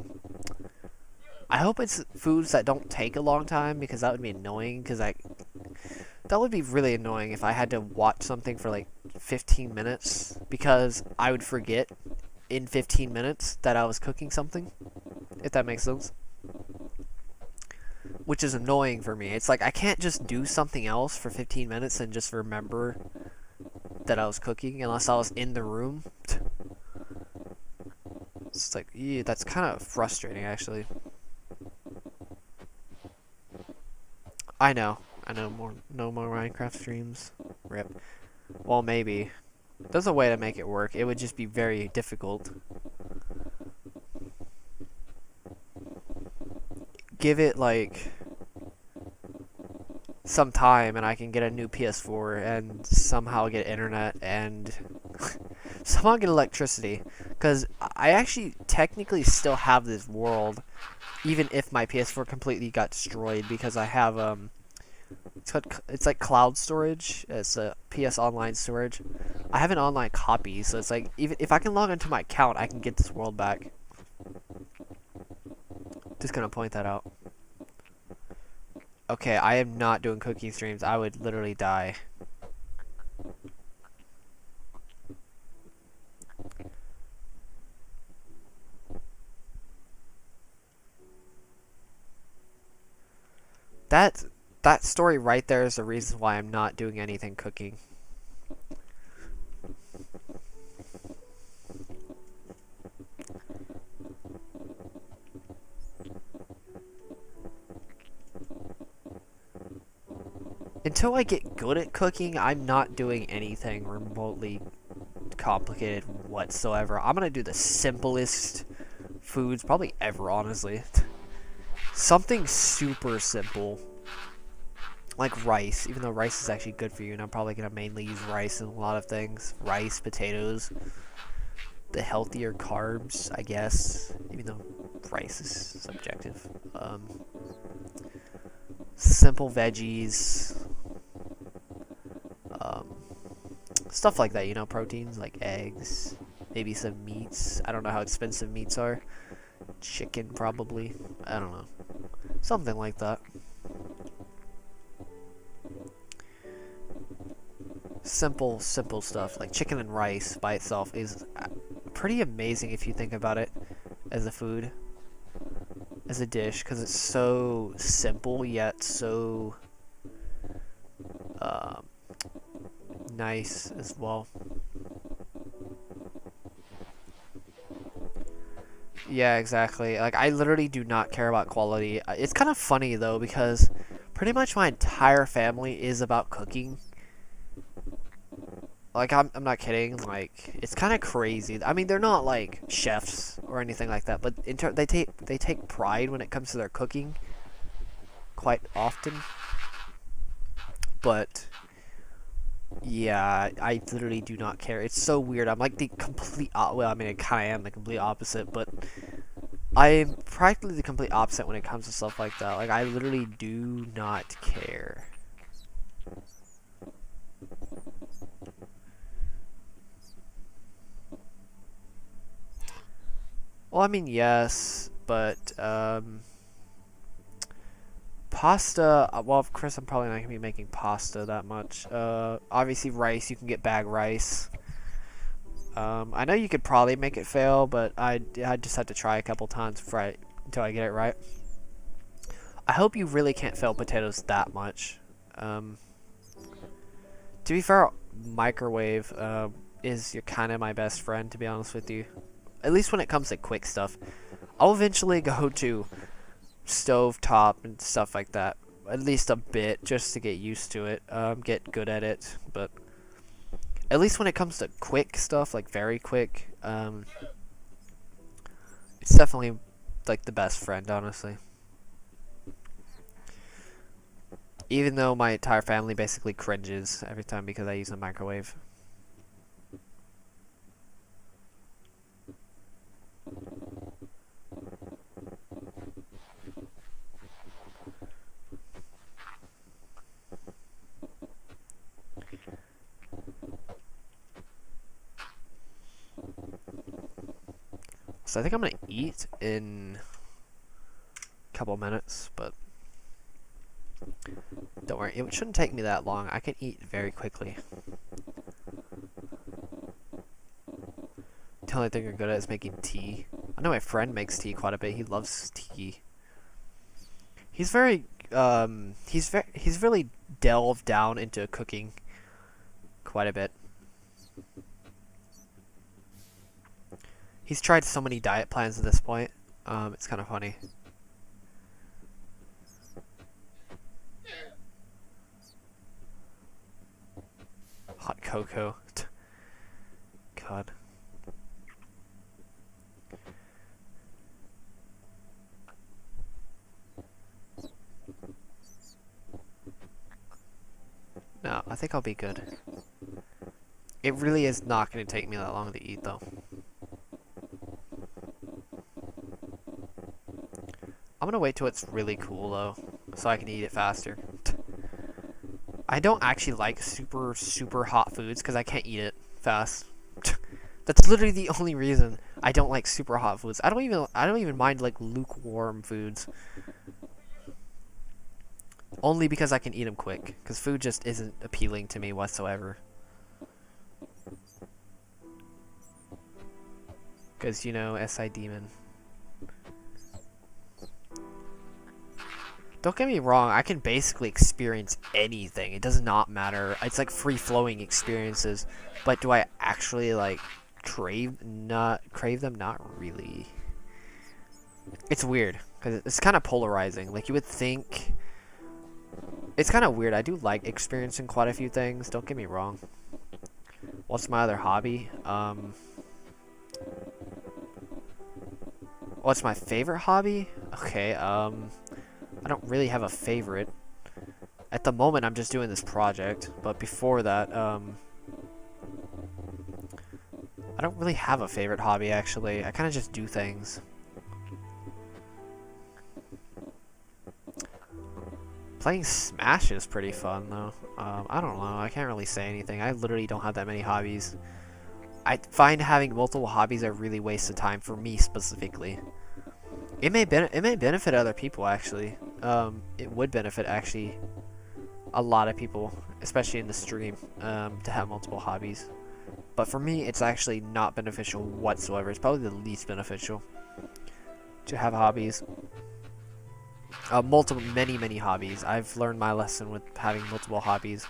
hope it's foods that don't take a long time, because that would be annoying, that would be really annoying if I had to watch something for like 15 minutes, because I would forget in 15 minutes that I was cooking something, if that makes sense. Which is annoying for me. It's like I can't just do something else for 15 minutes and just remember that I was cooking unless I was in the room. It's like, yeah, that's kind of frustrating actually. I know. No more Minecraft streams. Rip. Well, maybe. There's a way to make it work. It would just be very difficult. Give it like some time and I can get a new PS4 and somehow get internet and somehow get electricity. Because I actually technically still have this world, even if my PS4 completely got destroyed, because I have it's like cloud storage. It's a PS online storage. I have an online copy, so it's like even if I can log into my account, I can get this world back. Just gonna point that out. Okay, I am not doing cooking streams. I would literally die. That story right there is the reason why I'm not doing anything cooking. Until I get good at cooking, I'm not doing anything remotely complicated whatsoever. I'm gonna do the simplest foods probably ever, honestly. Something super simple. Like rice, even though rice is actually good for you, and I'm probably going to mainly use rice in a lot of things. Rice, potatoes, the healthier carbs, I guess, even though rice is subjective. Simple veggies, stuff like that, you know, proteins like eggs, maybe some meats. I don't know how expensive meats are. Chicken, probably. I don't know. Something like that. Simple stuff like chicken and rice by itself is pretty amazing if you think about it as a food, as a dish, because it's so simple yet so nice as well. Yeah, exactly. Like, I literally do not care about quality. It's kind of funny though, because pretty much my entire family is about cooking. Like, I'm not kidding. Like, it's kind of crazy. I mean, they're not like chefs or anything like that, but they take pride when it comes to their cooking quite often. But yeah, I literally do not care. It's so weird. I'm like the complete well, I mean, I kind of am the complete opposite, but I'm practically the complete opposite when it comes to stuff like that. Like, I literally do not care. Well, I mean, yes, but, pasta, well, of course, I'm probably not going to be making pasta that much. Obviously, rice, you can get bag rice. I know you could probably make it fail, but I just had to try a couple times until I get it right. I hope you really can't fail potatoes that much. To be fair, microwave, is kind of my best friend, to be honest with you. At least when it comes to quick stuff. I'll eventually go to stovetop and stuff like that. At least a bit, just to get used to it. Get good at it. But At least when it comes to quick stuff, like very quick, it's definitely like the best friend, honestly. Even though my entire family basically cringes every time because I use a microwave. So I think I'm gonna eat in a couple minutes, but don't worry, it shouldn't take me that long. I can eat very quickly. The only thing you're good at is making tea. I know my friend makes tea quite a bit. He loves tea. He's very he's really delved down into cooking quite a bit. He's tried so many diet plans at this point. It's kind of funny. Hot cocoa. God. No, I think I'll be good. It really is not going to take me that long to eat, though. I'm going to wait till it's really cool, though, so I can eat it faster. I don't actually like super, super hot foods because I can't eat it fast. That's literally the only reason I don't like super hot foods. I don't even mind like lukewarm foods. Only because I can eat them quick, because food just isn't appealing to me whatsoever. Because, you know, SI Demon. Don't get me wrong, I can basically experience anything. It does not matter. It's like free-flowing experiences. But do I actually, like, crave them? Not really. It's weird, because it's kind of polarizing. Like, you would think... It's kind of weird. I do like experiencing quite a few things. Don't get me wrong. What's my other hobby? What's my favorite hobby? Okay, I don't really have a favorite. At the moment, I'm just doing this project. But before that, I don't really have a favorite hobby, actually. I kind of just do things. Playing Smash is pretty fun, though. I don't know. I can't really say anything. I literally don't have that many hobbies. I find having multiple hobbies a really waste of time for me specifically. It may benefit other people, actually. It would benefit, actually, a lot of people, especially in the stream, to have multiple hobbies. But for me, it's actually not beneficial whatsoever. It's probably the least beneficial to have hobbies. Many hobbies. I've learned my lesson with having multiple hobbies.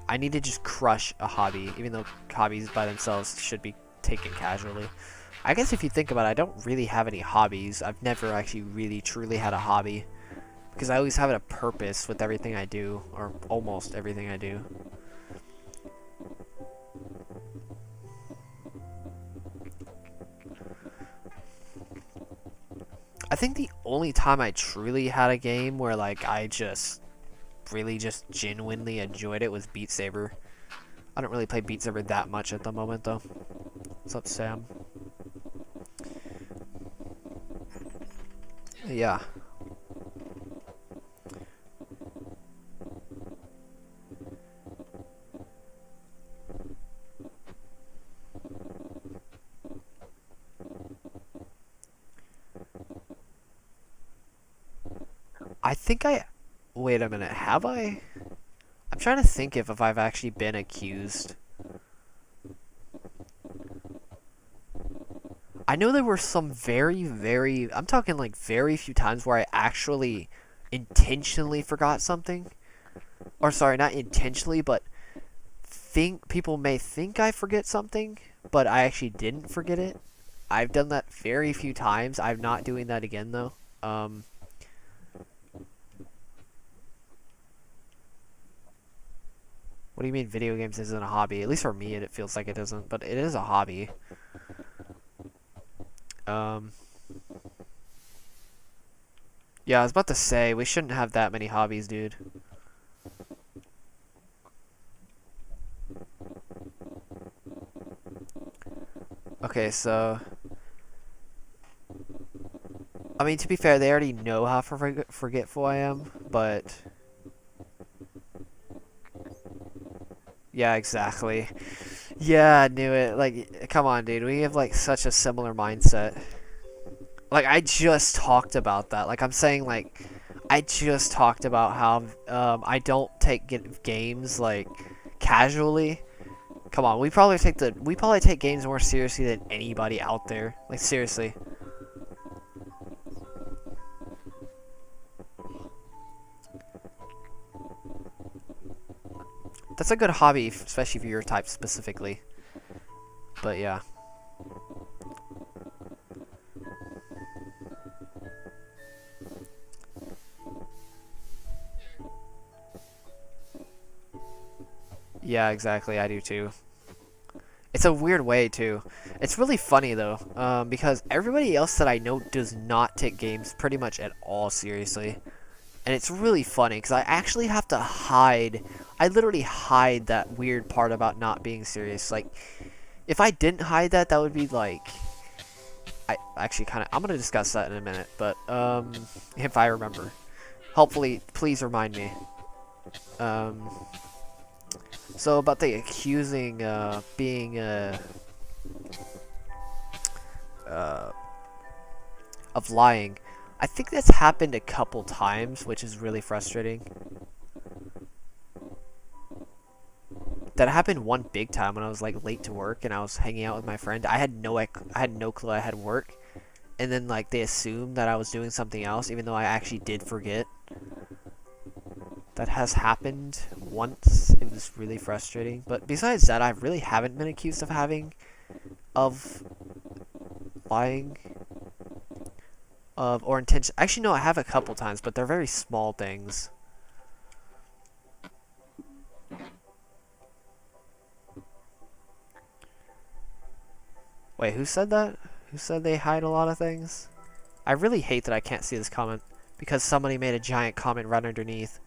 I need to just crush a hobby, even though hobbies by themselves should be taken casually. I guess if you think about it, I don't really have any hobbies. I've never actually really truly had a hobby, because I always have a purpose with everything I do, or almost everything I do. I think the only time I truly had a game where like I just really just genuinely enjoyed it was Beat Saber. I don't really play Beat Saber that much at the moment, though. What's up, Sam? Yeah. I think I... Wait a minute, have I? I'm trying to think if I've actually been accused. I know there were some I'm talking like very few times where I actually intentionally forgot something. Or sorry, not intentionally, but people may think I forget something, but I actually didn't forget it. I've done that very few times. I'm not doing that again, though. What do you mean video games isn't a hobby? At least for me, it feels like it isn't, but it is a hobby. Yeah, I was about to say, we shouldn't have that many hobbies, dude. Okay, so... I mean, to be fair, they already know how forgetful I am, but... Yeah, exactly. Yeah, I knew it. Like, come on, dude. We have, like, such a similar mindset. Like, I just talked about that. Like, I'm saying, like... I just talked about how I don't take games, like, casually. Come on, we probably take games more seriously than anybody out there. Like, seriously. That's a good hobby, especially for your type specifically. But yeah. Yeah, exactly. I do too. It's a weird way too. It's really funny though, because everybody else that I know does not take games pretty much at all seriously. And it's really funny because I actually have to hide. I literally hide that weird part about not being serious. Like, if I didn't hide that, that would be like... I actually kind of... I'm going to discuss that in a minute, but if I remember. Hopefully, please remind me. So about the accusing being of lying, I think that's happened a couple times, which is really frustrating. That happened one big time when I was like late to work and I was hanging out with my friend. I had no clue I had work, and then like they assumed that I was doing something else, even though I actually did forget. That has happened once. It was really frustrating. But besides that, I really haven't been accused of lying. Or intention. Actually, no, I have a couple times, but they're very small things. Wait, who said that? Who said they hide a lot of things? I really hate that I can't see this comment because somebody made a giant comment right underneath.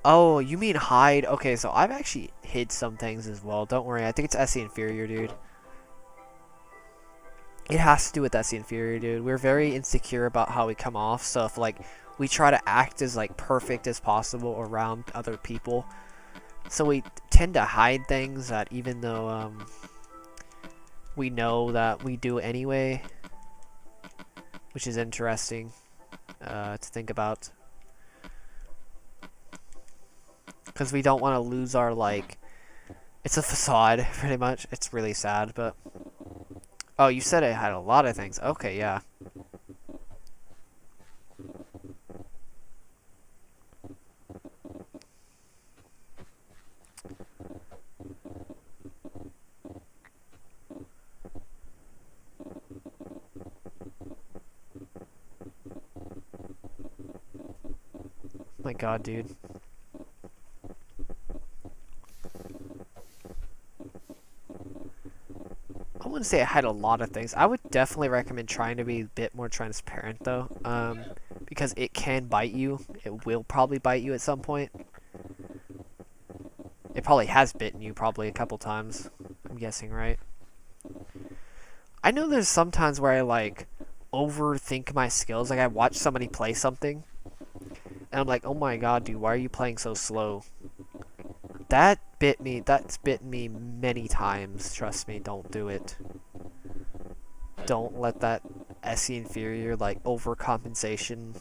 Oh, you mean hide? Okay, so I've actually hid some things as well. Don't worry, I think it's SE Inferior, dude. It has to do with SE Inferior, dude. We're very insecure about how we come off, so if, like, we try to act as, like, perfect as possible around other people. So we tend to hide things that even though, we know that we do anyway. Which is interesting, to think about. Because we don't want to lose our, like... It's a facade, pretty much. It's really sad, but... Oh, you said it had a lot of things. Okay, yeah. My god, dude. I wouldn't say I had a lot of things. I would definitely recommend trying to be a bit more transparent, though. Because it can bite you. It will probably bite you at some point. It probably has bitten you probably a couple times. I'm guessing, right? I know there's some times where I, like, overthink my skills. Like, I watch somebody play something, and I'm like, oh my god, dude, why are you playing so slow? That bit me. That's bitten me many times. Trust me, don't do it. Don't let that SE Inferior, like, overcompensation,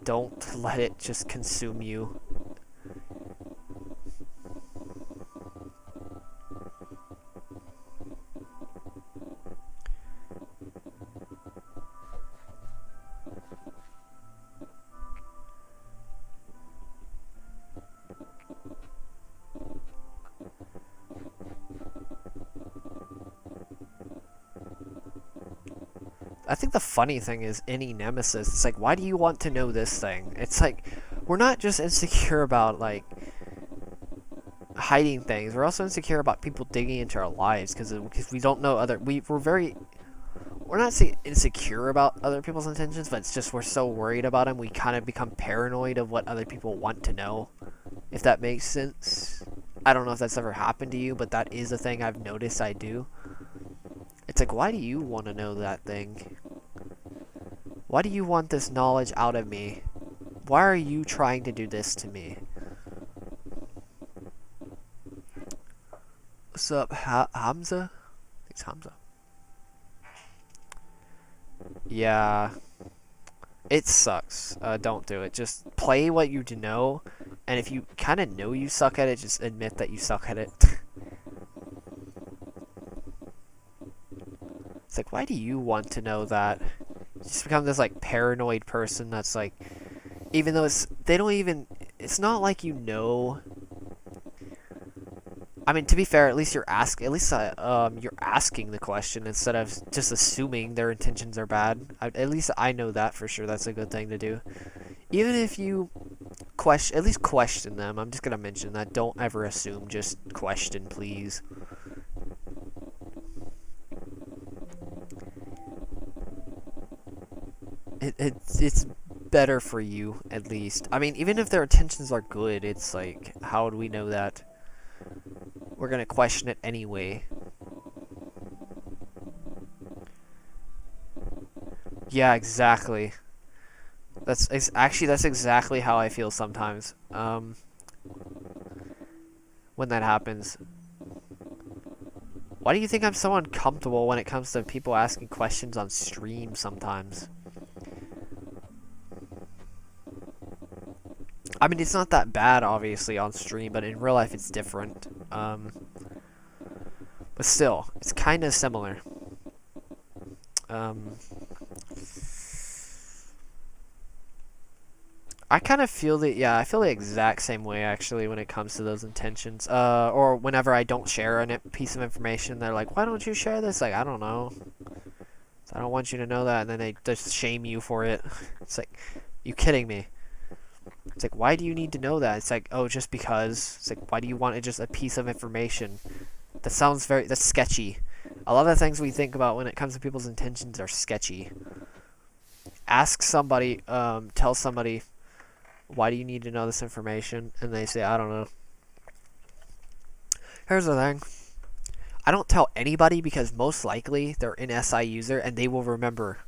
don't let it just consume you. I think the funny thing is any nemesis, it's like, why do you want to know this thing? It's like, we're not just insecure about, like, hiding things. We're also insecure about people digging into our lives because we don't know other... We're not saying insecure about other people's intentions, but it's just we're so worried about them, we kind of become paranoid of what other people want to know, if that makes sense. I don't know if that's ever happened to you, but that is a thing I've noticed I do. It's like, why do you want to know that thing? Why do you want this knowledge out of me? Why are you trying to do this to me? What's up, Hamza? I think it's Hamza. Yeah. It sucks. Don't do it. Just play what you know, and if you kind of know you suck at it, just admit that you suck at it. It's like, why do you want to know that? You just become this, like, paranoid person that's like, even though it's not like you know. I mean, to be fair, at least you're asking the question instead of just assuming their intentions are bad. At least I know that for sure. That's a good thing to do. Even if you at least question them. I'm just gonna mention that. Don't ever assume. Just question, please. It's better for you, at least. I mean, even if their intentions are good, it's like, how do we know that? We're gonna question it anyway. Yeah, exactly. That's exactly how I feel sometimes. When that happens. Why do you think I'm so uncomfortable when it comes to people asking questions on stream sometimes? I mean, it's not that bad, obviously, on stream, but in real life it's different. But still, it's kind of similar. I kind of feel I feel the exact same way, actually, when it comes to those intentions. Or whenever I don't share a piece of information, they're like, why don't you share this? Like, I don't know. I don't want you to know that, and then they just shame you for it. It's like, you kidding me? It's like, why do you need to know that? It's like, oh, just because. It's like, why do you want just a piece of information? That's sketchy. A lot of the things we think about when it comes to people's intentions are sketchy. Ask somebody, tell somebody, why do you need to know this information? And they say, I don't know. Here's the thing. I don't tell anybody because most likely they're an SI user and they will remember.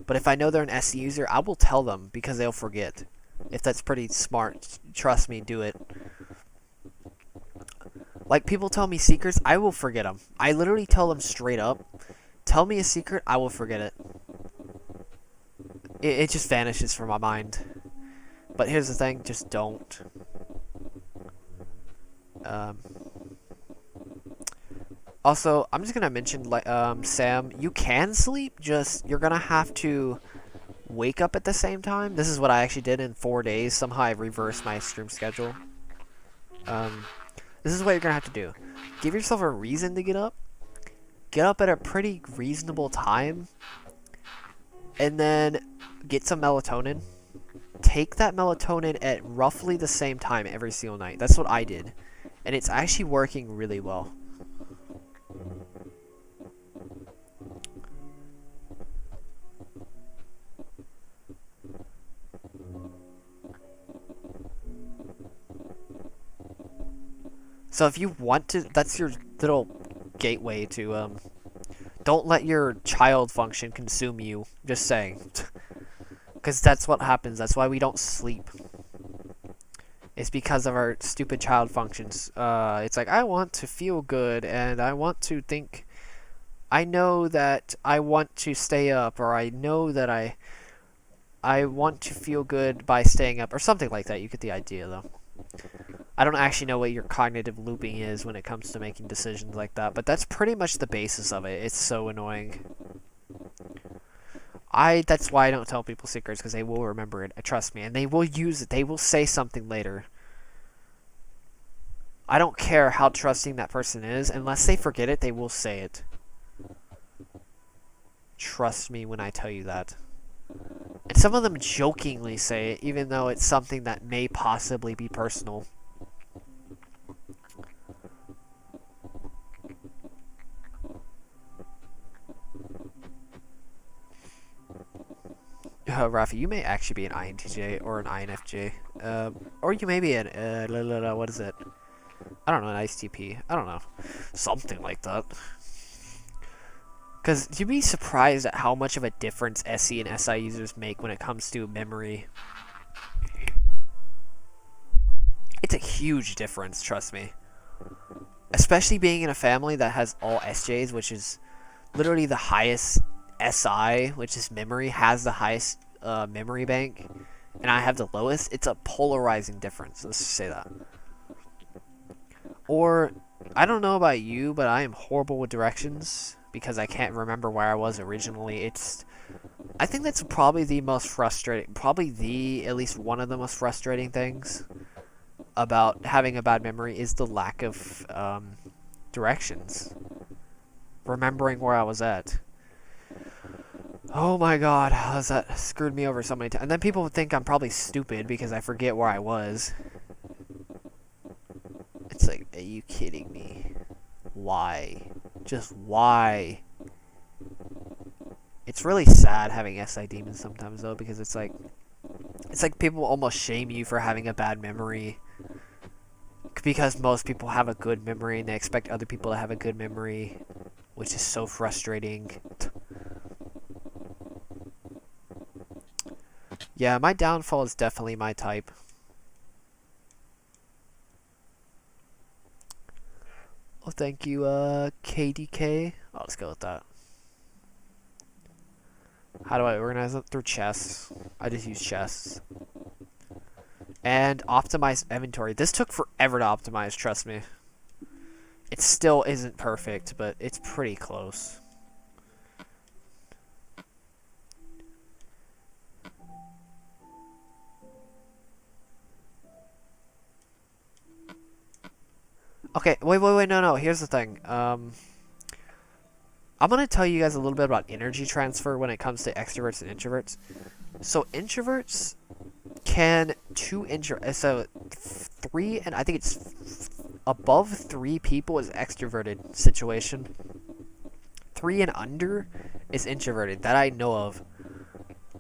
But if I know they're an SE user, I will tell them because they'll forget. If that's pretty smart, trust me, do it. Like, people tell me secrets, I will forget them. I literally tell them straight up, tell me a secret, I will forget it. It just vanishes from my mind. But here's the thing, just don't. Also, I'm just gonna mention, Sam, you can sleep, just you're gonna have to wake up at the same time. This is what I actually did in 4 days. Somehow I reversed my stream schedule. This is what you're gonna have to do. Give yourself a reason to get up. Get up at a pretty reasonable time. And then get some melatonin. Take that melatonin at roughly the same time every single night. That's what I did. And it's actually working really well. So if you want to, that's your little gateway to, don't let your child function consume you. Just saying. Because that's what happens. That's why we don't sleep. It's because of our stupid child functions. It's like, I want to feel good, and I want to think, I know that I want to stay up, or I know that I want to feel good by staying up, or something like that. You get the idea, though. I don't actually know what your cognitive looping is when it comes to making decisions like that, but that's pretty much the basis of it. It's so annoying. That's why I don't tell people secrets, because they will remember it. Trust me, and they will use it. They will say something later. I don't care how trusting that person is. Unless they forget it, they will say it. Trust me when I tell you that. And some of them jokingly say it, even though it's something that may possibly be personal. Rafi, you may actually be an INTJ or an INFJ. Or you may be an, what is it? I don't know, an ISTP. I don't know. Something like that. Because you'd be surprised at how much of a difference SE and SI users make when it comes to memory. It's a huge difference, trust me. Especially being in a family that has all SJs, which is literally the highest SI, which is memory, has the highest memory bank, and I have the lowest. It's a polarizing difference, let's just say that. Or, I don't know about you, but I am horrible with directions because I can't remember where I was originally. I think that's probably the most frustrating, at least one of the most frustrating things about having a bad memory is the lack of directions. Remembering where I was at. Oh my god, that screwed me over so many times. And then people would think I'm probably stupid because I forget where I was. It's like, are you kidding me? Why? Just why? It's really sad having SI demons sometimes though, because it's like people almost shame you for having a bad memory. Because most people have a good memory and they expect other people to have a good memory, which is so frustrating. Yeah, my downfall is definitely my type. Oh, thank you, KDK. I'll just go with that. How do I organize it? Through chests. I just use chests. And optimize inventory. This took forever to optimize, trust me. It still isn't perfect, but it's pretty close. Okay, wait, no, here's the thing. I'm gonna tell you guys a little bit about energy transfer when it comes to extroverts and introverts. So introverts can so 3, and I think it's above 3 people is extroverted situation. 3 and under is introverted, that I know of.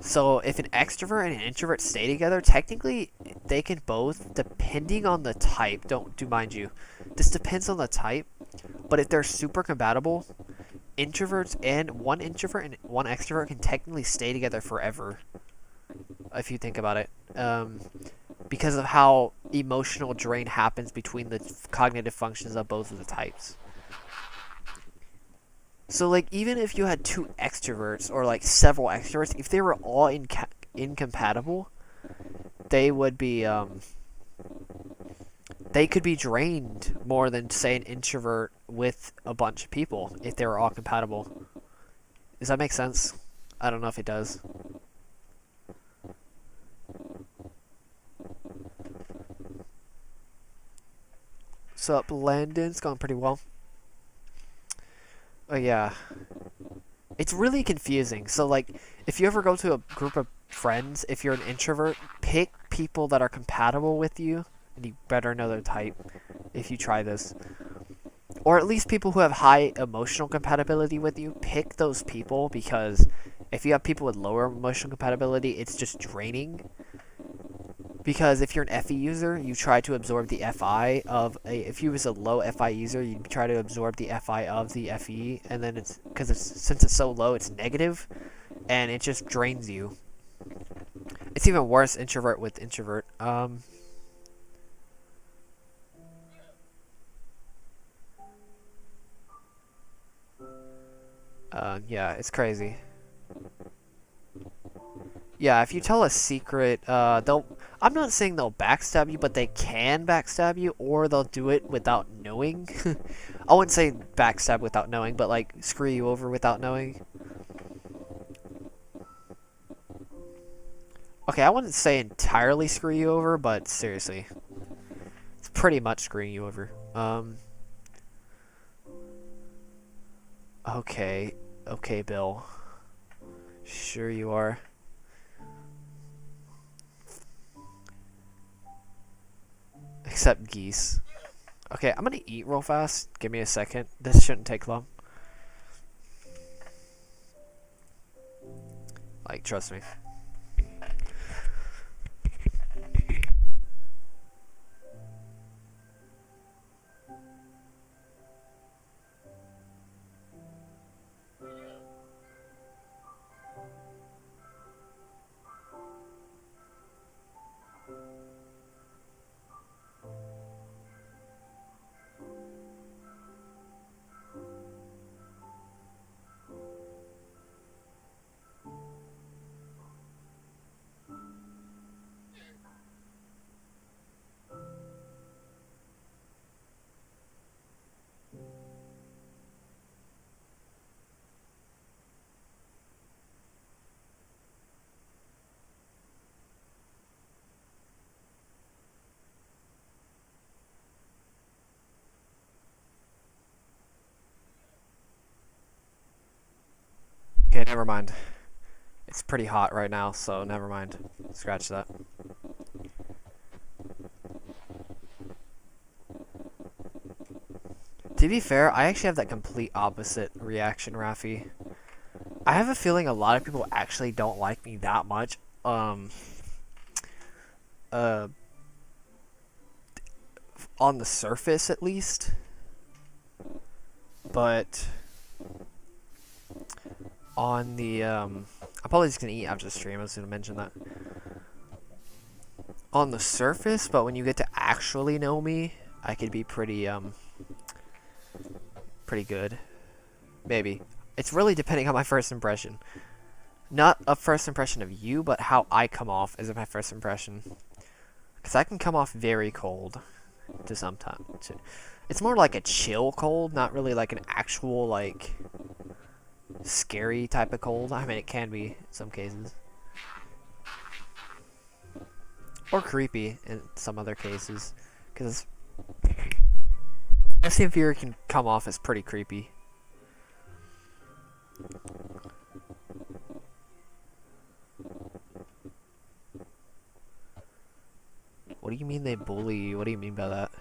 So if an extrovert and an introvert stay together, technically they can both, depending on the type, mind you, this depends on the type, but if they're super compatible, introverts and one introvert and one extrovert can technically stay together forever, if you think about it, because of how emotional drain happens between the cognitive functions of both of the types. So, like, even if you had 2 extroverts, or, like, several extroverts, if they were all incompatible, they would be, they could be drained more than, say, an introvert with a bunch of people, if they were all compatible. Does that make sense? I don't know if it does. What's up, Landon? It's going pretty well. Oh yeah, it's really confusing. So like, if you ever go to a group of friends, if you're an introvert, pick people that are compatible with you, and you better know their type if you try this. Or at least people who have high emotional compatibility with you, pick those people, because if you have people with lower emotional compatibility, it's just draining. Because if you're an FE user, you try to absorb the FI of if you was a low FI user, you try to absorb the FI of the FE, and then since it's so low, it's negative, and it just drains you. It's even worse introvert with introvert. Yeah, it's crazy. Yeah, if you tell a secret, I'm not saying they'll backstab you, but they can backstab you, or they'll do it without knowing. I wouldn't say backstab without knowing, but like screw you over without knowing. Okay, I wouldn't say entirely screw you over, but seriously, it's pretty much screwing you over. Okay, Bill. Sure you are. Except geese. Okay, I'm gonna eat real fast. Give me a second. This shouldn't take long. Like, trust me. Okay, never mind. It's pretty hot right now, so never mind. Scratch that. To be fair, I actually have that complete opposite reaction, Rafi. I have a feeling a lot of people actually don't like me that much. On the surface, at least. But on the I'm probably just gonna eat after the stream. I was gonna mention that. On the surface, but when you get to actually know me, I could be pretty good. Maybe. It's really depending on my first impression. Not a first impression of you, but how I come off as my first impression. Because I can come off very cold to sometimes. It's more like a chill cold, not really like an actual, like, scary type of cold. I mean, it can be in some cases. Or creepy in some other cases. Because SCMVR can come off as pretty creepy. What do you mean they bully you? What do you mean by that?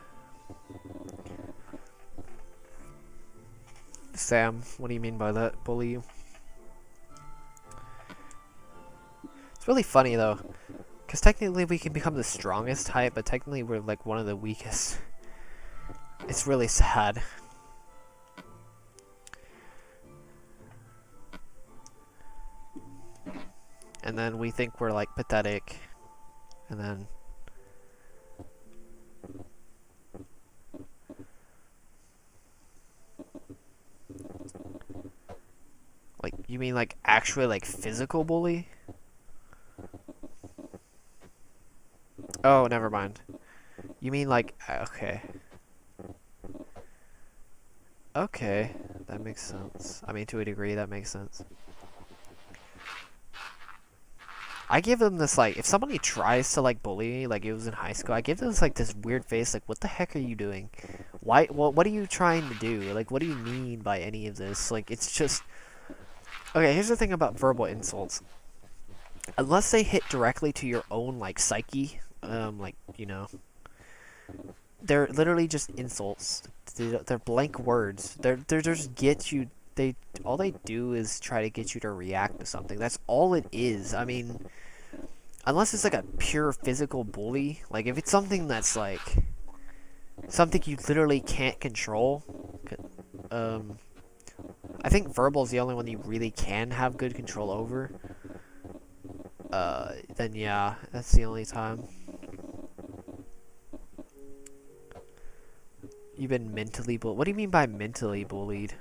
Sam, what do you mean by that? Bully you? It's really funny though. Because technically we can become the strongest type, but technically we're like one of the weakest. It's really sad. And then we think we're like pathetic. And then like, you mean like actually like physical bully? Oh, never mind. You mean like, okay. Okay, that makes sense. I mean, to a degree, that makes sense. I give them this, like, if somebody tries to, like, bully me, like it was in high school, I give them this, like, this weird face, like, what the heck are you doing? Why, what are you trying to do? Like, what do you mean by any of this? Like, it's just... Okay, here's the thing about verbal insults. Unless they hit directly to your own, like, psyche, like, you know, they're literally just insults. They're blank words. They're just get you. All they do is try to get you to react to something. That's all it is. I mean, unless it's like a pure physical bully, like if it's something that's like something you literally can't control, I think verbal is the only one you really can have good control over. Then yeah, that's the only time. You've been mentally bullied. What do you mean by mentally bullied?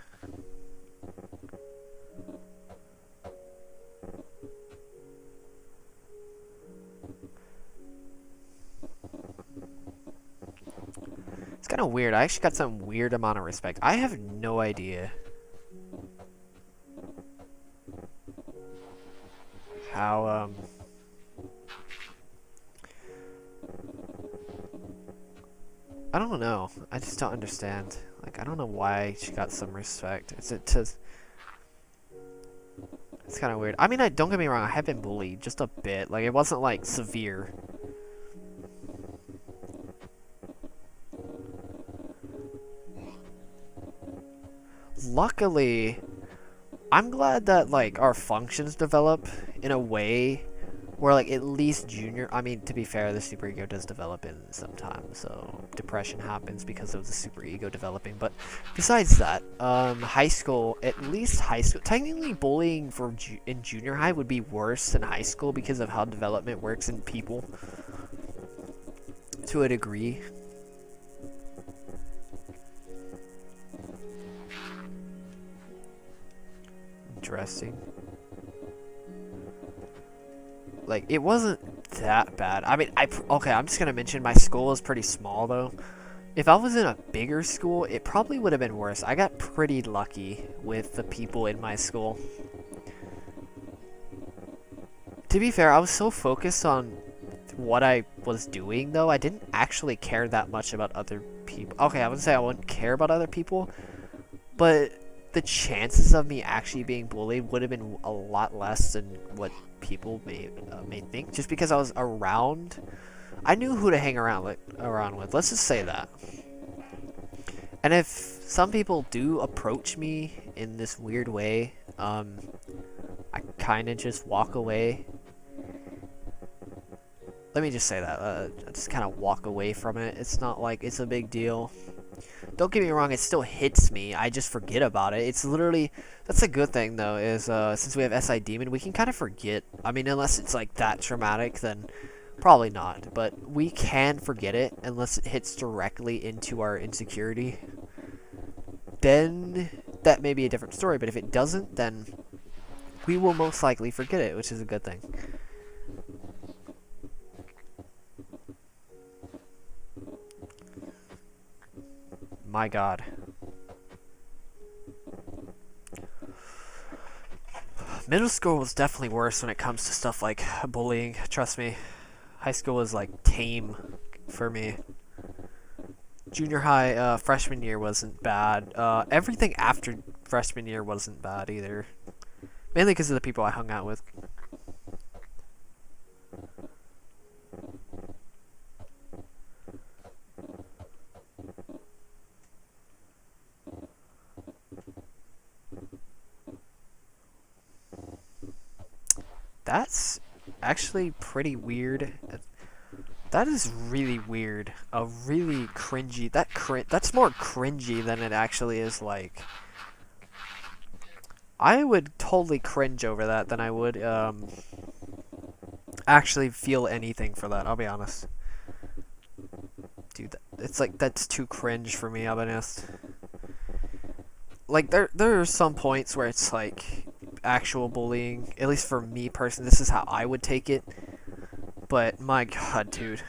It's kind of weird. I actually got some weird amount of respect. I have no idea how, I don't know. I just don't understand. Like, I don't know why she got some respect. Is it to... It's kind of weird. I mean, don't get me wrong, I have been bullied just a bit. Like, it wasn't like severe. Luckily, I'm glad that like our functions develop in a way where like at least junior, I mean, to be fair, the super ego does develop in some time, so depression happens because of the super ego developing. But besides that, high school, at least high school, technically bullying for in junior high would be worse than high school because of how development works in people to a degree. Interesting. Like, it wasn't that bad. I mean, okay, I'm just gonna mention my school is pretty small, though. If I was in a bigger school, it probably would have been worse. I got pretty lucky with the people in my school. To be fair, I was so focused on what I was doing, though, I didn't actually care that much about other people. Okay, I wouldn't say I wouldn't care about other people, but the chances of me actually being bullied would have been a lot less than what people may think, just because I was around. I knew who to hang around with. Let's just say that. And if some people do approach me in this weird way, I kind of just walk away. Let me just say that. I just kind of walk away from it. It's not like it's a big deal. Don't get me wrong, it still hits me. I just forget about it. It's literally, that's a good thing though, is since we have SI Demon, we can kind of forget. I mean, unless it's like that traumatic, then probably not. But we can forget it unless it hits directly into our insecurity. Then that may be a different story. But if it doesn't, then we will most likely forget it, which is a good thing. My God. Middle school was definitely worse when it comes to stuff like bullying, trust me. High school was like tame for me. Junior high, freshman year wasn't bad. Everything after freshman year wasn't bad either. Mainly because of the people I hung out with. That's actually pretty weird. That is really weird. A really cringy. That's more cringy than it actually is like. I would totally cringe over that than I would actually feel anything for that. I'll be honest. Dude, it's like that's too cringe for me. I'll be honest. Like there are some points where it's like actual bullying, at least for me personally, this is how I would take it, but my God, dude.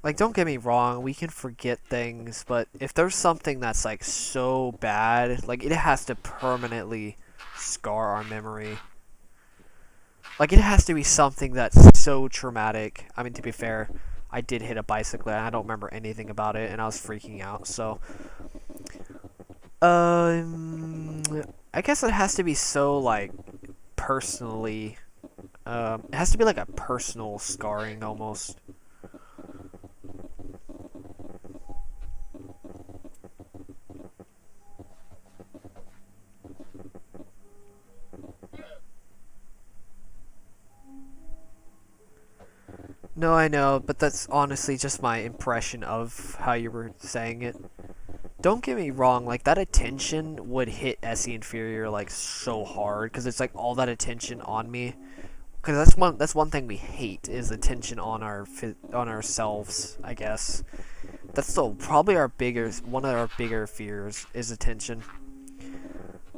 Like, don't get me wrong, we can forget things, but if there's something that's like so bad, like it has to permanently scar our memory. Like, it has to be something that's so traumatic. I mean, to be fair, I did hit a bicycle and I don't remember anything about it and I was freaking out, so I guess it has to be so like personally it has to be like a personal scarring almost. No, I know, but that's honestly just my impression of how you were saying it. Don't get me wrong, like, that attention would hit SE Inferior, like, so hard, because it's, like, all that attention on me. Because that's one thing we hate, is attention on ourselves, I guess. That's still probably one of our bigger fears, is attention.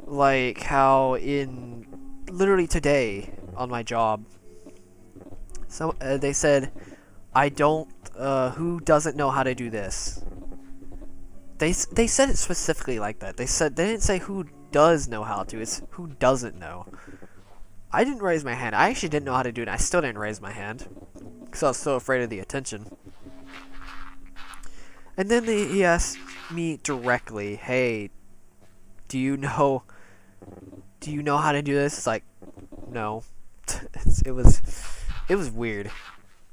Like, how in, literally today, on my job, so they said, who doesn't know how to do this? They said it specifically like that. They didn't say who does know how to, it's who doesn't know. I didn't raise my hand. I actually didn't know how to do it, and I still didn't raise my hand. Because I was so afraid of the attention. And then he asked, me directly, hey, do you know how to do this? It's like, no. it was weird. I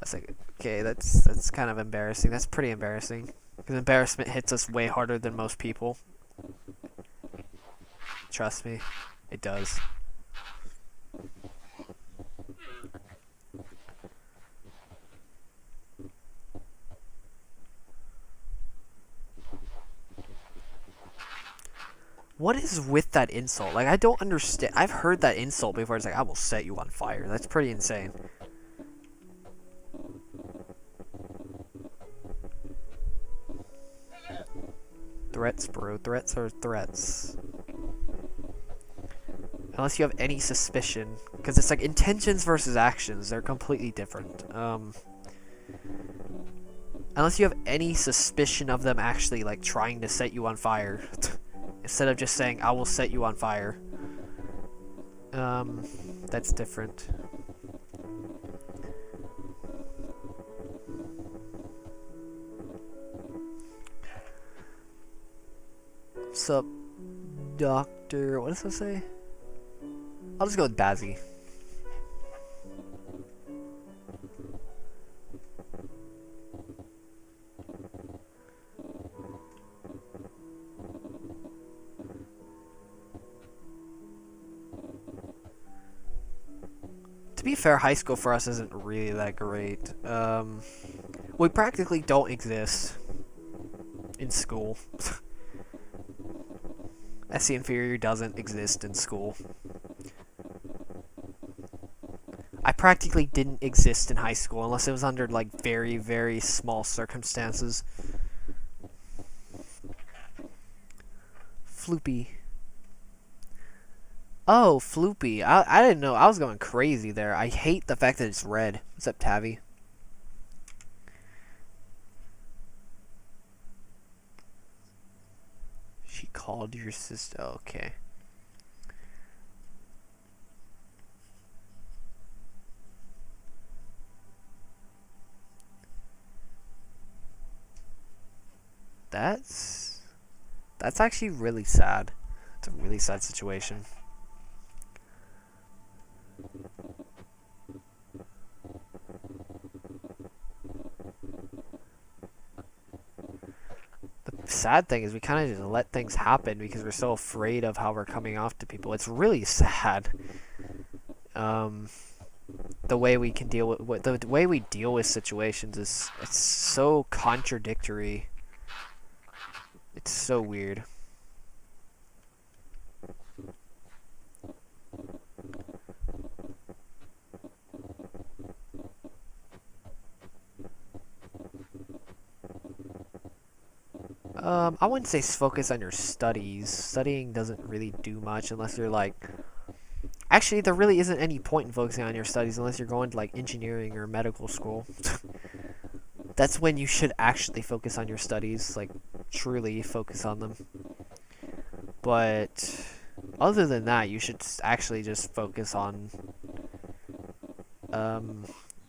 was like, okay, that's kind of embarrassing. That's pretty embarrassing. Because embarrassment hits us way harder than most people. Trust me, it does. What is with that insult? Like, I don't understand. I've heard that insult before. It's like, I will set you on fire. That's pretty insane. Threats, bro. Threats are threats. Unless you have any suspicion. Because it's like intentions versus actions. They're completely different. Unless you have any suspicion of them actually, like, trying to set you on fire. Instead of just saying, I will set you on fire. That's different. What's up, Doctor? What does that say? I'll just go with Bazzy. To be fair, high school for us isn't really that great. We practically don't exist in school. SC Inferior doesn't exist in school. I practically didn't exist in high school unless it was under like very, very small circumstances. Floopy. Oh, Floopy. I didn't know. I was going crazy there. I hate the fact that it's red. What's up, Tavi? She called your sister. Okay. That's actually really sad. It's a really sad situation. The sad thing is we kind of just let things happen because we're so afraid of how we're coming off to people. It's really sad. The way we can deal with the way we deal with situations is it's so contradictory. It's so weird. I wouldn't say focus on your studies. Studying doesn't really do much unless you're like... Actually, there really isn't any point in focusing on your studies unless you're going to like engineering or medical school. That's when you should actually focus on your studies, like truly focus on them. But other than that, you should actually just focus on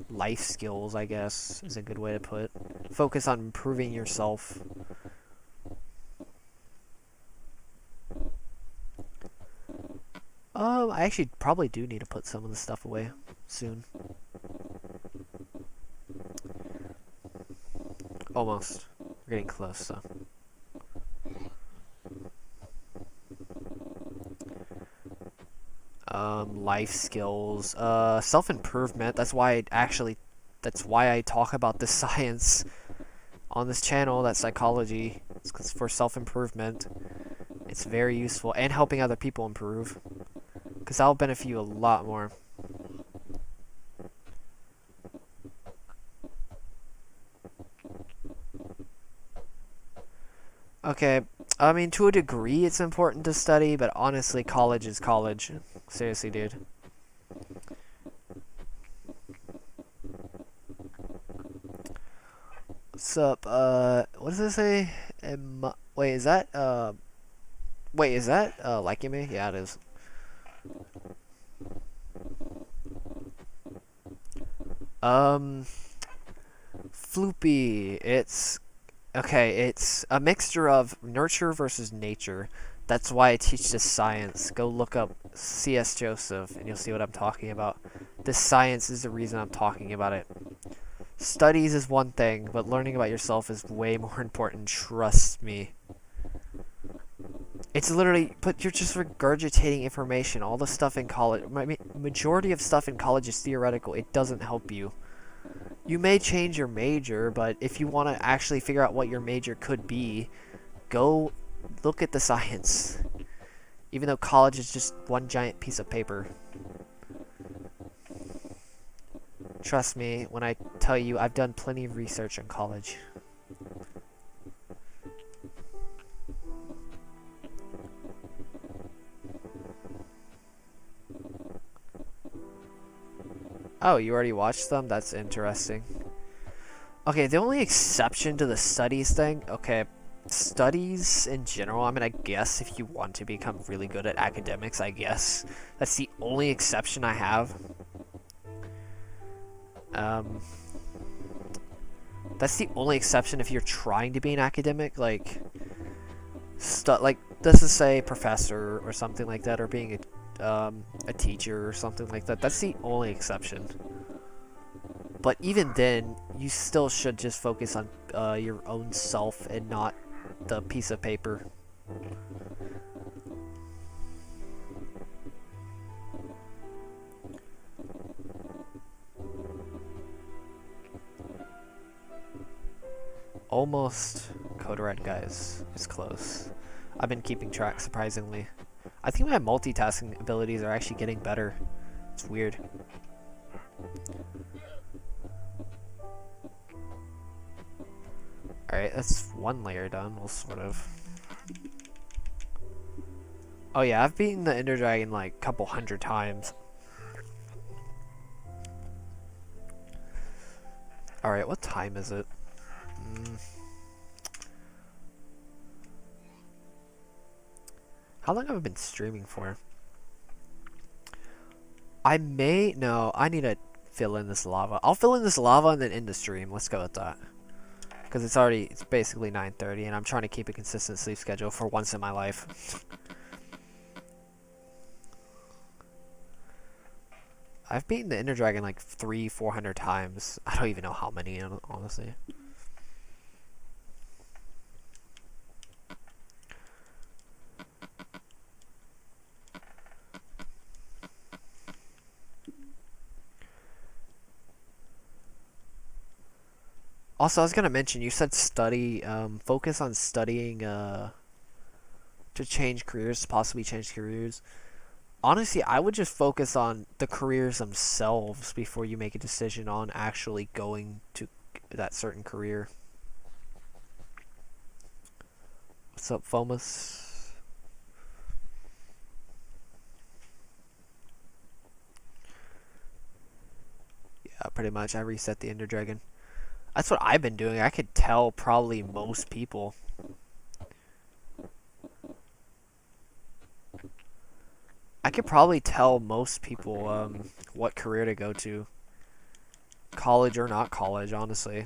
life skills, I guess, is a good way to put it. Focus on improving yourself. I actually probably do need to put some of the stuff away soon. Almost. We're getting close, so. Life skills. Self-improvement. That's why I talk about this science on this channel, that psychology. It's 'cause for self-improvement. It's very useful. And helping other people improve. Because that'll benefit you a lot more. Okay, I mean, to a degree it's important to study, but honestly, college is college. Seriously, dude. What's up? What does it say? Wait, is that, liking me? Yeah, it is. Floopy, it's Okay, it's a mixture of nurture versus nature. That's why I teach this science. Go look up C.S. Joseph and you'll see what I'm talking about. This science is the reason I'm talking about it. Studies is one thing, but learning about yourself is way more important, trust me. It's literally, but you're just regurgitating information. All the stuff in college, majority of stuff in college is theoretical. It doesn't help you. You may change your major, but if you want to actually figure out what your major could be, go look at the science. Even though college is just one giant piece of paper. Trust me when I tell you I've done plenty of research in college. Oh, you already watched them? That's interesting. Okay, the only exception to the studies thing, okay, studies in general, I mean, I guess if you want to become really good at academics, I guess. That's the only exception I have. That's the only exception if you're trying to be an academic, like, let's just say professor or something like that, or being a teacher or something like that. That's the only exception. But even then, you still should just focus on your own self and not the piece of paper. Almost Code Red, guys. It's close. I've been keeping track, surprisingly. I think my multitasking abilities are actually getting better. It's weird. Alright, that's one layer done. We'll sort of... Oh yeah, I've beaten the Ender Dragon like a couple hundred times. Alright, what time is it? How long have I been streaming for? I need to fill in this lava. I'll fill in this lava and then end the stream. Let's go with that. Because it's basically 9:30 and I'm trying to keep a consistent sleep schedule for once in my life. I've beaten the Ender Dragon like 300-400 times. I don't even know how many, honestly. Also, I was gonna mention, you said study, focus on studying, to change careers, possibly change careers. Honestly, I would just focus on the careers themselves before you make a decision on actually going to that certain career. What's up, Fomus? Yeah, pretty much. I reset the Ender Dragon. That's what I've been doing. I could tell probably most people. I could probably tell most people what career to go to. College or not college, honestly.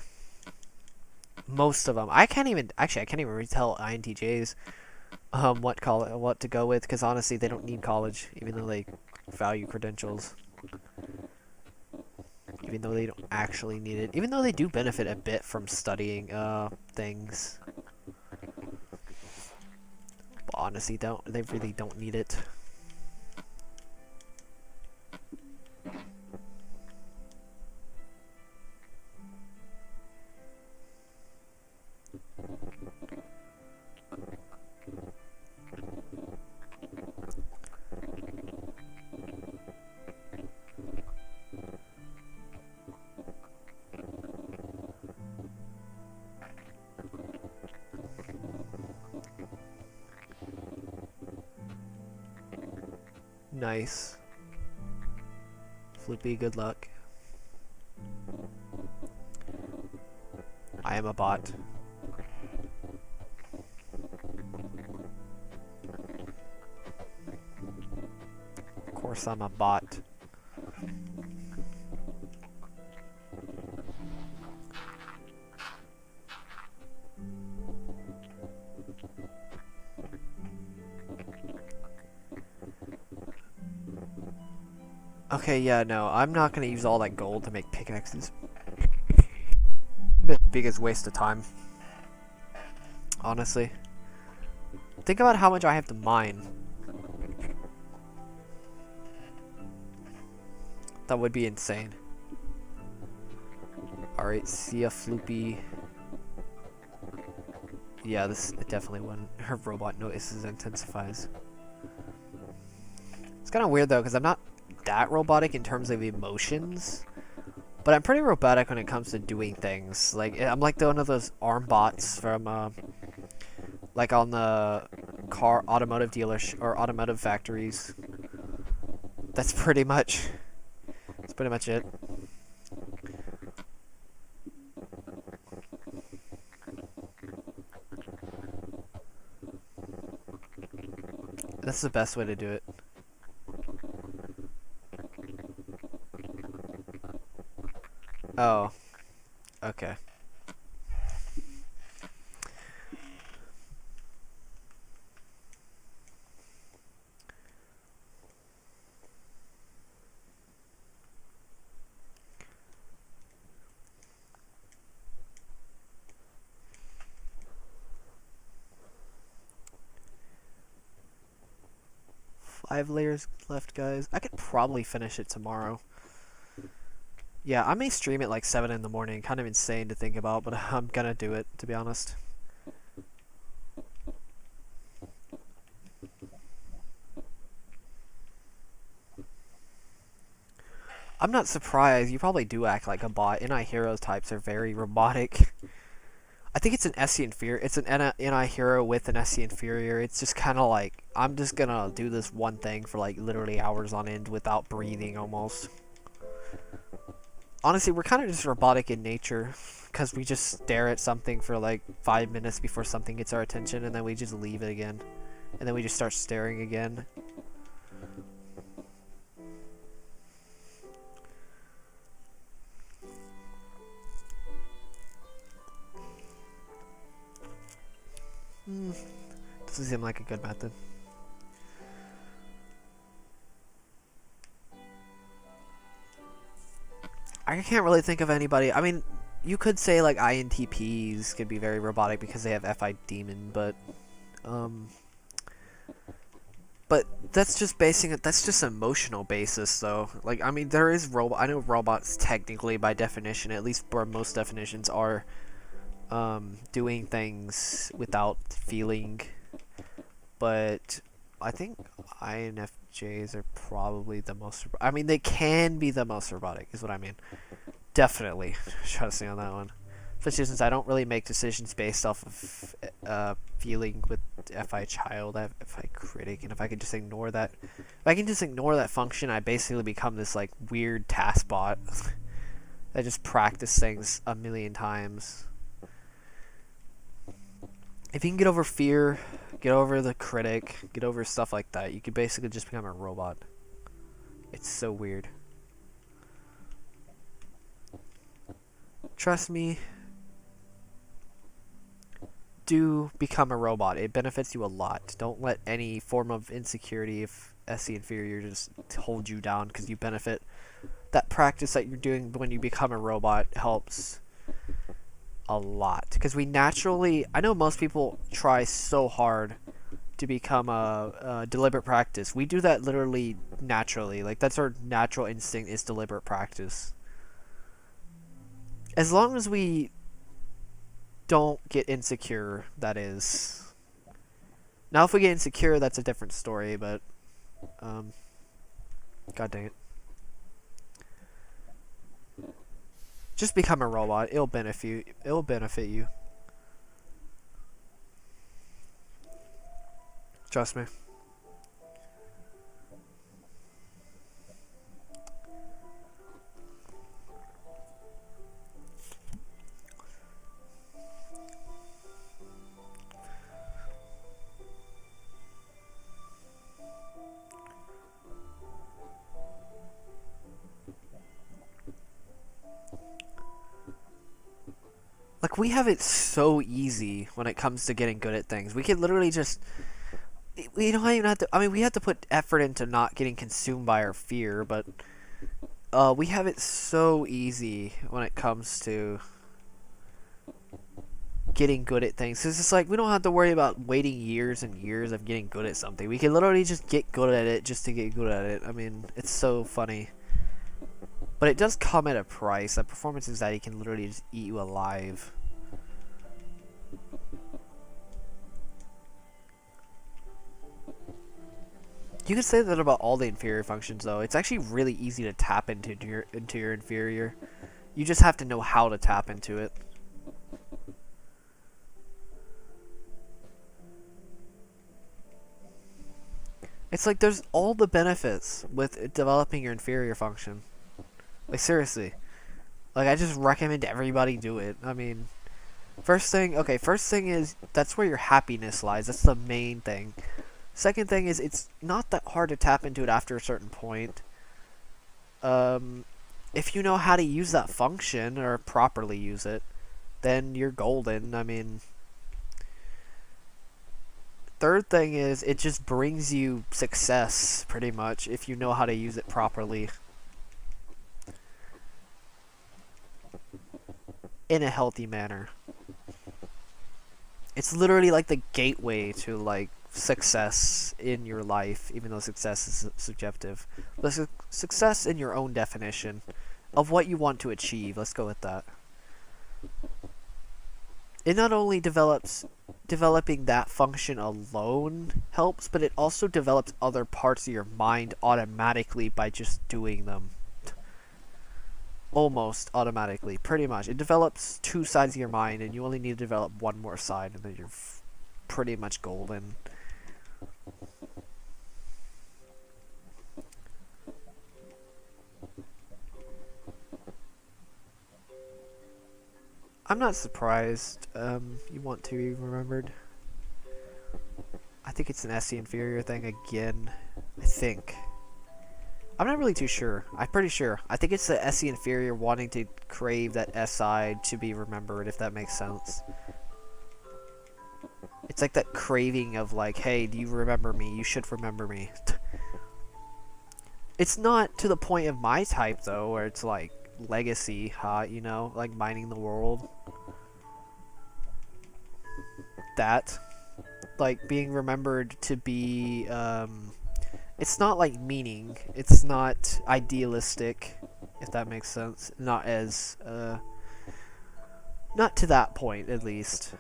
Most of them. I can't even really tell INTJs what to go with, because honestly they don't need college, even though they value credentials. Even though they don't actually need it. Even though they do benefit a bit from studying things. But honestly, they really don't need it. Nice. Floopy, good luck. I am a bot. Of course I'm a bot. Okay, yeah, no, I'm not gonna use all that gold to make pickaxes. The biggest waste of time. Honestly. Think about how much I have to mine. That would be insane. Alright, see ya, Floopy. Yeah, this definitely when her robot notices intensifies. It's kind of weird though, because I'm not that robotic in terms of emotions, but I'm pretty robotic when it comes to doing things. Like, I'm like one of those arm bots from, like on the car automotive dealers or automotive factories. That's pretty much it. That's the best way to do it. Oh. Okay. Five layers left, guys. I could probably finish it tomorrow. Yeah, I may stream it like 7 in the morning. Kind of insane to think about, but I'm gonna do it, to be honest. I'm not surprised. You probably do act like a bot. NI hero types are very robotic. I think it's an SC inferior. It's an NI hero with an SC inferior. It's just kind of like, I'm just gonna do this one thing for like literally hours on end without breathing almost. Honestly, we're kind of just robotic in nature because we just stare at something for like 5 minutes before something gets our attention, and then we just leave it again. And then we just start staring again. Doesn't seem like a good method. I can't really think of anybody. I mean, you could say like INTPs could be very robotic because they have FI Demon, but that's just basing it. That's just emotional basis, though. Like, I mean, there is robot. I know robots technically, by definition, at least for most definitions, are doing things without feeling. But I think INFJs are probably the most. I mean, they can be the most robotic, is what I mean. Definitely, trust me on that one. Especially since I don't really make decisions based off of feeling with FI child, FI critic, and if I can just ignore that, function, I basically become this like weird task bot that just practice things a million times. If you can get over fear, get over the critic, get over stuff like that, you could basically just become a robot. It's so weird. Trust me, do become a robot. It benefits you a lot. Don't let any form of insecurity, if SC inferior, just hold you down because you benefit. That practice that you're doing when you become a robot helps a lot, because we naturally, I know most people try so hard to become a deliberate practice. We do that literally naturally. Like, that's our natural instinct, is deliberate practice. As long as we don't get insecure, that is. Now, if we get insecure, that's a different story, but god dang it. Just become a robot. It'll benefit you. Trust me. Like, we have it so easy when it comes to getting good at things. We could literally just... We don't even have to... I mean, we have to put effort into not getting consumed by our fear, but we have it so easy when it comes to getting good at things. It's just like we don't have to worry about waiting years and years of getting good at something. We can literally just get good at it just to get good at it. I mean, it's so funny. But it does come at a price. That performance anxiety can literally just eat you alive. You can say that about all the inferior functions, though. It's actually really easy to tap into your inferior. You just have to know how to tap into it. It's like there's all the benefits with developing your inferior function. Like, seriously. Like, I just recommend everybody do it. I mean, first thing is that's where your happiness lies. That's the main thing. Second thing is it's not that hard to tap into it after a certain point. If you know how to use that function or properly use it, then you're golden. I mean, third thing is it just brings you success pretty much if you know how to use it properly in a healthy manner. It's literally like the gateway to like success in your life, even though success is subjective. But success in your own definition of what you want to achieve. Let's go with that. It not only developing that function alone helps, but it also develops other parts of your mind automatically by just doing them. Almost automatically, pretty much. It develops two sides of your mind, and you only need to develop one more side, and then you're pretty much golden. I'm not surprised you want to be remembered. I think it's an SE inferior thing again. I think. I'm not really too sure. I'm pretty sure. I think it's the SE inferior wanting to crave that SI to be remembered, if that makes sense. It's like that craving of like, hey, do you remember me? You should remember me. It's not to the point of my type, though, where it's like legacy, you know? Like mining the world. That. Like being remembered to be, it's not like meaning. It's not idealistic, if that makes sense. Not as, not to that point, at least.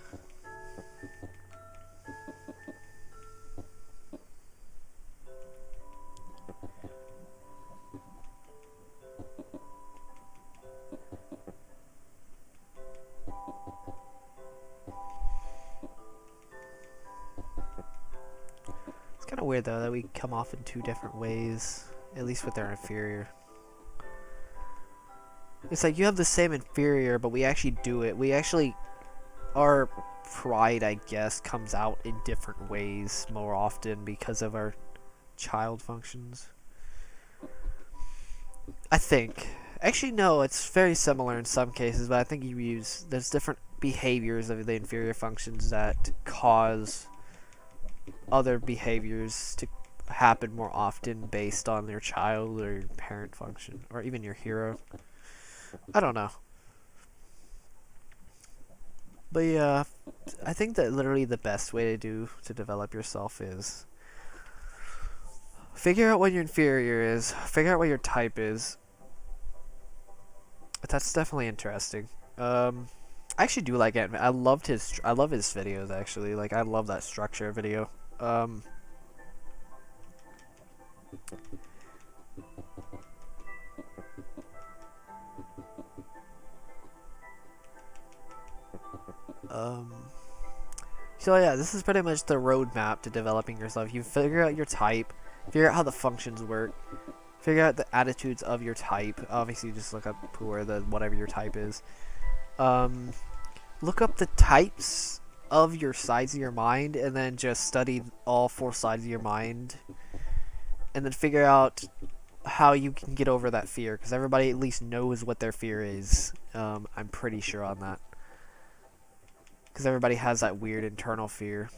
Kind of weird though that we come off in two different ways, at least with our inferior. It's like you have the same inferior, but we actually do it. We actually, our pride, I guess, comes out in different ways more often because of our child functions. I think. Actually, no, it's very similar in some cases, but I think there's different behaviors of the inferior functions that cause other behaviors to happen more often based on your child or your parent function, or even your hero. I don't know. But yeah, I think that literally the best way to develop yourself is figure out what your inferior is, figure out what your type is. That's definitely interesting. I actually do like it. I love his videos actually. Like I love that structure video. So yeah, this is pretty much the roadmap to developing yourself. You figure out your type, figure out how the functions work, figure out the attitudes of your type. Obviously, just look up whatever your type is. Look up the types of your sides of your mind, and then just study all four sides of your mind, and then figure out how you can get over that fear, because everybody at least knows what their fear is. I'm pretty sure on that, because everybody has that weird internal fear.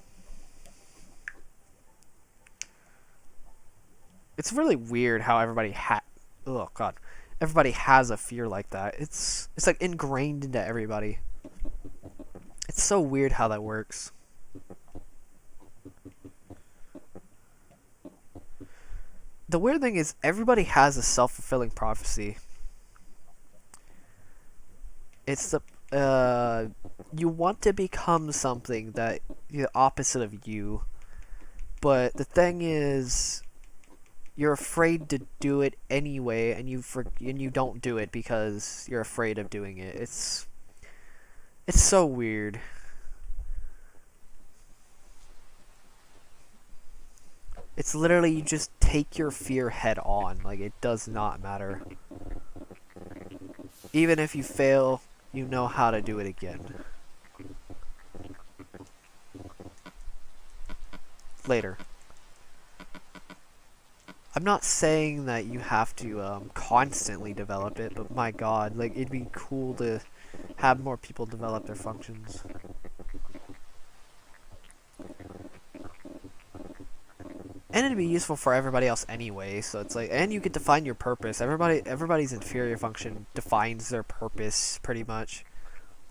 It's really weird how everybody oh god, everybody has a fear like that. It's like ingrained into everybody. It's so weird how that works. The weird thing is everybody has a self-fulfilling prophecy. It's the you want to become something that the opposite of you, but the thing is you're afraid to do it anyway, and you don't do it because you're afraid of doing it. It's so weird. It's literally you just take your fear head on. Like, it does not matter. Even if you fail, you know how to do it again. Later. I'm not saying that you have to constantly develop it, but my god, like, it'd be cool to have more people develop their functions. And it'd be useful for everybody else anyway, so it's like, and you could define your purpose. Everybody's inferior function defines their purpose pretty much.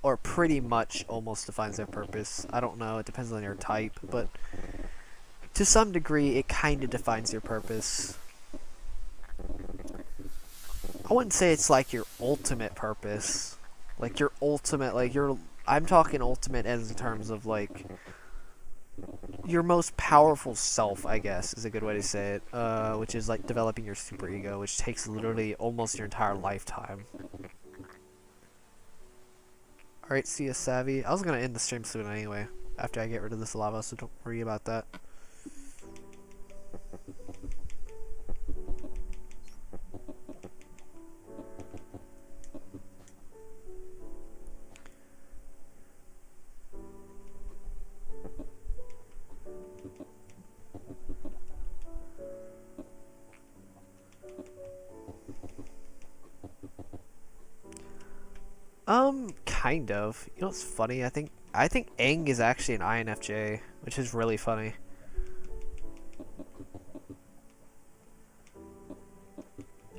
Or pretty much almost defines their purpose. I don't know, it depends on your type, but to some degree it kind of defines your purpose. I wouldn't say it's like your ultimate purpose. Like your ultimate, like your, I'm talking ultimate as in terms of like your most powerful self, I guess, is a good way to say it, which is like developing your superego, which takes literally almost your entire lifetime. Alright, see ya, Savvy. I was gonna end the stream soon anyway, after I get rid of this lava, so don't worry about that. Kind of. You know what's funny? I think Aang is actually an INFJ, which is really funny.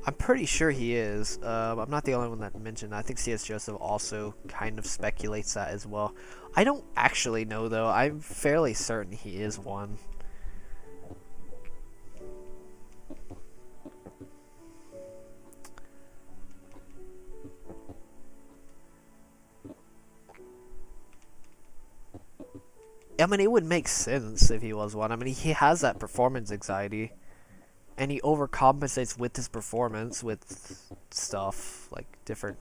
I'm pretty sure he is. I'm not the only one that mentioned that. I think CS Joseph also kind of speculates that as well. I don't actually know though. I'm fairly certain he is one. I mean, it would make sense if he was one. I mean, he has that performance anxiety, and he overcompensates with his performance with stuff, like different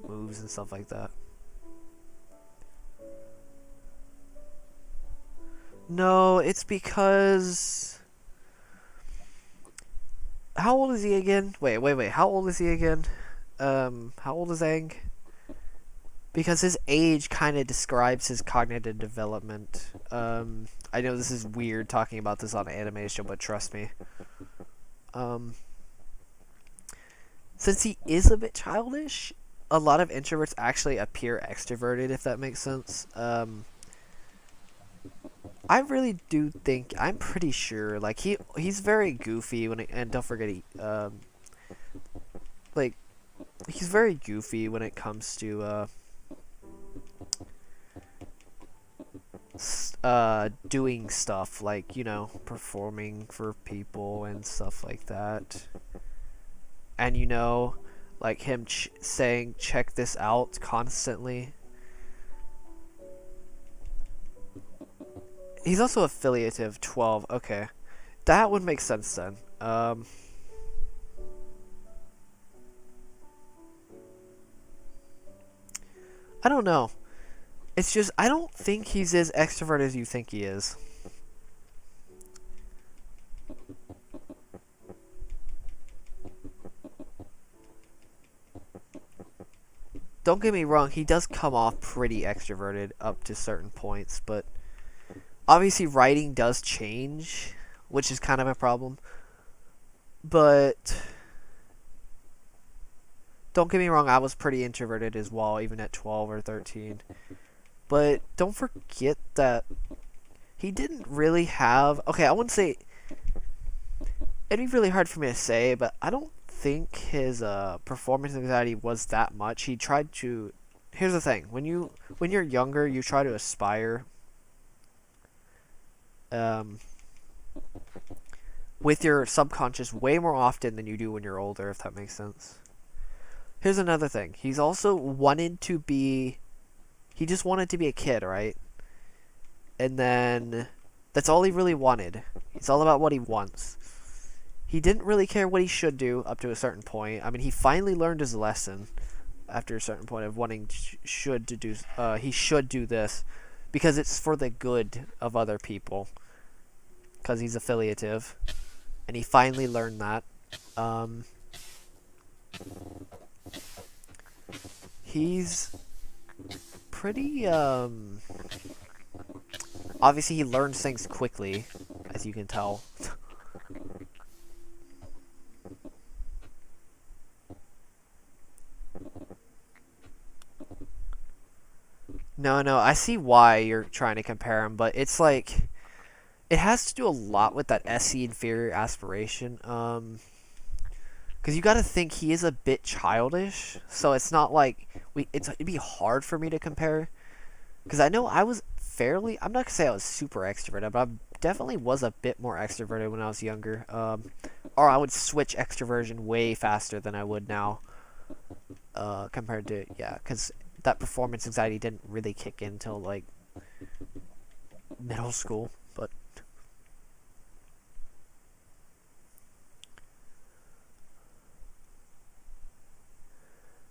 moves and stuff like that. No, it's because... How old is he again? Wait, how old is he again? How old is Aang? Because his age kind of describes his cognitive development. I know this is weird talking about this on an anime show, but trust me. Since he is a bit childish, a lot of introverts actually appear extroverted, if that makes sense. I really do think, I'm pretty sure, like, he's very goofy when it, and don't forget, like, he's very goofy when it comes to, doing stuff like, you know, performing for people and stuff like that. And, you know, like him saying, check this out constantly. He's also affiliative 12. Okay. That would make sense then. I don't know. It's just, I don't think he's as extrovert as you think he is. Don't get me wrong, he does come off pretty extroverted up to certain points, but obviously writing does change, which is kind of a problem. But don't get me wrong, I was pretty introverted as well, even at 12 or 13. But don't forget that he didn't really have... Okay, I wouldn't say... It'd be really hard for me to say, but I don't think his performance anxiety was that much. He tried to. Here's the thing: when you're younger, you try to aspire with your subconscious way more often than you do when you're older, if that makes sense. Here's another thing: he's also wanted to be. He just wanted to be a kid, right? And then that's all he really wanted. It's all about what he wants. He didn't really care what he should do up to a certain point. I mean, he finally learned his lesson after a certain point of wanting he should do this because it's for the good of other people. Because he's affiliative, and he finally learned that. He's pretty obviously he learns things quickly, as you can tell. No, I see why you're trying to compare him, but it's like it has to do a lot with that SE inferior aspiration. Because you got to think he is a bit childish, so it's not like it'd be hard for me to compare. Because I know I was fairly, I'm not gonna say I was super extroverted, but I definitely was a bit more extroverted when I was younger. Or I would switch extroversion way faster than I would now. Compared to because that performance anxiety didn't really kick in until like middle school, but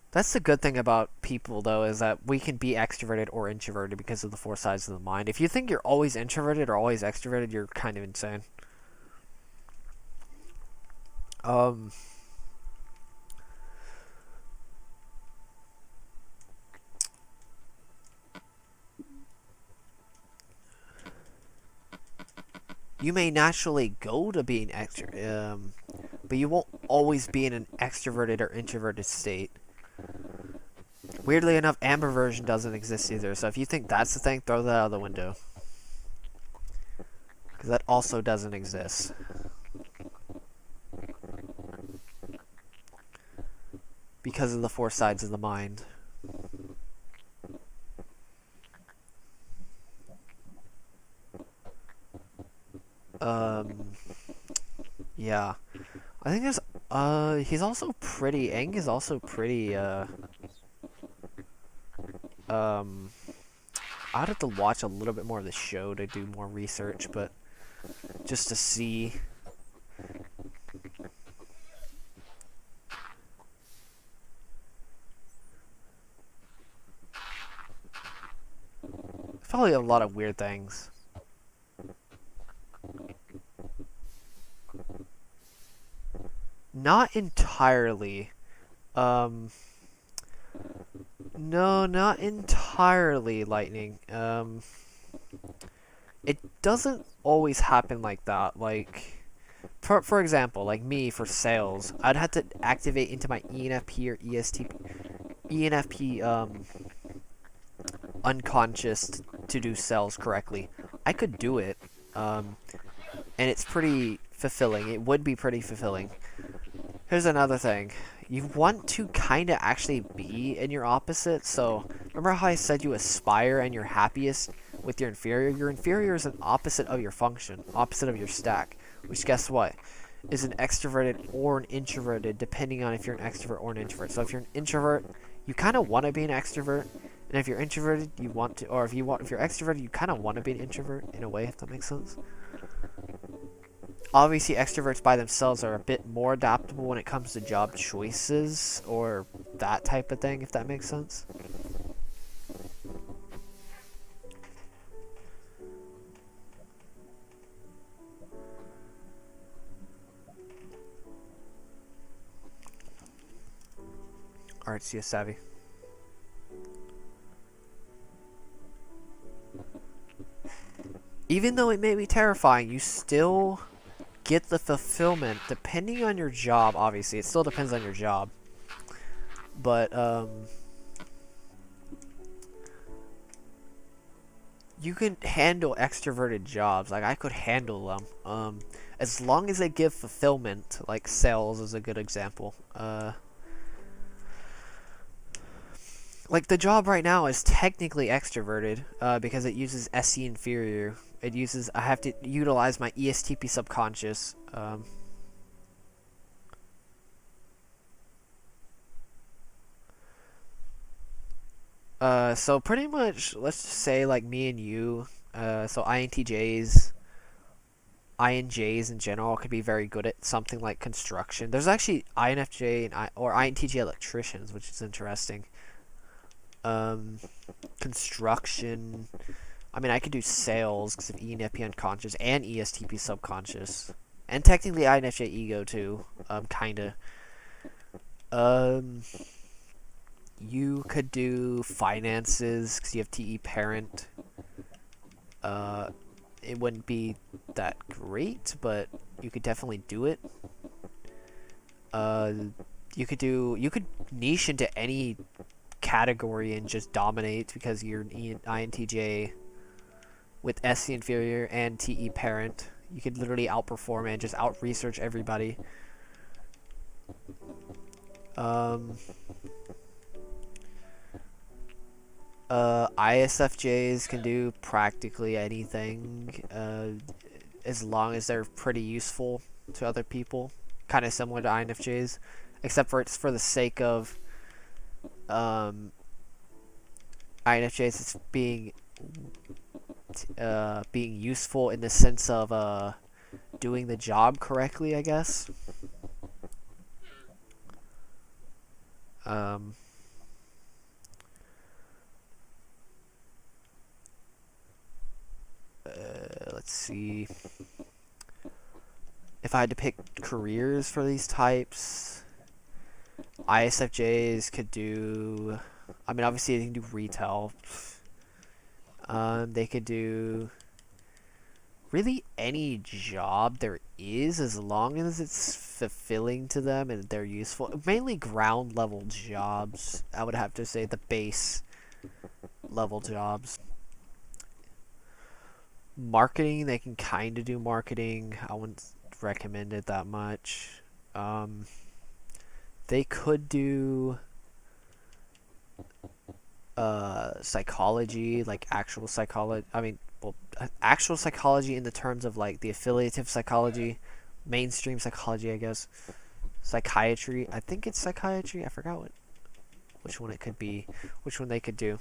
that's the good thing about people, though, is that we can be extroverted or introverted because of the four sides of the mind. If you think you're always introverted or always extroverted, you're kind of insane. You may naturally go to being but you won't always be in an extroverted or introverted state. Weirdly enough, ambiversion doesn't exist either, so if you think that's the thing, throw that out of the window. Because that also doesn't exist. Because of the four sides of the mind. Yeah. I think there's, he's also pretty, Aang is also pretty, I'd have to watch a little bit more of the show to do more research, but just to see. Probably a lot of weird things. Not entirely. No, not entirely, Lightning. It doesn't always happen like that. Like, for example, like me for sales, I'd have to activate into my ENFP or ENFP unconscious to do sales correctly. I could do it, and it's pretty fulfilling. It would be pretty fulfilling. Here's another thing. You want to kind of actually be in your opposite. So, remember how I said you aspire and you're happiest with your inferior? Your inferior is an opposite of your function, opposite of your stack. Which, guess what? Is an extroverted or an introverted, depending on if you're an extrovert or an introvert. So, if you're an introvert, you kind of want to be an extrovert. And if you're introverted, you want to, or if you're extroverted, you kind of want to be an introvert in a way, if that makes sense. Obviously, extroverts by themselves are a bit more adaptable when it comes to job choices or that type of thing, if that makes sense. Alright, see you, Savvy. Even though it may be terrifying, you still get the fulfillment depending on your job. Obviously, it still depends on your job, but you can handle extroverted jobs. Like I could handle them. As long as they give fulfillment. Like sales is a good example. Like the job right now is technically extroverted because it uses SE inferior. It uses I have to utilize my ESTP subconscious. So pretty much, let's just say like me and you, so INTJs, INJs in general could be very good at something like construction. There's actually INFJ and or INTJ electricians, which is interesting. Construction. I mean, I could do sales because of ENFP unconscious and ESTP subconscious, and technically INFJ ego too. Kinda. You could do finances because you have TE parent. It wouldn't be that great, but you could definitely do it. You could niche into any category and just dominate because you're an INTJ with SC inferior and TE parent. You could literally outperform and just out research everybody. ISFJs can do practically anything as long as they're pretty useful to other people. Kind of similar to INFJs, except for it's for the sake of INFJs, it's being useful in the sense of doing the job correctly, I guess. Let's see. If I had to pick careers for these types, ISFJs could do. I mean, obviously they can do retail. They could do really any job there is, as long as it's fulfilling to them and they're useful. Mainly ground level jobs, I would have to say, the base level jobs. Marketing, they can kind of do marketing. I wouldn't recommend it that much. They could do psychology, like actual psychology. I mean, well, actual psychology in the terms of like the affiliative psychology, mainstream psychology, I guess. Psychiatry, I think it's psychiatry. I forgot which one it could be, which one they could do.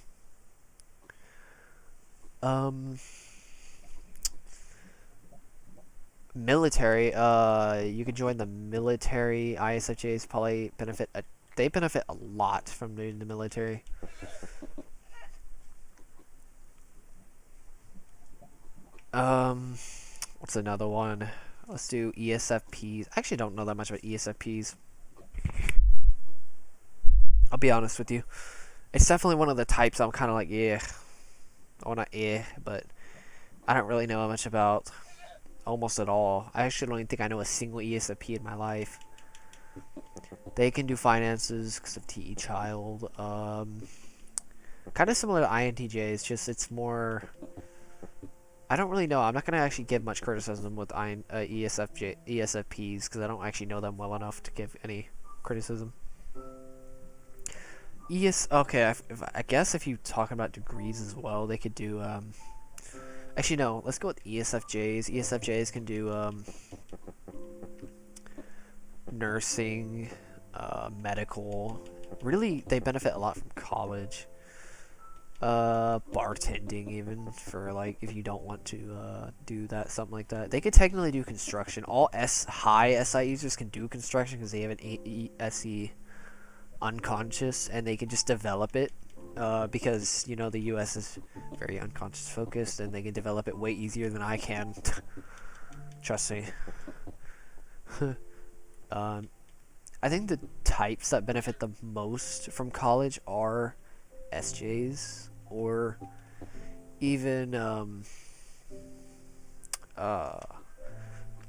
Military, you could join the military. ISFJs probably benefit they benefit a lot from doing the military. What's another one? Let's do ESFPs. I actually don't know that much about ESFPs. I'll be honest with you. It's definitely one of the types I'm kind of like, yeah. Well, not yeah, but I don't really know much about. Almost at all. I actually don't even think I know a single ESFP in my life. They can do finances because of TE child. Kind of similar to INTJs, just it's more. I don't really know. I'm not gonna actually give much criticism with ESFPs because I don't actually know them well enough to give any criticism. Okay, I guess if you talk about degrees as well, they could do. Actually, no. Let's go with ESFJs. ESFJs can do nursing, medical. Really, they benefit a lot from college. Bartending, even for like if you don't want to do that, something like that. They could technically do construction. All high SI users can do construction because they have an SE unconscious, and they can just develop it. Because, you know, the US is very unconscious focused and they can develop it way easier than I can. Trust me. I think the types that benefit the most from college are SJs or even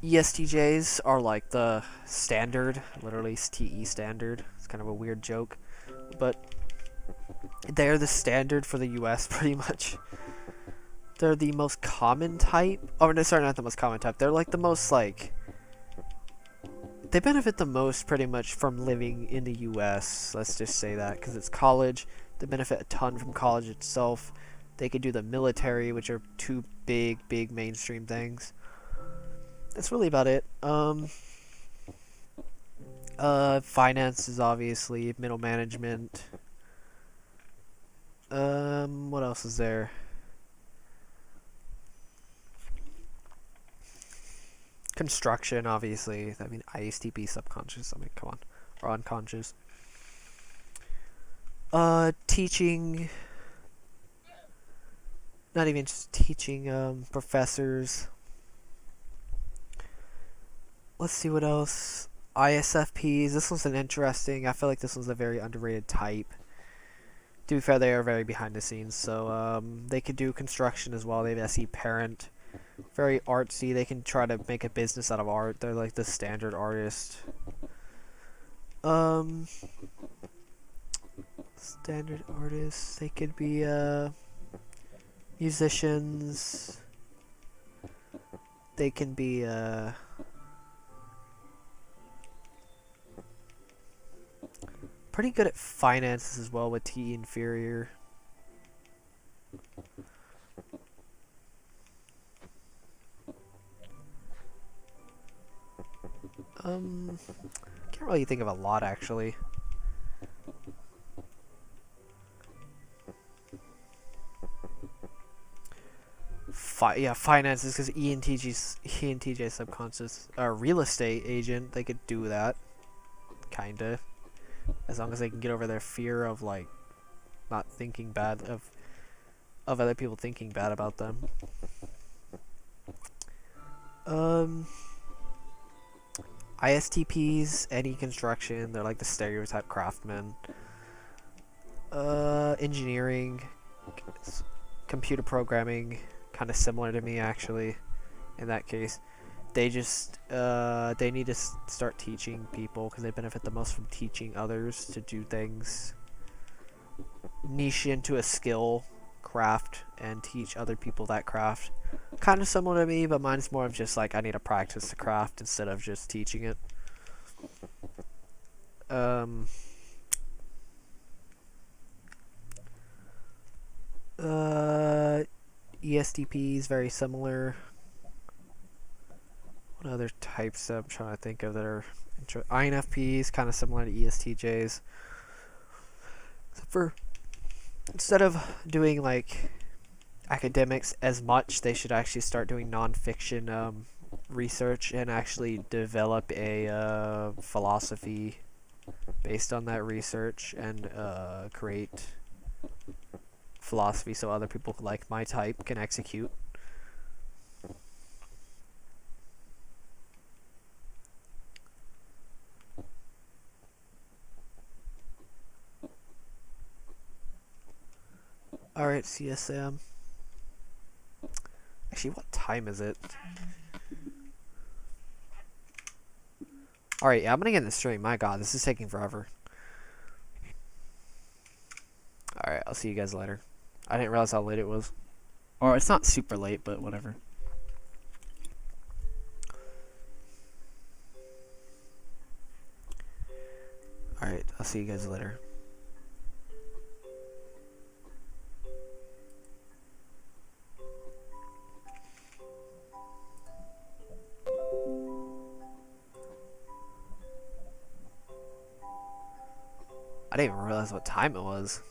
ESTJs are like the standard, literally TE standard. It's kind of a weird joke, but they're the standard for the US pretty much. They're the most common type. Oh, no, sorry, not the most common type. They're like the most like. They benefit the most pretty much from living in the U.S. Let's just say that because it's college. They benefit a ton from college itself. They could do the military, which are two big mainstream things. That's really about it. Finances, obviously, middle management. What else is there? Construction, obviously. I mean, ISTP, subconscious. I mean, come on. Or unconscious. Teaching. Not even just teaching, professors. Let's see what else. ISFPs. This one's an interesting. I feel like this one's a very underrated type. To be fair, they are very behind the scenes. So, they could do construction as well. They have SE Parent. Very artsy. They can try to make a business out of art. They're like the standard artist. Standard artists. They could be musicians. They can be pretty good at finances as well with T inferior. Can't really think of a lot actually. Finances because ENTJ subconscious real estate agent. They could do that, kinda, as long as they can get over their fear of like not thinking bad of other people thinking bad about them. ISTPs, any construction, they're like the stereotype craftsmen. Engineering, computer programming, kind of similar to me actually. In that case, they just they need to start teaching people because they benefit the most from teaching others to do things. Niche into a skill, craft, and teach other people that craft. Kind of similar to me, but mine's more of just like I need to practice the craft instead of just teaching it. ESTP is very similar. What other types I'm trying to think of that are INFPs, kind of similar to ESTJs. Except for instead of doing like academics as much, they should actually start doing non-fiction research and actually develop a philosophy based on that research and create philosophy so other people like my type can execute. Alright, CSM. Actually, what time is it? Alright, yeah, I'm gonna get in the stream. My god, this is taking forever. Alright, I'll see you guys later. I didn't realize how late it was. Or, it's not super late, but whatever. Alright, I'll see you guys later. I didn't even realize what time it was.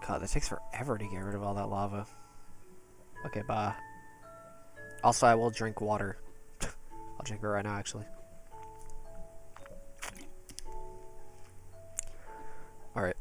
God, that takes forever to get rid of all that lava. Okay, bye. Also, I will drink water. I'll drink it right now, actually. Alright.